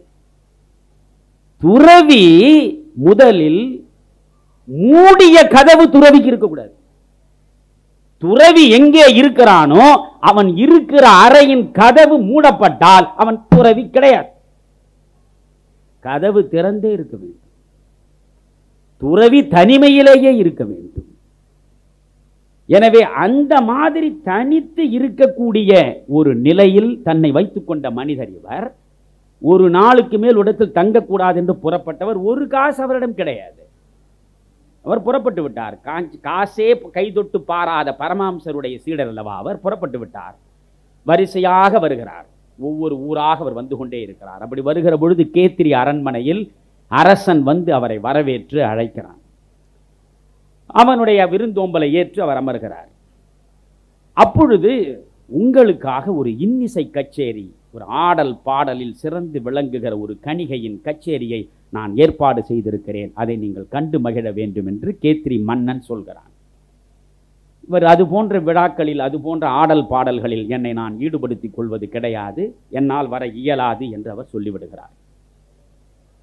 துறவி முதலில் மூடிய கதவு துறவிக்கு இருக்கக்கூடாது. துறவி எங்கே இருக்கிறானோ அவன் இருக்கிற அறையின் கதவு மூடப்பட்டால் அவன் துறவி கிடையாது. கதவு திறந்தே இருக்க வேண்டும். துறவி தனிமையிலேயே இருக்க வேண்டும். எனவே அந்த மாதிரி தனித்து இருக்கக்கூடிய ஒரு நிலையில் தன்னை வைத்துக் கொண்ட மனிதர் இவர். ஒரு நாளுக்கு மேல் இடத்தில் தங்கக்கூடாது என்று புறப்பட்டவர். ஒரு காசு அவரிடம் கிடையாது. அவர் புறப்பட்டு விட்டார். காசே கை தொட்டு பாராத பரமாம்சருடைய சீடர் அல்லவா அவர். புறப்பட்டு விட்டார். வரிசையாக வருகிறார். ஒவ்வொரு ஊராக அவர் வந்து கொண்டே இருக்கிறார். அப்படி வருகிற பொழுது கேத்திரி அரண்மனையில் அரசன் வந்து அவரை வரவேற்று அழைக்கிறான். அவனுடைய விருந்தோம்பலை ஏற்று அவர் அமர்கிறார். அப்பொழுது உங்களுக்காக ஒரு இன்னிசை கச்சேரி, ஒரு ஆடல் பாடலில் சிறந்து விளங்குகிற ஒரு கணிகையின் கச்சேரியை நான் ஏற்பாடு செய்திருக்கிறேன், அதை நீங்கள் கண்டு மகிழ வேண்டும் என்று கேத்திரி மன்னன் சொல்கிறான். இவர் அது போன்ற விழாக்களில், அது போன்ற ஆடல் பாடல்களில் என்னை நான் ஈடுபடுத்திக் கொள்வது கிடையாது, என்னால் வர இயலாது என்று அவர் சொல்லிவிடுகிறார்.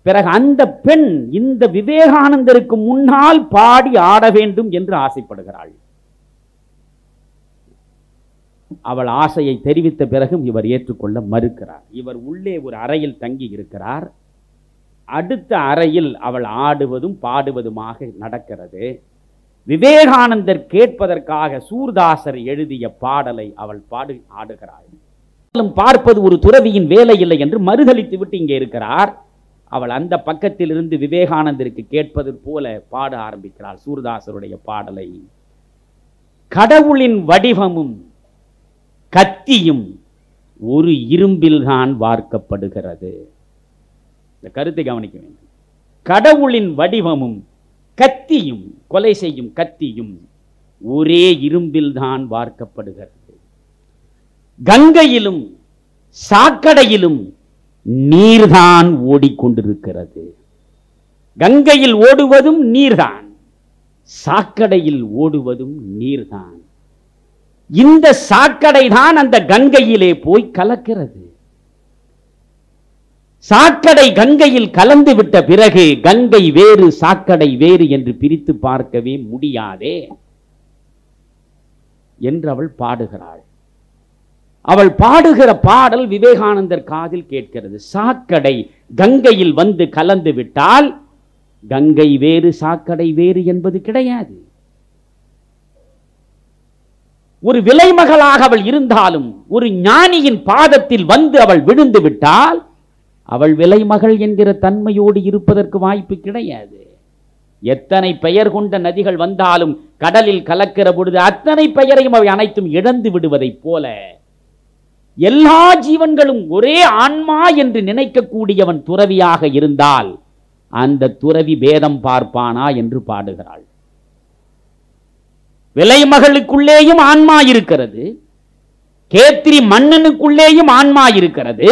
பிறகு அந்த பெண் இந்த விவேகானந்தருக்கு முன்னால் பாடி ஆட வேண்டும் என்று ஆசைப்படுகிறாள். அவள் ஆசையை தெரிவித்த பிறகும் இவர் ஏற்றுக்கொள்ள மறுக்கிறார். இவர் உள்ளே ஒரு அறையில் தங்கி இருக்கிறார். அடுத்த அறையில் அவள் ஆடுவதும் பாடுவதுமாக நடக்கிறது. விவேகானந்தர் கேட்பதற்காக சூர்தாசர் எழுதிய பாடலை அவள் ஆடுகிறாள். பார்ப்பது ஒரு துறவியின் வேலை இல்லை என்று மறுதளித்து விட்டு இங்கே இருக்கிறார். அவள் அந்த பக்கத்தில் இருந்து விவேகானந்தருக்கு கேட்பது போல பாட ஆரம்பிக்கிறாள் சூர்தாசருடைய பாடலை. கடவுளின் வடிவமும் கத்தியும் ஒரு இரும்பில் தான் வார்க்கப்படுகிறது. இந்த கருத்தை கவனிக்க வேண்டும். கடவுளின் வடிவமும் கத்தியும், கொலை செய்யும் கத்தியும் ஒரே இரும்பில் தான் வார்க்கப்படுகிறது. கங்கையிலும் சாக்கடையிலும் நீர்தான் ஓடிக்கொண்டிருக்கிறது. கங்கையில் ஓடுவதும் நீர்தான், சாக்கடையில் ஓடுவதும் நீர்தான். இந்த சாக்கடை தான் அந்த கங்கையிலே போய் கலக்கிறது. சாக்கடை கங்கையில் கலந்து விட்ட பிறகு கங்கை வேறு சாக்கடை வேறு என்று பிரித்து பார்க்கவே முடியாதே என்று அவள் பாடுகிறாள். அவள் பாடுகிற பாடல் விவேகானந்தர் காதில் கேட்கிறது. சாக்கடை கங்கையில் வந்து கலந்து விட்டால் கங்கை வேறு சாக்கடை வேறு என்பது கிடையாது. ஒரு விலைமகளாக அவள் இருந்தாலும் ஒரு ஞானியின் பாதத்தில் வந்து அவள் விழுந்து விட்டால் அவள் விலைமகள் என்கிற தன்மையோடு இருப்பதற்கு வாய்ப்பு கிடையாது. எத்தனை பெயர் கொண்ட நதிகள் வந்தாலும் கடலில் கலக்கிற பொழுது அத்தனை பெயரையும் அவை அனைத்தும் இழந்து விடுவதைப் போல எல்லா ஜீவன்களும் ஒரே ஆன்மா என்று நினைக்கக்கூடியவன் துறவியாக இருந்தால் அந்த துறவி பேதம் பார்ப்பானா என்று பாடுகிறாள். விலைமகளுக்குள்ளேயும் ஆன்மா இருக்கிறது, கேத்திரி மன்னனுக்குள்ளேயும் ஆன்மா இருக்கிறது,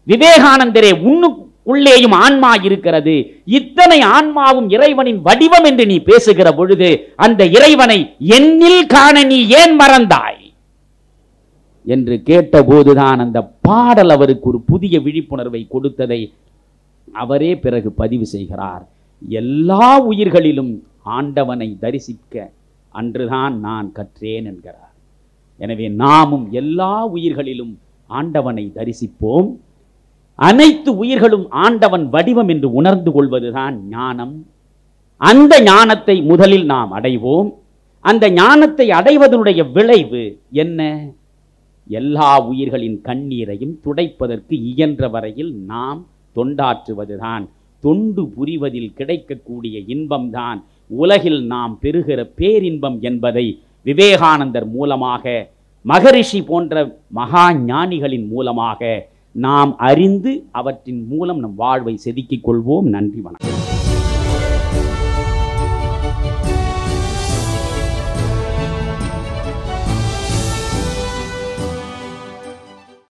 விவேகானந்தரே உன்னுக்குள்ளேயும் ஆன்மா இருக்கிறது. இத்தனை ஆன்மாவும் இறைவனின் வடிவம் என்று நீ பேசுகிற பொழுது அந்த இறைவனை என்னில் காண நீ ஏன் மறந்தாய் என்று கேட்டபோதுதான் அந்த பாடல் அவருக்கு ஒரு புதிய விழிப்புணர்வை கொடுத்ததை அவரே பிறகு பதிவு செய்கிறார். எல்லா உயிர்களிலும் ஆண்டவனை தரிசிக்க அன்றுதான் நான் கற்றேன் என்கிறார். எனவே நாமும் எல்லா உயிர்களிலும் ஆண்டவனை தரிசிப்போம். அனைத்து உயிர்களும் ஆண்டவன் வடிவம் என்று உணர்ந்து கொள்வதுதான் ஞானம். அந்த ஞானத்தை முதலில் நாம் அடைவோம். அந்த ஞானத்தை அடைவதனுடைய விளைவு என்ன? எல்லா உயிர்களின் கண்ணீரையும் துடைப்பதற்கு இயன்ற வரையில் நாம் தொண்டாற்றுவதுதான். தொண்டு புரிவதில் கிடைக்கக்கூடிய இன்பம்தான் உலகில் நாம் பெறுகிற பேரின்பம் என்பதை விவேகானந்தர் மூலமாக, மகரிஷி போன்ற மகா ஞானிகளின் மூலமாக நாம் அறிந்து அவற்றின் மூலம் நம் வாழ்வை செதுக்கிக் கொள்வோம். நன்றி, வணக்கம்.